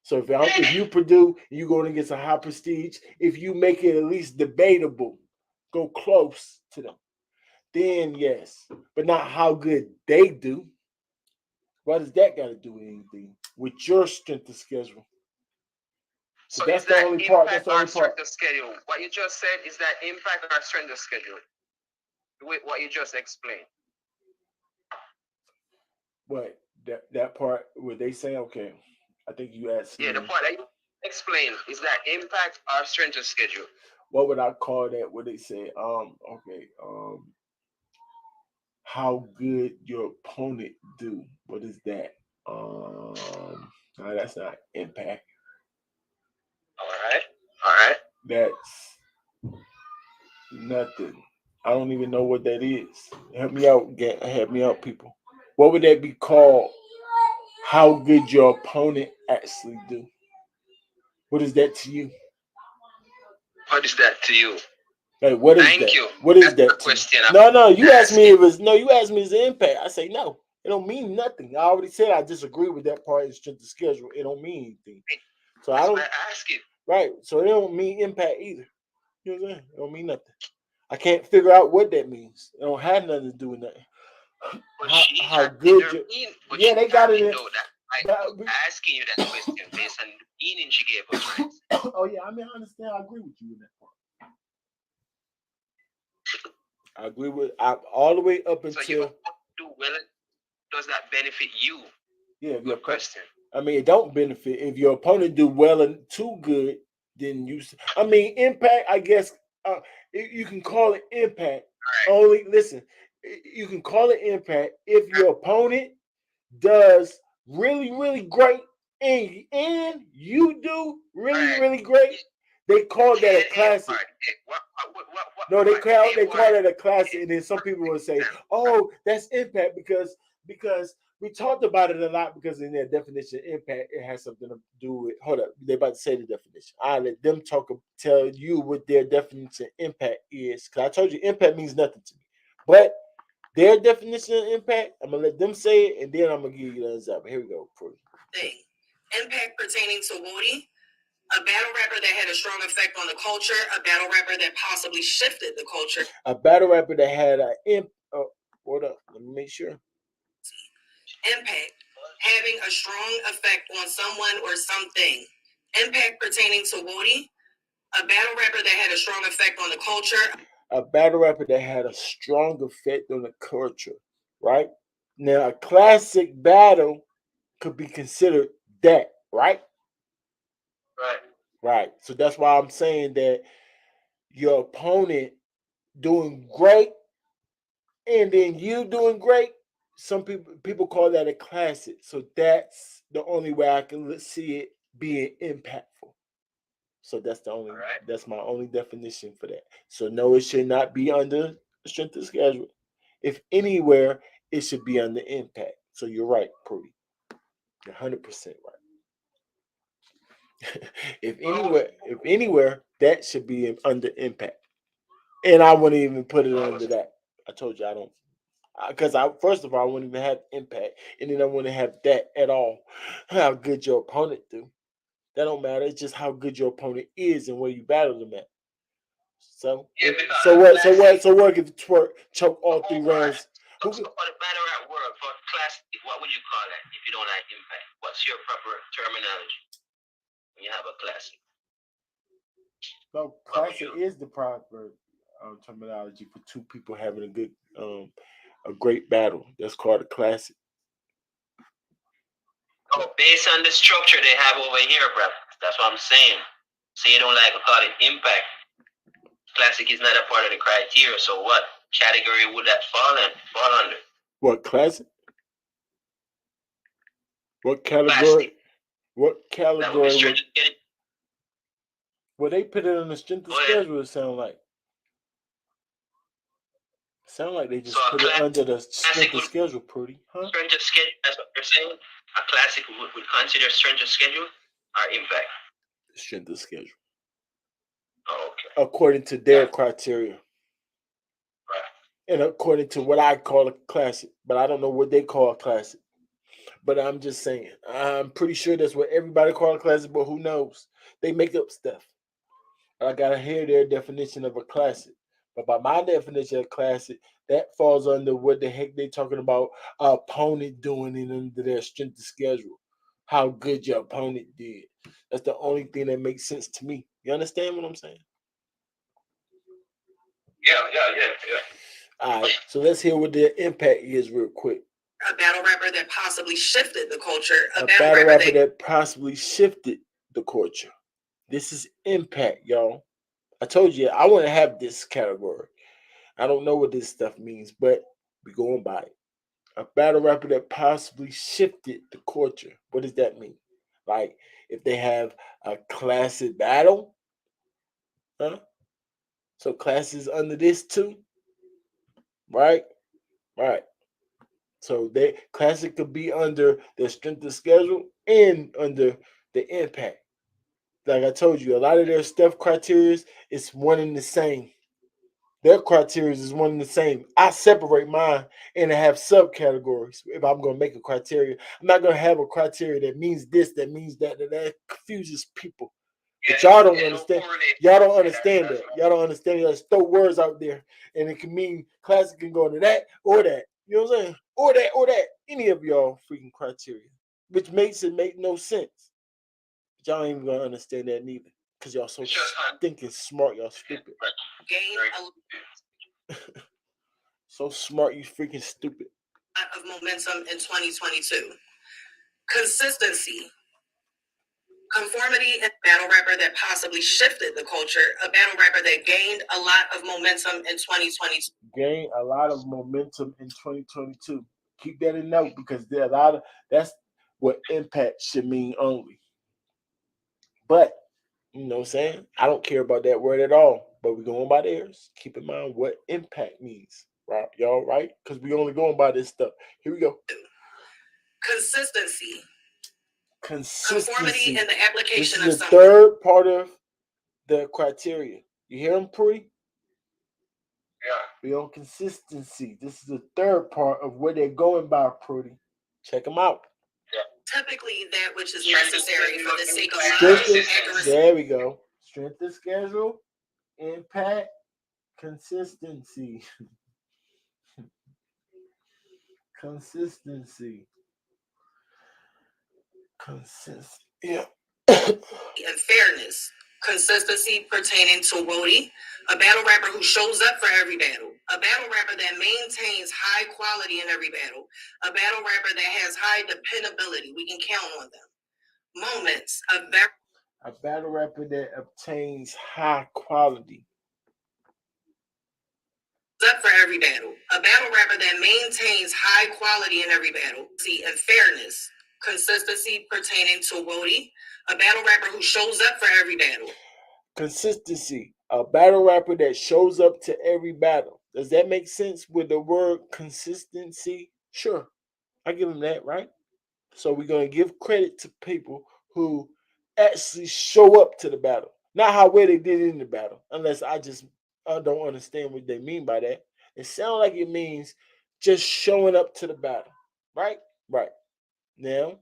Speaker 2: So if you Purdue, you going against a high prestige. If you make it at least debatable, go close to them, then yes, but not how good they do. What does that got to do with anything with your strength of schedule? So that's the only part. That's the only part.
Speaker 8: Strength of schedule. What you just said is that impact our strength of schedule. With what you just explained.
Speaker 2: What that part where they say, okay, I think you asked.
Speaker 8: Yeah, the part that you explained is that impact our strength of schedule.
Speaker 2: What would I call that? What they say? Okay. How good your opponent do? What is that? No, that's not impact.
Speaker 8: All right.
Speaker 2: That's nothing. I don't even know what that is. Help me out, help me out, people. What would that be called? How good your opponent actually do? What is that to you?
Speaker 8: What is that to you?
Speaker 2: Like, what is
Speaker 8: Thank
Speaker 2: that?
Speaker 8: you.
Speaker 2: What is
Speaker 8: That's
Speaker 2: that?
Speaker 8: the question.
Speaker 2: No. You asked me if it's no. You asked me is the impact. I say no. It don't mean nothing. I already said I disagree with that part of strength of schedule. It don't mean anything. So I don't
Speaker 8: ask you.
Speaker 2: Right. So it don't mean impact either. You know what I'm saying? It don't mean nothing. I can't figure out what that means. It don't have nothing to do with nothing. How good you? Yeah, they got it.
Speaker 8: I'm asking you that question based on the meaning she gave us, right?
Speaker 2: Oh yeah, I mean I understand. I agree with you in that part. I agree with all the way up until.
Speaker 8: So you do well. Does that benefit you?
Speaker 2: Yeah,
Speaker 8: your question.
Speaker 2: I mean, it don't benefit if your opponent do well and too good. Then you. I mean, impact. I guess you can call it impact. Right. Only listen. You can call it impact if your opponent does really, really great, and you do really, really great. They call that a classic. No, they call that a classic, and then some people will say, "Oh, that's impact because we talked about it a lot because in their definition, impact it has something to do with." Hold up, they're about to say the definition. I let them tell you what their definition of impact is, because I told you impact means nothing to me, but their definition of impact, I'm gonna let them say it, and then I'm gonna give you the example. Here we go.
Speaker 4: Thing. Impact pertaining to Woty, a battle rapper that had a strong effect on the culture, a battle rapper that possibly shifted the culture.
Speaker 2: A battle rapper that had an hold up, let me make sure.
Speaker 4: Impact, having a strong effect on someone or something. Impact pertaining to Woty, a battle rapper that had a strong effect on the culture.
Speaker 2: A battle rapper that had a strong effect on the culture, right? Now, a classic battle could be considered that, right?
Speaker 8: Right.
Speaker 2: Right. So that's why I'm saying that your opponent doing great and then you doing great. Some people call that a classic. So that's the only way I can see it being impactful. So that's that's my only definition for that. So no, it should not be under strength of schedule. If anywhere, it should be under impact. So you're right, Prudy. You're 100% right. if anywhere, that should be under impact. And I wouldn't even put it under that. I told you I don't, because first of all I wouldn't even have impact, and then I wouldn't have that at all. How good your opponent do. That don't matter. It's just how good your opponent is and where you battle them at. So what if twerk choke all 3 rounds?
Speaker 8: So for the battle rap world, for classic, what would you call that if you don't like impact? What's your proper terminology when you have a classic?
Speaker 2: No, classic is the proper terminology for 2 people having a great battle. That's called a classic.
Speaker 8: Oh, based on the structure they have over here, bro. That's what I'm saying. So you don't like to call it impact. Classic is not a part of the criteria. So what category would that fall under?
Speaker 2: What classic? What category?
Speaker 8: Classic.
Speaker 2: What category?
Speaker 8: Well,
Speaker 2: they put it on the strength of schedule. It sound like they just put it under the strength of schedule, Prudy, huh?
Speaker 8: Strength of schedule. That's what you're saying.
Speaker 1: A classic would consider strength of schedule or impact.
Speaker 2: Strength of schedule.
Speaker 1: Oh, okay.
Speaker 2: According to their criteria.
Speaker 1: Right.
Speaker 2: And according to what I call a classic. But I don't know what they call a classic. But I'm just saying. I'm pretty sure that's what everybody calls a classic, but who knows? They make up stuff. I gotta hear their definition of a classic. But by my definition of classic, that falls under what the heck they talking about opponent doing it under their strength of schedule. How good your opponent did. That's the only thing that makes sense to me. You understand what I'm saying?
Speaker 1: Yeah.
Speaker 2: All right, so let's hear what their impact is real quick.
Speaker 5: A battle rapper that possibly shifted the culture.
Speaker 2: A battle rapper that possibly shifted the culture. This is impact, y'all. I told you I want to have this category. I don't know what this stuff means, but we going by it. A battle rapper that possibly shifted the culture. What does that mean? Like if they have a classic battle, huh? So classes under this too, right? Right. So they classic could be under the strength of schedule and under the impact. Like I told you, a lot of their stuff criteria is one and the same. Their criteria is one and the same. I separate mine and I have subcategories. If I'm going to make a criteria, I'm not going to have a criteria that means this, that means that. That confuses people. But y'all don't understand. Y'all don't understand that. Y'all don't understand. Y'all just throw words out there, and it can mean classic can go into that or that. You know what I'm saying? Or that or that. Any of y'all freaking criteria, which makes it make no sense. But y'all ain't even gonna understand that neither, cause y'all so thinking smart. Y'all stupid. So smart, you freaking stupid.
Speaker 5: Of momentum in 2022. Consistency. Conformity and battle rapper that possibly shifted the culture. A battle rapper that gained a lot of momentum in 2022.
Speaker 2: Gain a lot of momentum in 2022. Keep that in note because there are a lot of that's what impact should mean only. But you know what I'm saying? I don't care about that word at all. But we're going by theirs. Keep in mind what impact means. Right, y'all, right? Because we only going by this stuff. Here we go.
Speaker 5: Consistency.
Speaker 2: Consistency.
Speaker 5: Conformity in the application
Speaker 2: this is
Speaker 5: of
Speaker 2: the
Speaker 5: something.
Speaker 2: third part of the criteria. You hear them, Prudy?
Speaker 1: Yeah.
Speaker 2: We on consistency. This is the third part of where they're going by, Prudy. Check them out.
Speaker 5: Typically, that which is necessary for the sake of
Speaker 2: Strength
Speaker 5: logic,
Speaker 2: and,
Speaker 5: accuracy.
Speaker 2: there we go. Strength of schedule, impact, consistency. Consistency. Yeah.
Speaker 5: And fairness. Consistency pertaining to Woty, a battle rapper who shows up for every battle, a battle rapper that maintains high quality in every battle, a battle rapper that has high dependability. We can count on them. Moments of
Speaker 2: a battle rapper that obtains high quality.
Speaker 5: Up for every battle, a battle rapper that maintains high quality in every battle. See, and fairness. Consistency pertaining to Woty, a battle rapper who shows up for every battle.
Speaker 2: Consistency. A battle rapper that shows up to every battle. Does that make sense with the word consistency? Sure. I give them that, right? So we're going to give credit to people who actually show up to the battle. Not how well they did in the battle, unless I don't understand what they mean by that. It sounds like it means just showing up to the battle, right? Right. Now,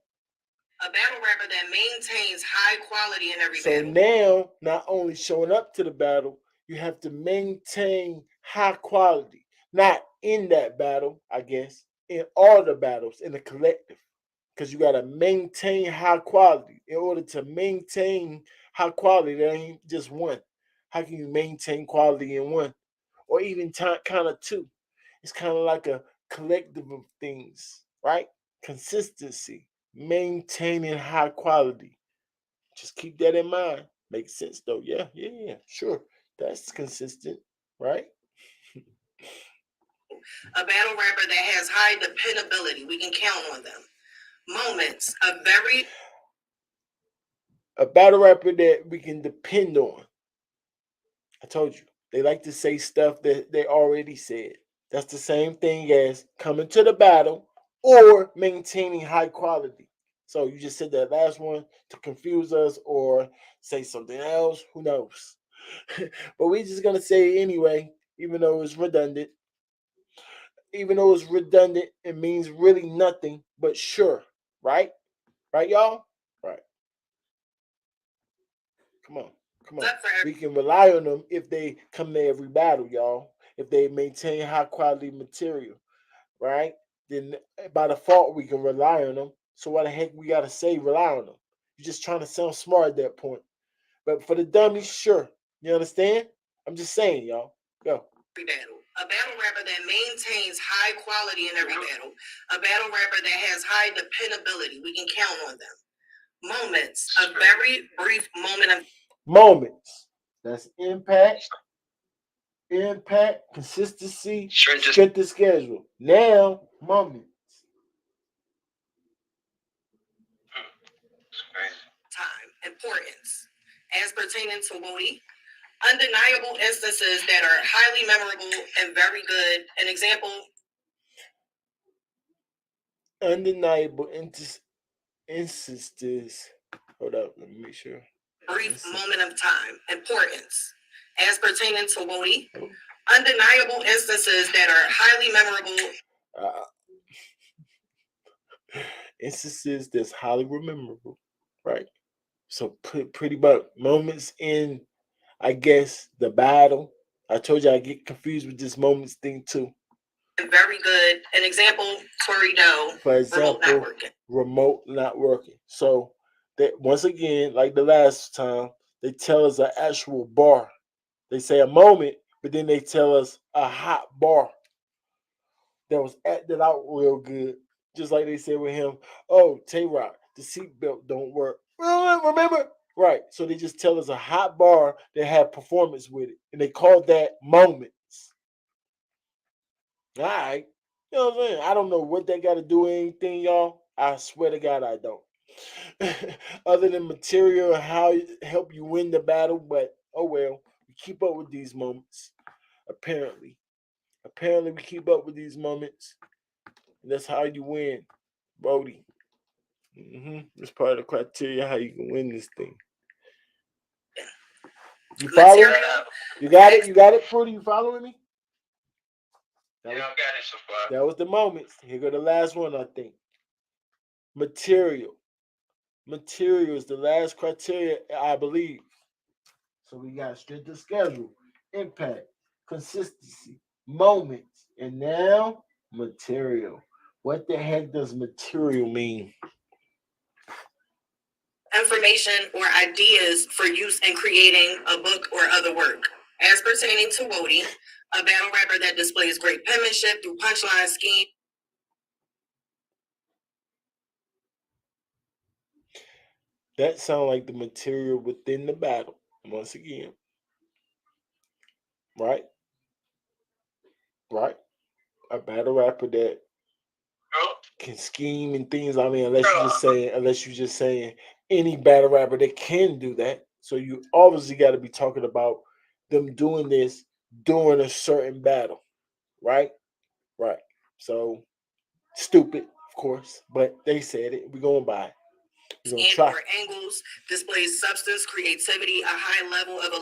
Speaker 5: a battle rapper that maintains high quality in every battle.
Speaker 2: So now, not only showing up to the battle, you have to maintain high quality. Not in that battle, I guess, in all the battles, in the collective. Because you got to maintain high quality. In order to maintain high quality, there ain't just one. How can you maintain quality in one? Or even kind of two? It's kind of like a collective of things, right? Consistency, maintaining high quality. Just keep that in mind. Makes sense though. Yeah, sure. That's consistent, right?
Speaker 5: A battle rapper that has high dependability. We can count on them. Moments of very
Speaker 2: a battle rapper that we can depend on. I told you. They like to say stuff that they already said. That's the same thing as coming to the battle or maintaining high quality. So you just said that last one to confuse us or say something else. Who knows? But we're just gonna say it anyway, even though it's redundant. Even though it's redundant, it means really nothing but sure. Right? Right, y'all? Right. Come on. Come on. We can rely on them if they come to every battle, y'all. If they maintain high quality material, right? Then by default we can rely on them. So why the heck we gotta say rely on them? You're just trying to sound smart at that point. But for the dummies, sure. You understand? I'm just saying, y'all. Go.
Speaker 5: Battle. A battle rapper that maintains high quality in every battle. A battle rapper that has high dependability. We can count on them. Moments. A very brief moment of
Speaker 2: moments. That's impact, consistency, strength of schedule. Now, moments.
Speaker 5: time. Importance. As pertaining to Woty, undeniable instances that are highly memorable and very good. An example.
Speaker 2: Undeniable instances. Hold up, let me make sure.
Speaker 5: Brief moment of time. Importance. As pertaining to Woty, undeniable instances that are highly memorable.
Speaker 2: Instances that's highly memorable, right? So pretty much moments in, I guess, the battle. I told you I get confused with this moments thing too.
Speaker 5: Very good. An example, Torido.
Speaker 2: For example, remote not working. So that once again, like the last time, they tell us an actual bar. They say a moment, but then they tell us a hot bar that was acted out real good. Just like they said with him, oh, Tay-Rock, the seatbelt don't work. Remember? Right. So they just tell us a hot bar that had performance with it. And they call that moments. All right. You know what I'm saying? I don't know what they got to do with anything, y'all. I swear to God, I don't. Other than material and how it help you win the battle, but oh well, we keep up with these moments. Apparently we keep up with these moments. And that's how you win, Woty. That's part of the criteria how you can win this thing. You follow? You got it? You got it, Fruity? You following me?
Speaker 8: Yeah, I got it so far.
Speaker 2: That was the moments. Here go the last one, I think. Material. Material is the last criteria, I believe. So we got strength of schedule, impact, consistency, moments, and now material. What the heck does material mean?
Speaker 5: Information or ideas for use in creating a book or other work. As pertaining to Woty, a battle rapper that displays great penmanship through punchline scheme.
Speaker 2: That sounds like the material within the battle. Once again. Right? Right? A battle rapper that can scheme and things. I mean, unless you're just saying any battle rapper that can do that. So you obviously got to be talking about them doing this during a certain battle, right? Right. So stupid, of course, but they said it. We're going by. We're gonna try.
Speaker 5: Or angles displays substance, creativity, a high level of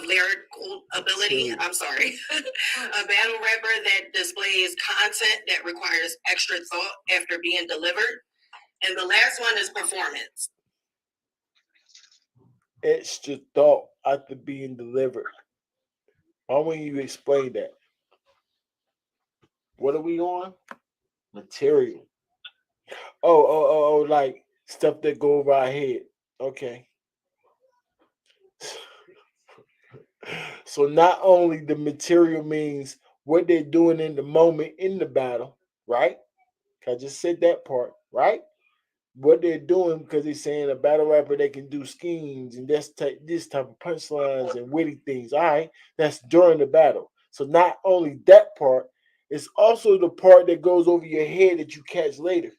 Speaker 5: lyrical ability. I'm sorry. A battle rapper that displays content that requires extra thought after being delivered. And the last one is performance.
Speaker 2: Extra thought after being delivered. Why won't you explain that? What are we on? Material. Oh, like stuff that go over our head. Okay. So not only the material means what they're doing in the moment in the battle, right? I just said that part, right? What they're doing because they're saying a battle rapper they can do schemes and this type of punchlines and witty things. All right, that's during the battle. So not only that part, it's also the part that goes over your head that you catch later.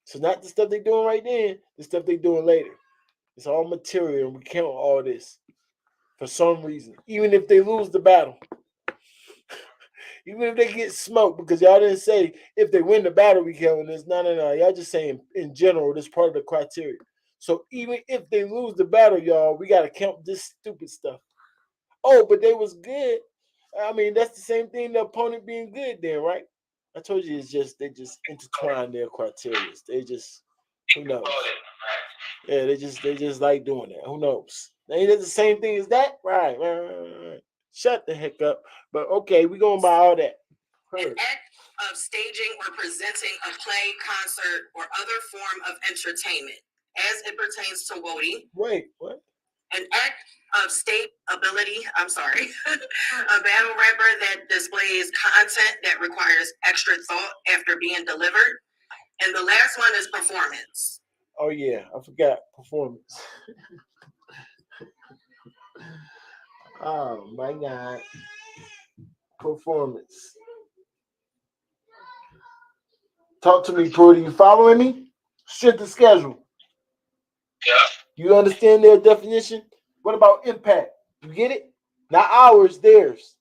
Speaker 2: So not the stuff they're doing right then, the stuff they're doing later. It's all material, and we count all this for some reason. Even if they lose the battle, Even if they get smoked, because y'all didn't say if they win the battle, we counting this. No. Y'all just saying in general, this part of the criteria. So even if they lose the battle, y'all, we gotta count this stupid stuff. Oh, but they was good. I mean, that's the same thing. The opponent being good, then, right? I told you it's just they just intertwine their criteria. They just who knows? Yeah, they just like doing that. Who knows? Ain't it the same thing as that? Right. Shut the heck up. But okay, we going by all that.
Speaker 5: An act of staging or presenting a play, concert, or other form of entertainment as it pertains to Woty.
Speaker 2: Wait, what?
Speaker 5: An act of state ability, I'm sorry, a battle rapper that displays content that requires extra thought after being delivered. And the last one is performance.
Speaker 2: Oh yeah, I forgot performance. Oh my God, performance. Talk to me, Prudy. You following me? Strength of schedule.
Speaker 8: Yeah.
Speaker 2: You understand their definition? What about impact? You get it? Not ours, theirs.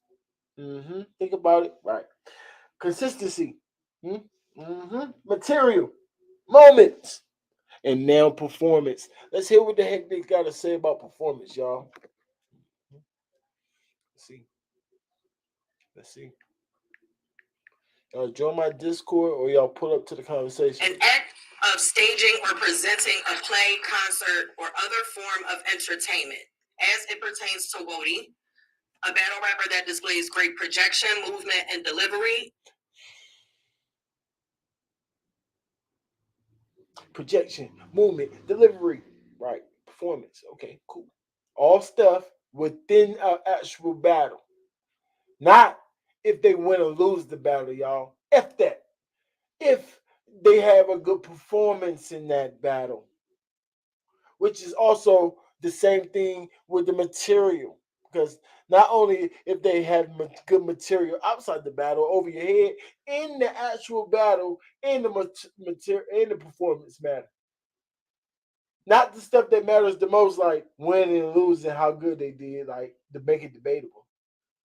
Speaker 2: Think about it. Right. Consistency. Material. Moments. And now performance. Let's hear what the heck they got to say about performance, y'all. Let's see. Y'all join my Discord or y'all pull up to the conversation.
Speaker 5: An act of staging or presenting a play, concert, or other form of entertainment as it pertains to Woty, a battle rapper that displays great projection, movement, and delivery.
Speaker 2: Projection, movement, delivery, right? Performance. Okay, cool. All stuff within an actual battle. Not if they win or lose the battle, y'all. F that. If they have a good performance in that battle, which is also the same thing with the material. Because not only if they have good material outside the battle over your head, in the actual battle, in the material, in the performance matter. Not the stuff that matters the most, like winning and losing, how good they did, like to make it debatable.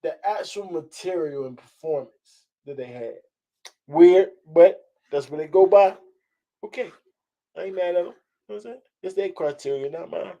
Speaker 2: The actual material and performance that they had. Weird, but that's what they go by. Okay. I ain't mad at them. You know what I'm saying? It's their criteria, not mine.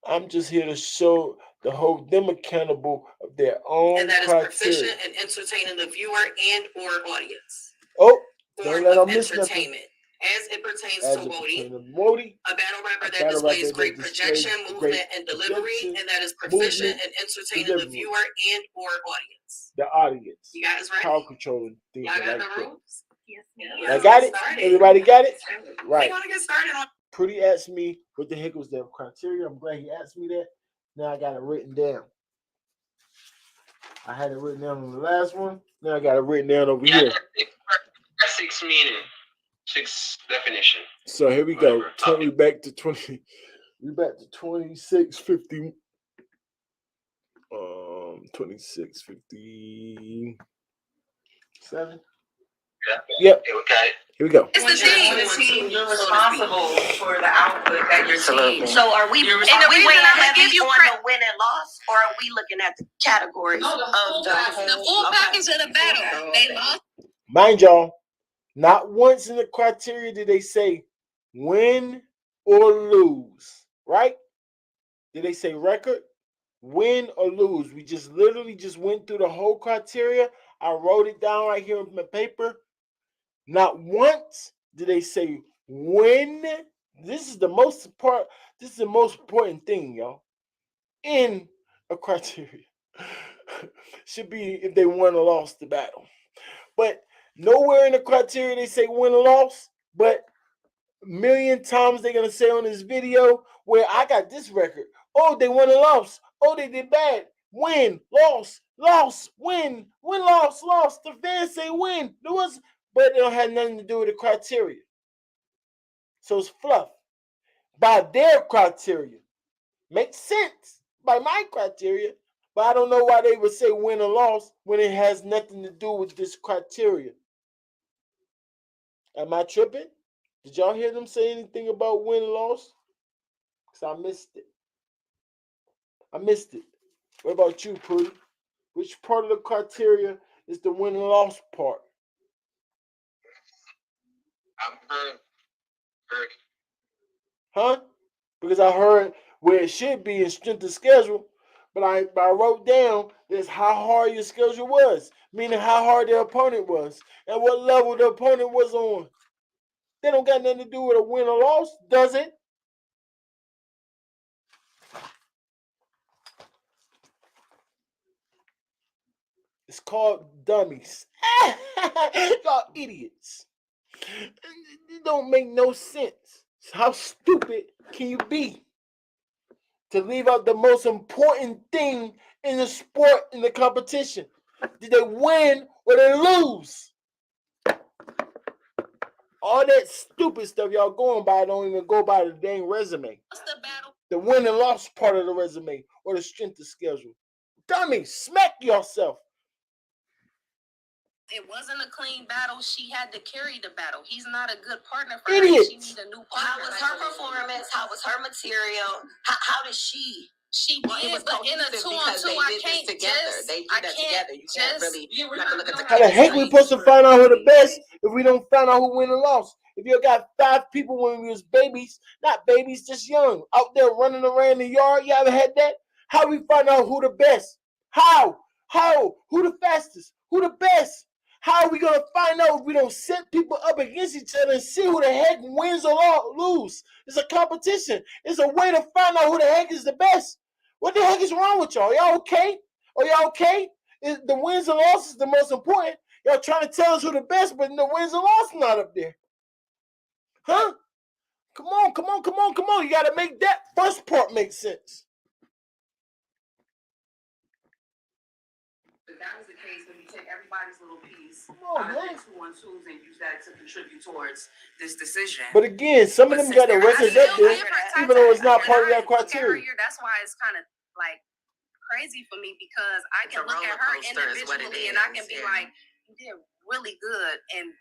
Speaker 2: I'm just here to show the hold them accountable of their own
Speaker 5: And that is
Speaker 2: criteria.
Speaker 5: proficient in entertaining the viewer and or audience.
Speaker 2: Oh,
Speaker 5: Form
Speaker 2: don't let
Speaker 5: of
Speaker 2: them miss nothing.
Speaker 5: entertainment as it pertains
Speaker 2: As
Speaker 5: to
Speaker 2: it
Speaker 5: Woty,
Speaker 2: pertains to Woty,
Speaker 5: a battle rapper
Speaker 2: a
Speaker 5: that
Speaker 2: battle
Speaker 5: displays
Speaker 2: rapper
Speaker 5: great
Speaker 2: that
Speaker 5: projection,
Speaker 2: displays
Speaker 5: movement,
Speaker 2: great
Speaker 5: and delivery,
Speaker 2: projection,
Speaker 5: and that is proficient
Speaker 2: movement,
Speaker 5: in entertaining the
Speaker 2: delivery.
Speaker 5: viewer and or audience.
Speaker 2: The audience.
Speaker 5: You guys ready?
Speaker 2: Power controlling things
Speaker 5: Y'all got
Speaker 2: like
Speaker 5: the
Speaker 2: that.
Speaker 5: rules? Yes.
Speaker 2: I got it. Everybody got it? Right.
Speaker 5: We're gonna get started on.
Speaker 2: Pretty asked me what the heck was their criteria. I'm glad he asked me that. Now I got it written down. I had it written down on the last one. Now I got it written down over here.
Speaker 8: 6 meaning, 6 definition.
Speaker 2: So here we go. We back to 20. We back to 2650. 2657. Yep.
Speaker 8: Okay.
Speaker 2: Here we go.
Speaker 5: It's the team. You're responsible for the output that you're seeing.
Speaker 9: So are we? And are we weighing heavy on the win and loss, or are we looking at the categories of
Speaker 3: The full package of the battle. They lost.
Speaker 2: Mind y'all, not once in the criteria did they say win or lose, right? Did they say record, win or lose? We just literally just went through the whole criteria. I wrote it down right here on my paper. Not once did they say win. This is the most important. This is the most important thing, y'all. In a criteria should be if they won or lost the battle. But nowhere in the criteria they say win or loss. But a million times they're gonna say on this video where I got this record. Oh, they won or lost. Oh, they did bad. Win, loss, win, loss. The fans say win. But it don't have nothing to do with the criteria. So it's fluff. By their criteria. Makes sense by my criteria. But I don't know why they would say win or loss when it has nothing to do with this criteria. Am I tripping? Did y'all hear them say anything about win or loss? Because I missed it. What about you, Prudy? Which part of the criteria is the win and loss part?
Speaker 8: I've heard.
Speaker 2: Huh? Because I heard where it should be in strength of schedule, but I wrote down this how hard your schedule was, meaning how hard the opponent was and what level the opponent was on. They don't got nothing to do with a win or loss, does it? It's called dummies. Y'all idiots. It don't make no sense. How stupid can you be to leave out the most important thing in the sport, in the competition? Did they win or they lose? All that stupid stuff y'all going by don't even go by the dang resume. The win and loss part of the resume or the strength of schedule. Dummy, smack yourself.
Speaker 3: It wasn't a clean battle. She had to carry the battle. He's not a good partner for
Speaker 2: Idiots.
Speaker 3: her. She needs a new partner.
Speaker 9: How was her performance? How was her material? How did she?
Speaker 3: She did, but in a 2-on-2, I can't just.
Speaker 9: They did
Speaker 3: I
Speaker 9: that
Speaker 3: can't
Speaker 9: together. You can't
Speaker 3: just.
Speaker 9: really. You have to look at the
Speaker 2: How the heck we supposed to find out who the best if we don't find out who win and lost? If you got 5 people when we was babies, not babies, just young, out there running around the yard, you ever had that? How we find out who the best? How? Who the fastest? Who the best? How are we gonna find out if we don't set people up against each other and see who the heck wins or lose? It's a competition. It's a way to find out who the heck is the best. What the heck is wrong with y'all? Y'all okay? Are y'all okay? The wins and losses the most important. Y'all trying to tell us who the best, but the wins and losses not up there. Huh? Come on. You got to make that first part make sense.
Speaker 5: If that was the case, then you take everybody's little piece
Speaker 2: on,
Speaker 5: out of
Speaker 2: man.
Speaker 5: the 2-on-2s and use that to contribute towards this decision.
Speaker 2: But again, some of them got the records up there, even though it's not part of that criteria.
Speaker 3: That's why it's kind of like crazy for me because I can look at her individually and I can be like, you did really good in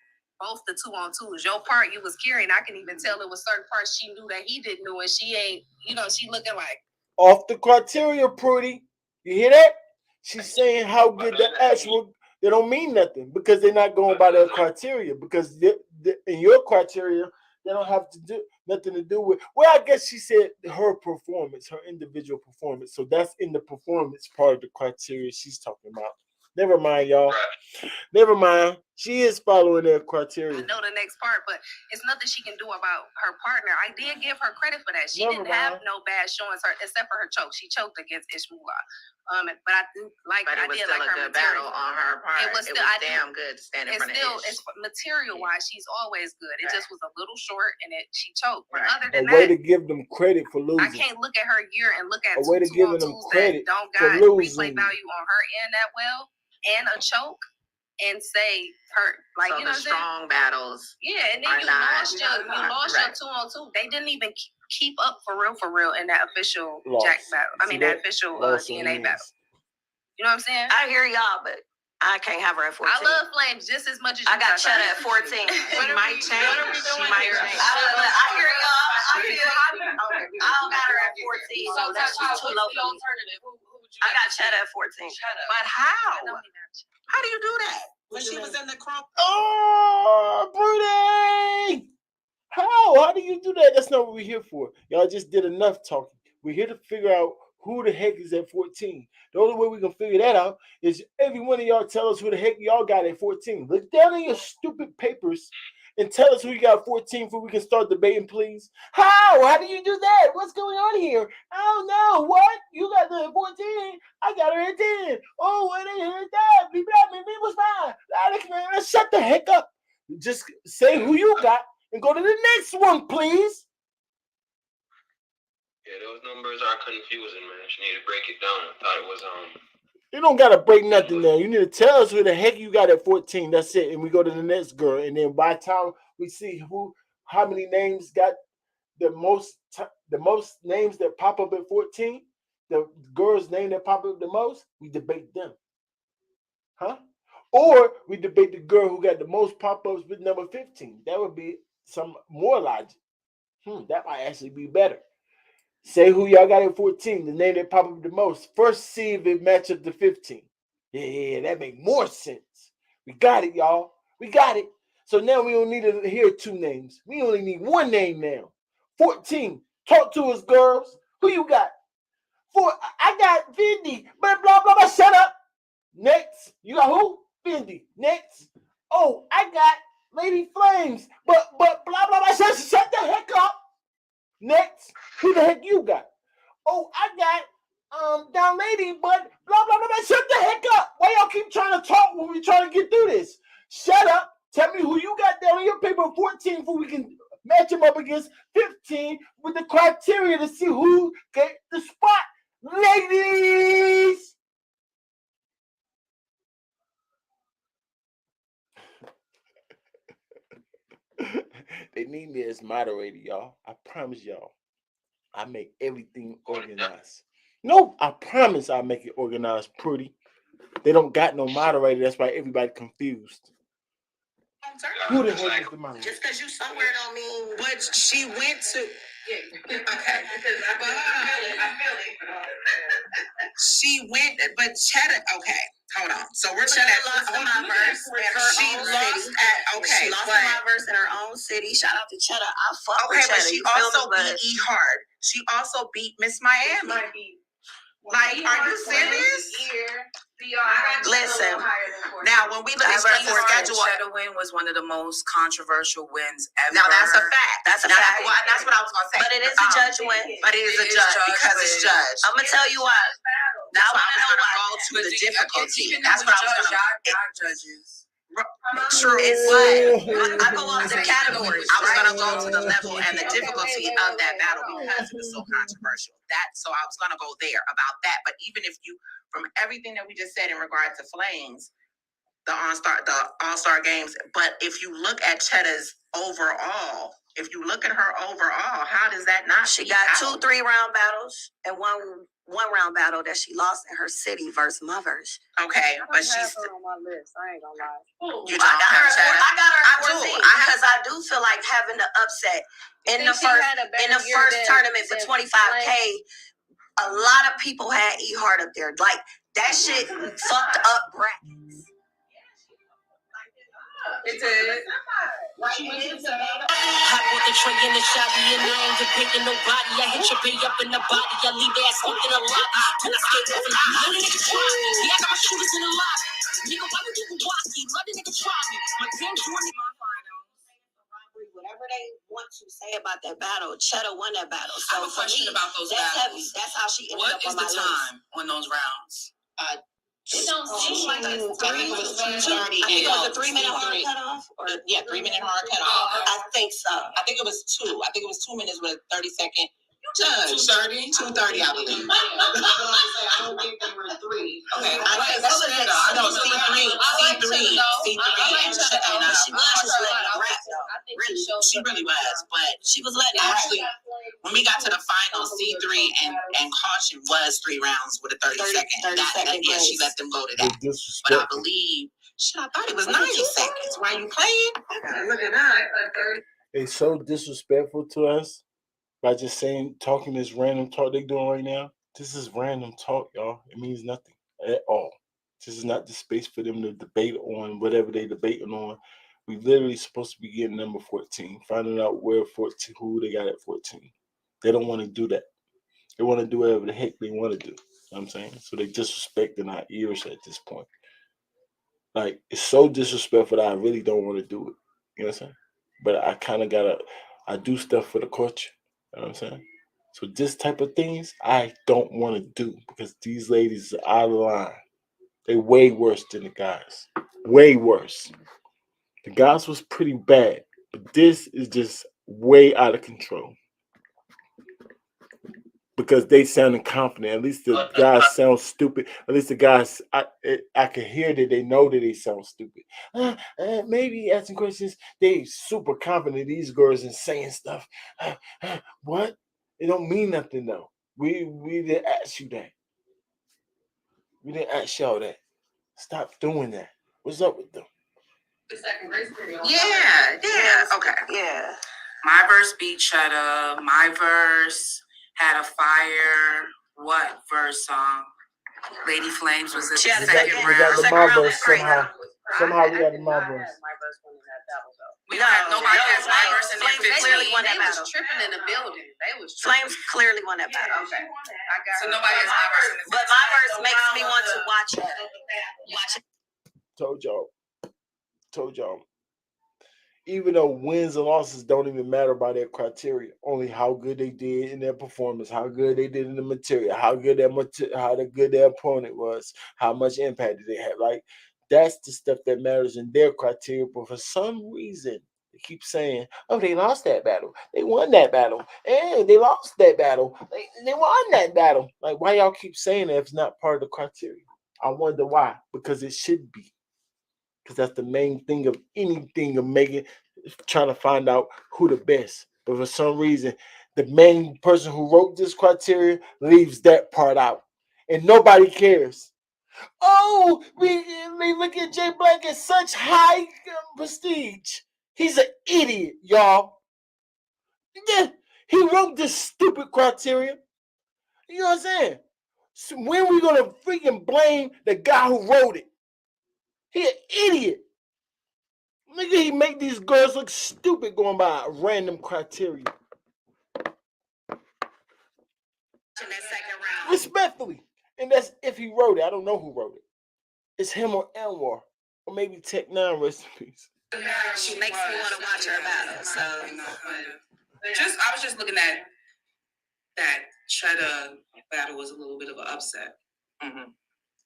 Speaker 3: both the 2-on-2s. Your part you was carrying, I can even tell it was certain parts she knew that he didn't know, and she ain't, she looking like
Speaker 2: off the criteria, Prudy. You hear that? She's saying how good the actual. They don't mean nothing because they're not going by their criteria. Because in your criteria, they don't have to do nothing to do with. Well, I guess she said her performance, her individual performance. So that's in the performance part of the criteria she's talking about. Never mind, y'all. Never mind. She is following their criteria.
Speaker 3: I know the next part, but it's nothing she can do about her partner. I did give her credit for that. She didn't have no bad showings, except for her choke. She choked against Ishmula. But I do like.
Speaker 5: But it was still a good battle on her part. It was still damn good to stand in front of Ish.
Speaker 3: It's material wise, she's always good. It just was a little short, and she choked. But other
Speaker 2: a
Speaker 3: than
Speaker 2: way
Speaker 3: that,
Speaker 2: to give them credit for losing.
Speaker 3: I can't look at her year and look at
Speaker 2: a way to give them credit
Speaker 3: that don't
Speaker 2: for
Speaker 3: got
Speaker 2: losing.
Speaker 3: replay value on her end that well and a choke. And say her like
Speaker 5: so
Speaker 3: you know
Speaker 5: the strong battles.
Speaker 3: Yeah, and then you lost your 2-on-2. They didn't even keep up for real in that official Jack battle. I mean that official DNA battle. You know what I'm saying?
Speaker 9: I hear y'all, but I can't have her at 14.
Speaker 3: I love Flames just as much as you.
Speaker 9: I got Cheddar at 14.
Speaker 5: She might change. She might change.
Speaker 9: I hear y'all. I don't got her at 14, so that's just too low for me. I got Cheddar at 14.
Speaker 5: But how? How do you do that? When she was in the crump.
Speaker 2: Oh, Brody! How do you do that? That's not what we're here for. Y'all just did enough talking. We're here to figure out who the heck is at 14. The only way we can figure that out is every one of y'all tell us who the heck y'all got at 14. Look down in your stupid papers and tell us who you got 14 before we can start debating, please. How do you do that? What's going on here? I don't know. What? You got the 14. I got her at 10. Oh, it ain't that. Me was fine. Shut the heck up. Just say who you got and go to the next one, please.
Speaker 8: Yeah, those numbers are confusing, man. You need to break it down. I thought it was
Speaker 2: You don't gotta break nothing down. You need to tell us who the heck you got at 14. That's it. And we go to the next girl. And then by the time we see how many names got the most names that pop up at 14, the girl's name that pop up the most, we debate them. Huh? Or we debate the girl who got the most pop-ups with number 15. That would be some more logic. That might actually be better. Say who y'all got at 14, the name that pop up the most. First, see if it matches up to 15. Yeah, that make more sense. We got it, y'all. We got it. So now we don't need to hear two names. We only need one name now. 14. Talk to us, girls. Who you got? I got Fendi. Blah, blah, blah, blah. Shut up. Next. You got who? Fendi. Next. Oh, I got Lady Flames. But blah, blah, blah. Shut the heck up. Next. Who the heck you got? Oh, I got down lady, but blah, blah, blah, blah. Shut the heck up. Why y'all keep trying to talk when we trying to get through this? Shut up. Tell me who you got down on your paper 14 so we can match them up against 15 with the criteria to see who get the spot. Ladies! They need me as moderator, y'all. I promise y'all. I make everything organized. No, I promise I'll make it organized pretty. They don't got no moderator. That's why everybody confused. Who the heck is the moderator?
Speaker 5: Just because you somewhere don't mean what she went to. Okay. I feel it. She went, but Cheddar. Okay, hold on. So we're
Speaker 9: Cheddar lost to my verse.
Speaker 5: She lost at okay.
Speaker 9: She lost to my verse in her own city. Shout out to Cheddar. I fuck
Speaker 5: Okay,
Speaker 9: with Cheddar.
Speaker 5: but she also beat E Hard. She also beat Miss Miami. Like, are you serious?
Speaker 9: Listen,
Speaker 5: now when we look at the schedule,
Speaker 6: Cheddar win was one of the most controversial wins ever.
Speaker 5: now that's a fact.
Speaker 9: That's a fact.
Speaker 5: Well, that's what I was gonna say.
Speaker 9: But it is a judge win.
Speaker 5: But it is a judge because it's judge.
Speaker 9: I'm gonna tell you why.
Speaker 5: That's
Speaker 9: I
Speaker 5: why I
Speaker 9: want to
Speaker 5: was
Speaker 9: know
Speaker 5: gonna
Speaker 9: why.
Speaker 5: go to the difficulty. That's what I was gonna.
Speaker 6: Y'all judges.
Speaker 5: True,
Speaker 9: But I go off the categories.
Speaker 5: I was
Speaker 9: right?
Speaker 5: gonna go to the level and the difficulty of that battle because it was so controversial. So I was gonna go there about that. But even if you, from everything that we just said in regard to Flames, the All-Star games, but if you look at Cheddar's overall, how does that not?
Speaker 9: She got 2 3-round battles and one round battle that she lost in her city versus my verse.
Speaker 5: Okay, but she's.
Speaker 7: on my list. I ain't gonna lie.
Speaker 5: You don't have Cheddar.
Speaker 9: I got her
Speaker 5: I do.
Speaker 9: 14 because I do feel like having the upset in the first tournament for 25K. A lot of people had E Hard up there. Like that shit fucked up brackets.
Speaker 5: It did.
Speaker 10: I bought the tray in the shabby and I ain't debating nobody. I hit your bay up in the body. I leave ass hooked in the lobby. When I skate off and none of niggas try me. Yeah, I got my shooters in the lobby. Nigga, why would you be wacky? Let the nigga try me. My team's doing my finals.
Speaker 9: Whatever they want to say about that battle, Cheddar won that battle.
Speaker 6: I have a question about those
Speaker 9: that's
Speaker 6: battles.
Speaker 9: heavy. That's how she ended
Speaker 6: What
Speaker 9: up
Speaker 6: is
Speaker 9: on my
Speaker 6: the
Speaker 9: list.
Speaker 6: time on those rounds?
Speaker 7: It don't seem like
Speaker 5: I think it was 2:30.
Speaker 9: I think it was a 3-minute hard cutoff. Or
Speaker 5: 3-minute hard cutoff.
Speaker 9: I think so.
Speaker 5: I think it was 2. I think it was 2 minutes with a 30-second. Judge. 2:30, I believe. I don't think they were 3. Okay, I know C3, and
Speaker 9: She was just letting them rap though.
Speaker 5: she really was, but
Speaker 9: She was letting them rap.
Speaker 5: actually, when we got to the final, C3 and Caution was 3 rounds with a 30-second. Yeah, she let them go to that. But I believe, I thought it was 90 seconds. Why you playing? I gotta look it up.
Speaker 2: It's so disrespectful to us by just talking this random talk they doing right now. This is random talk, y'all. It means nothing at all. This is not the space for them to debate on whatever they debating on. We literally supposed to be getting number 14, finding out who they got at 14. They don't want to do that. They want to do whatever the heck they want to do. You know what I'm saying? So they disrespecting our ears at this point. Like, it's so disrespectful that I really don't want to do it. You know what I'm saying? But I kind of I do stuff for the culture. You know what I'm saying? So this type of things I don't want to do because these ladies are out of line. They way worse than the guys. Way worse. The guys was pretty bad, but this is just way out of control. Because they sounded confident. At least the guys sound stupid. At least the guys, I can hear that they know that they sound stupid. Maybe asking questions. They super confident. These girls and saying stuff. What? It don't mean nothing though. We didn't ask you that. We didn't ask y'all that. Stop doing that. What's up with them?
Speaker 5: The second grace period. Yeah. Okay.
Speaker 9: Yeah.
Speaker 6: My verse beat Cheddar. My verse had a fire. What verse song?
Speaker 5: Lady Flames was in the
Speaker 9: She had a
Speaker 5: second
Speaker 9: second-
Speaker 2: We got
Speaker 5: round.
Speaker 2: the
Speaker 9: second
Speaker 2: my
Speaker 9: round
Speaker 2: verse
Speaker 9: is crazy.
Speaker 2: somehow. Somehow we got the my verse.
Speaker 5: We don't have nobody has my verse in
Speaker 9: Flames
Speaker 5: there.
Speaker 9: clearly won that
Speaker 3: They was
Speaker 9: battle.
Speaker 3: tripping in the building. They was
Speaker 9: Flames clearly won that battle.
Speaker 3: Okay. I got
Speaker 5: So nobody has my verse in the
Speaker 9: But my verse makes me want to watch it.
Speaker 2: Told y'all. Even though wins and losses don't even matter by their criteria, only how good they did in their performance, how good they did in the material, how good their opponent was, how much impact did they have. Like that's the stuff that matters in their criteria. But for some reason, they keep saying, "Oh, they lost that battle. They won that battle. And they lost that battle. They won that battle." Like why y'all keep saying that if it's not part of the criteria? I wonder why. Because it should be. Because that's the main thing of anything of making, trying to find out who the best. But for some reason, the main person who wrote this criteria leaves that part out, and nobody cares. Oh, we look at Jay Black at such high prestige. He's an idiot, y'all. Yeah, he wrote this stupid criteria. You know what I'm saying? So when we gonna freaking blame the guy who wrote it? He an idiot. Nigga, he make these girls look stupid going by random criteria.
Speaker 9: In that second round.
Speaker 2: Respectfully. And that's if he wrote it. I don't know who wrote it. It's him or Anwar. Or maybe Tech Nine recipes.
Speaker 9: She makes me want to watch her battle. So
Speaker 5: I was just looking at that Cheddar battle was a little bit of an upset.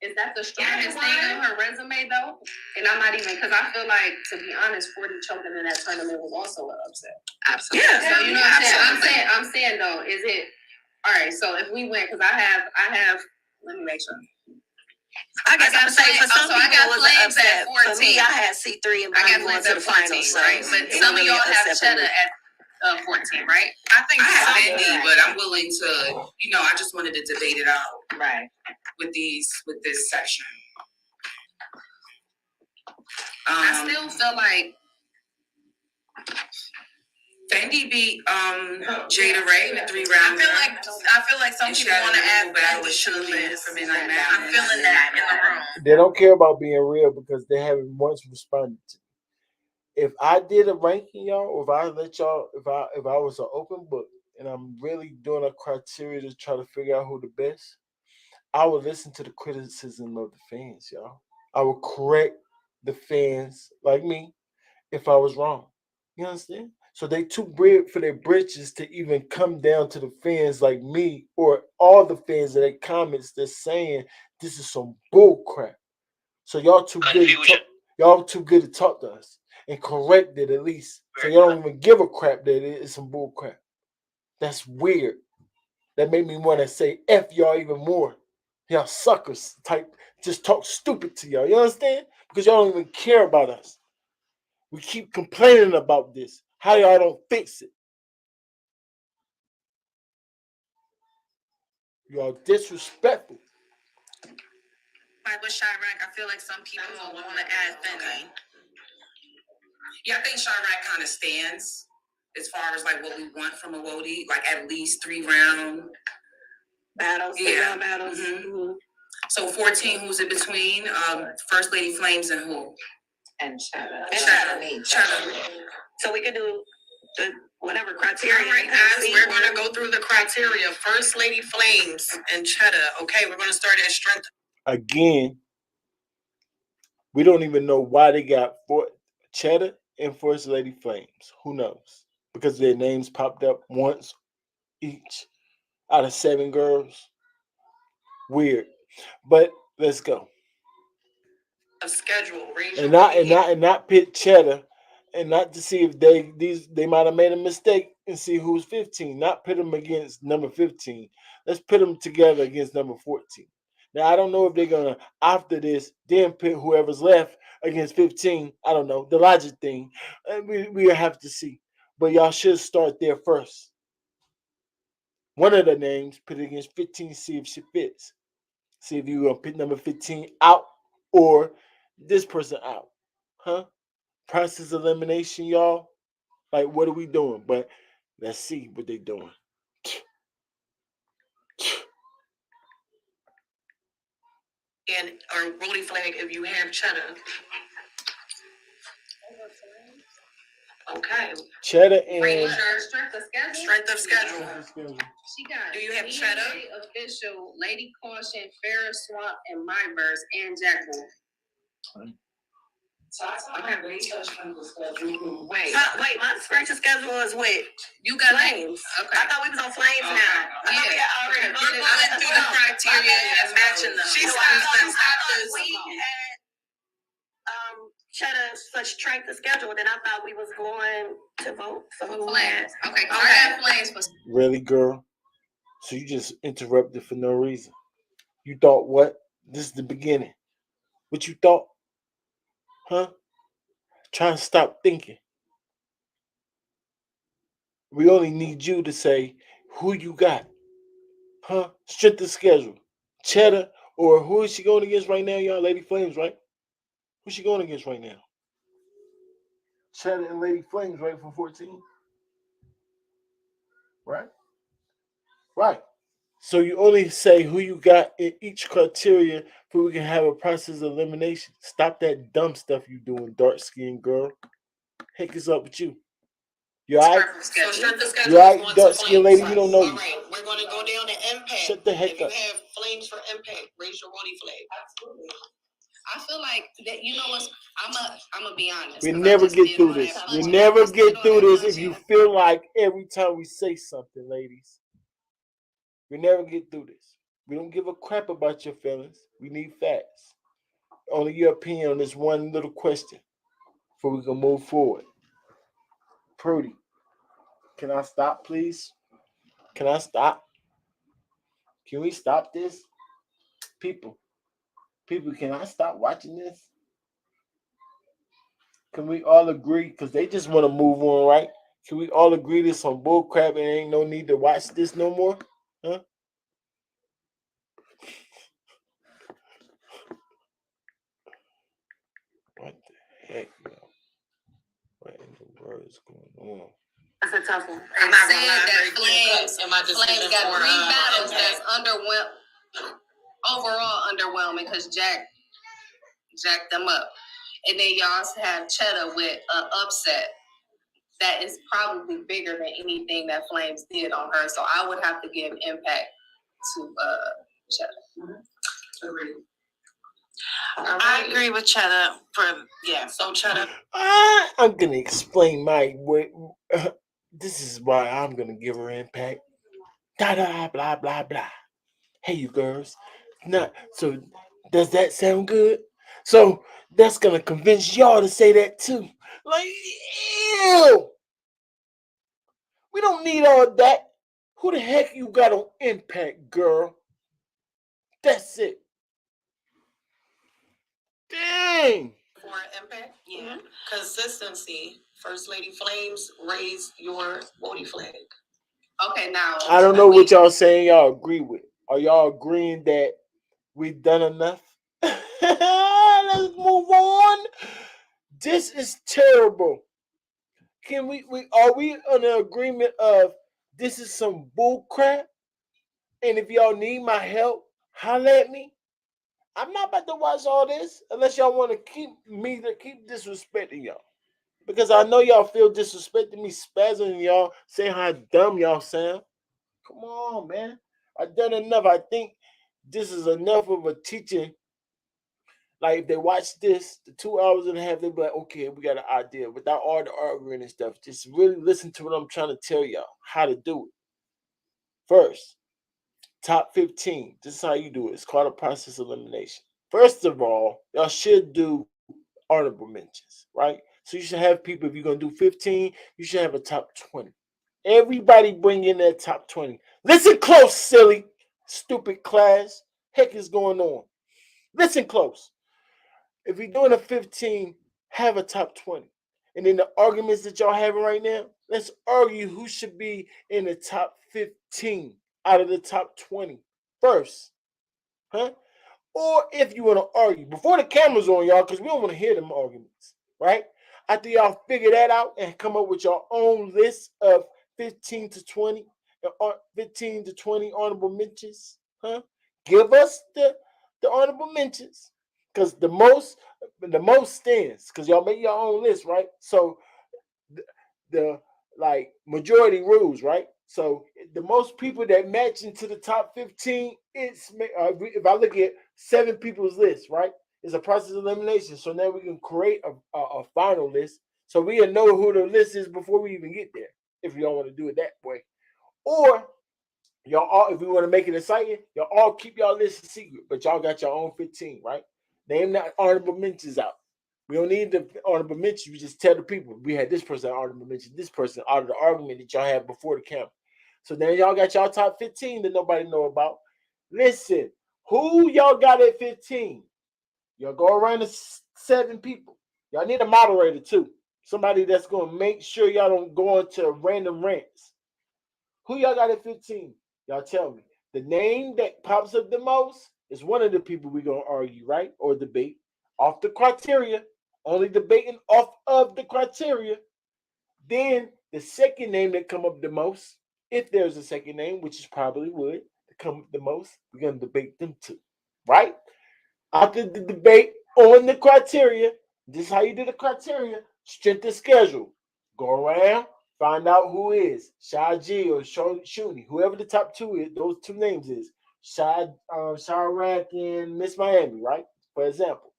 Speaker 3: Is that the strongest thing on her resume though? And I'm not even because I feel like, to be honest, 40 choking in that tournament was also an upset.
Speaker 5: Absolutely.
Speaker 3: Yeah. So you know what I'm saying? I'm saying though, is it all right? So if we win, because I have. Let me make sure.
Speaker 9: I guess I'm saying for some
Speaker 3: so I
Speaker 9: people
Speaker 3: got
Speaker 9: it was an
Speaker 3: Flames at
Speaker 9: upset. For
Speaker 3: 14.
Speaker 9: me, I had C3 and
Speaker 3: I got
Speaker 9: Bonnie going
Speaker 3: Flames
Speaker 9: to
Speaker 3: at
Speaker 9: the
Speaker 3: 14,
Speaker 9: finals. So
Speaker 3: right? But
Speaker 9: it
Speaker 3: some of
Speaker 9: really
Speaker 3: y'all have
Speaker 9: upset for me.
Speaker 3: Cheddar at 14, right?
Speaker 5: I think I have Fendi, but I'm willing to, I just wanted to debate it out.
Speaker 3: Right.
Speaker 5: With this section.
Speaker 3: I still feel like
Speaker 5: Fendi beat Jada Ray in the 3 rounds.
Speaker 6: I feel like some people want to add
Speaker 5: battle
Speaker 6: Fendi
Speaker 5: with
Speaker 6: to the
Speaker 5: Shirley
Speaker 6: list.
Speaker 5: for Midnight Madness.
Speaker 6: I'm feeling that in the room.
Speaker 2: They don't care about being real because they haven't once responded to me. If I did a ranking, y'all, or if I let y'all, if I was an open book and I'm really doing a criteria to try to figure out who the best, I would listen to the criticism of the fans, y'all. I would correct the fans like me if I was wrong. You understand? So they too big for their britches to even come down to the fans like me or all the fans of their comments that's saying this is some bull crap. So y'all too good to talk to us and correct it at least. So y'all don't even give a crap that it is some bull crap. That's weird. That made me want to say F y'all even more. Y'all suckers type just talk stupid to y'all. You understand? Because y'all don't even care about us. We keep complaining about this. How y'all don't fix it? Y'all disrespectful.
Speaker 6: Like with Chirac, I feel like some people will want to add Fendi.
Speaker 5: Yeah, I think Chirac kind of stands as far as like what we want from a Woty, like at least 3 round
Speaker 9: Battles,
Speaker 5: Yeah.
Speaker 9: 3-round battles.
Speaker 5: Mhm. So 14, who's in between? First Lady Flames and who?
Speaker 3: and Cheddar.
Speaker 5: Cheddar.
Speaker 9: So we could do the whatever criteria.
Speaker 6: All right, guys, we're going to go through the criteria. First Lady Flames and Cheddar. Okay, we're going to start at strength.
Speaker 2: Again, we don't even know why they got Cheddar and First Lady Flames. Who knows? Because their names popped up once each out of 7 girls. Weird. But let's go.
Speaker 6: A schedule.
Speaker 2: And not pit Cheddar, and not to see if they might have made a mistake and see who's 15. Not pit them against number 15. Let's put them together against number 14. Now I don't know if they're gonna after this then pit whoever's left against 15. I don't know the logic thing. We have to see, but y'all should start there first. One of the names put it against 15. See if she fits. See if you're gonna put number 15 out or this person out, huh? Process elimination, y'all. Like, what are we doing? But let's see what they're doing.
Speaker 5: and or Woty flag if you have cheddar. Okay.
Speaker 2: Cheddar and
Speaker 3: Strength of schedule.
Speaker 5: Strength of schedule.
Speaker 3: She got.
Speaker 5: Do you have
Speaker 3: Me,
Speaker 5: cheddar?
Speaker 3: Official, Lady Caution, Ferris Swamp, and My Verse, and Jack Bull.
Speaker 5: Wait,
Speaker 9: my strength of schedule is with
Speaker 3: You got
Speaker 9: Flames.
Speaker 3: Okay.
Speaker 9: I thought we was on Flames now. I thought we had already
Speaker 5: we're going through the criteria and matching them.
Speaker 9: She
Speaker 5: So
Speaker 9: stopped
Speaker 5: I
Speaker 9: us. We had Cheddar such strength of schedule, then I thought we was going to vote for who
Speaker 3: Flames. Okay. I
Speaker 5: Okay.
Speaker 3: have Flames for.
Speaker 2: really, girl. So you just interrupted for no reason. You thought what? This is the beginning. What you thought? Huh? Try and stop thinking. We only need you to say who you got. Huh? Strength of schedule. Cheddar, or who is she going against right now, y'all? Lady Flames, right? Who's she going against right now? Cheddar and Lady Flames, right, for 14? Right? Right. So you only say who you got in each criteria for we can have a process of elimination. Stop that dumb stuff you doing, dark skinned girl. Heck is up with you? You alright?
Speaker 5: So strength of schedule
Speaker 2: You
Speaker 5: is
Speaker 2: alright,
Speaker 5: going
Speaker 2: dark
Speaker 5: to
Speaker 2: skinned
Speaker 5: Flames.
Speaker 2: lady? We don't know
Speaker 5: All
Speaker 2: you.
Speaker 5: right, we're going to go down to impact.
Speaker 2: Shut the heck
Speaker 5: if you
Speaker 2: up.
Speaker 5: have Flames for impact, raise your Woty flag.
Speaker 3: Absolutely. I feel like that. You know what's? I'm gonna be honest.
Speaker 2: We
Speaker 3: 'cause I
Speaker 2: never
Speaker 3: just
Speaker 2: get
Speaker 3: did
Speaker 2: through
Speaker 3: all
Speaker 2: this.
Speaker 3: that
Speaker 2: We
Speaker 3: punching.
Speaker 2: never
Speaker 3: I just did
Speaker 2: get
Speaker 3: all
Speaker 2: through
Speaker 3: that
Speaker 2: this if you
Speaker 3: punching.
Speaker 2: feel like every time we say something, ladies. We never get through this. We don't give a crap about your feelings. We need facts. Only your opinion on this one little question before we can move forward. Prudy, can I stop, please? Can I stop? Can we stop this? People, can I stop watching this? Can we all agree? Because they just want to move on, right? Can we all agree this on bullcrap and ain't no need to watch this no more? Huh? What the heck, yo? What in the world is going on?
Speaker 9: That's a tough one.
Speaker 3: I'm not gonna lie, Flames got 3 battles that's overall underwhelming because Jack jacked them up, and then y'all have Cheddar with an upset that is probably bigger than anything that Flames did on her. So I would have to give impact to Cheddar.
Speaker 6: I agree with Cheddar
Speaker 5: So Cheddar.
Speaker 2: I'm gonna explain my way. This is why I'm gonna give her impact. Da da blah blah blah. Hey, you girls. Not so. Does that sound good? So that's gonna convince y'all to say that too. Like, ew. We don't need all that. Who the heck you got on impact, girl? That's it. Dang.
Speaker 5: For impact, consistency. First Lady Flames, raise your Woty flag.
Speaker 3: Okay, now
Speaker 2: I don't know what y'all saying. Y'all agree with? Are y'all agreeing that we've done enough? Let's move on. This is terrible. Can we are we on an agreement of this is some bull crap? And if y'all need my help, holla at me. I'm not about to watch all this unless y'all want to keep disrespecting y'all. Because I know y'all feel disrespecting me, spazzing y'all, saying how dumb y'all sound. Come on, man. I've done enough. I think this is enough of a teaching. Like if they watch this, the 2 hours and a half, they'll be like, okay, we got an idea. Without all the arguing and stuff. Just really listen to what I'm trying to tell y'all. How to do it. First, top 15. This is how you do it. It's called a process elimination. First of all, y'all should do honorable mentions, right? So you should have people, if you're going to do 15, you should have a top 20. Everybody bring in that top 20. Listen close, silly, stupid class. Heck is going on. Listen close. If you're doing a 15, have a top 20. And then the arguments that y'all having right now, let's argue who should be in the top 15 out of the top 20 first. Huh? Or if you want to argue before the camera's on, y'all, because we don't want to hear them arguments, right? After y'all figure that out and come up with your own list of 15 to 20 honorable mentions, huh? Give us the honorable mentions, because the most stands, because y'all make your own list, right? So the like majority rules, right? So the most people that match into the top 15, if I look at 7 people's list, right? It's a process of elimination. So now we can create a final list, so we know who the list is before we even get there. If you don't want to do it that way, or y'all all, if we want to make it exciting, y'all all keep y'all list a secret, but y'all got your own 15, right? Name the honorable mentions out. We don't need the honorable mention. We just tell the people we had this person honorable mention, this person out of the argument that y'all had before the camera. So then y'all got y'all top 15 that nobody know about. Listen, who y'all got at 15? Y'all go around to 7 people. Y'all need a moderator too. Somebody that's gonna make sure y'all don't go into random rants. Who y'all got at 15? Y'all tell me. The name that pops up the most is one of the people we're gonna argue, right? Or debate. Off the criteria. Only debating off of the criteria. Then the second name that come up the most, if there's a second name, which is probably would come up the most, we're gonna debate them too. Right? After the debate on the criteria, this is how you do the criteria. Strength of schedule. Go around, find out who is Shy G or Shuni, whoever the top 2 is. Those 2 names is Chirac and Miss Miami, right? For example,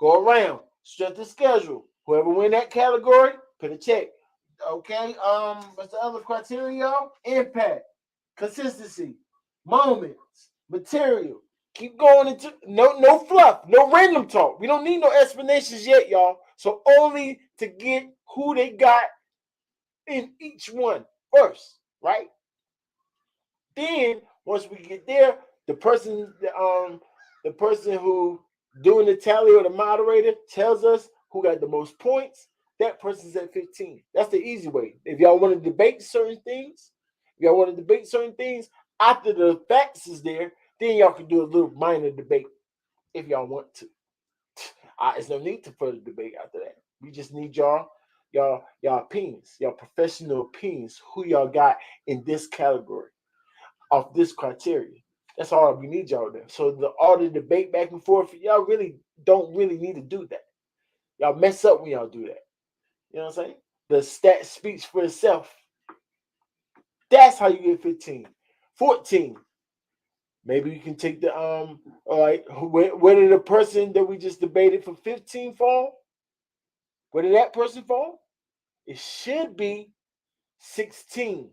Speaker 2: go around, strength of schedule. Whoever win that category, put a check. Okay. What's the other criteria, y'all? Impact, consistency, moments, material. Keep going into no fluff, no random talk. We don't need no explanations yet, y'all. So only to get who they got in each one first, right? Then once we get there, the person who doing the tally or the moderator tells us who got the most points. That person's at 15. That's the easy way. If y'all want to debate certain things, after the facts is there, then y'all can do a little minor debate if y'all want to. There's no need to further debate after that. We just need y'all opinions, y'all professional opinions, who y'all got in this category, of this criteria. That's all we need y'all there. So all the debate back and forth, y'all really don't really need to do that. Y'all mess up when y'all do that. You know what I'm saying? The stat speaks for itself. That's how you get 15. 14. Maybe you can take the all right. Where did the person that we just debated for 15 fall? Where did that person fall? It should be 16,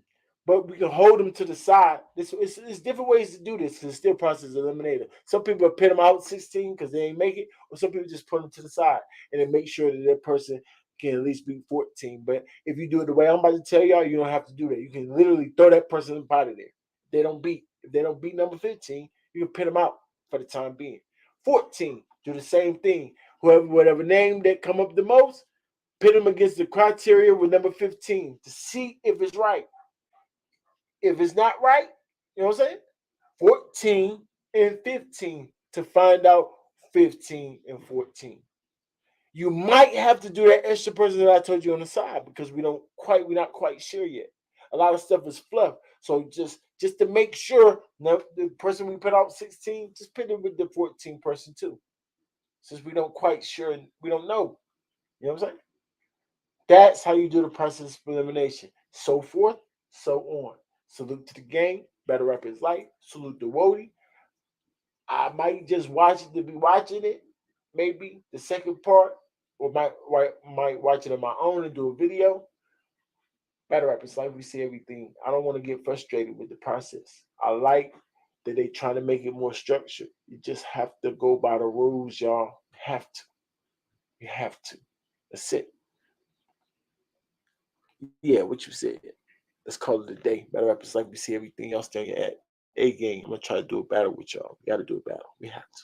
Speaker 2: but we can hold them to the side. It's different ways to do this because it's still process eliminator. Some people pin them out 16 because they ain't make it, or some people just put them to the side and then make sure that that person can at least beat 14. But if you do it the way I'm about to tell y'all, you don't have to do that. You can literally throw that person up out of there. If they don't beat number 15, you can pin them out for the time being. 14, do the same thing. Whatever name that come up the most, pit them against the criteria with number 15 to see if it's right. If it's not right, you know what I'm saying? 14 and 15 to find out 15 and 14. You might have to do that extra person that I told you on the side because we're not quite sure yet. A lot of stuff is fluff. So just to make sure the person we put out 16, just put it with the 14 person too. Since we don't quite sure, we don't know. You know what I'm saying? That's how you do the process of elimination. So forth, so on. Salute to the gang. Battle Rap is life. Salute to Woty. I might just watch it to be watching it. Maybe the second part, or might watch it on my own and do a video. Battle Rap is life. We see everything. I don't want to get frustrated with the process. I like that they trying to make it more structured. You just have to go by the rules, y'all. Have to. You have to. That's it. Yeah, what you said. Let's call it a day. Battle Rap is like we see everything else there at A game. I'm gonna try to do a battle with y'all. We gotta do a battle. We have to.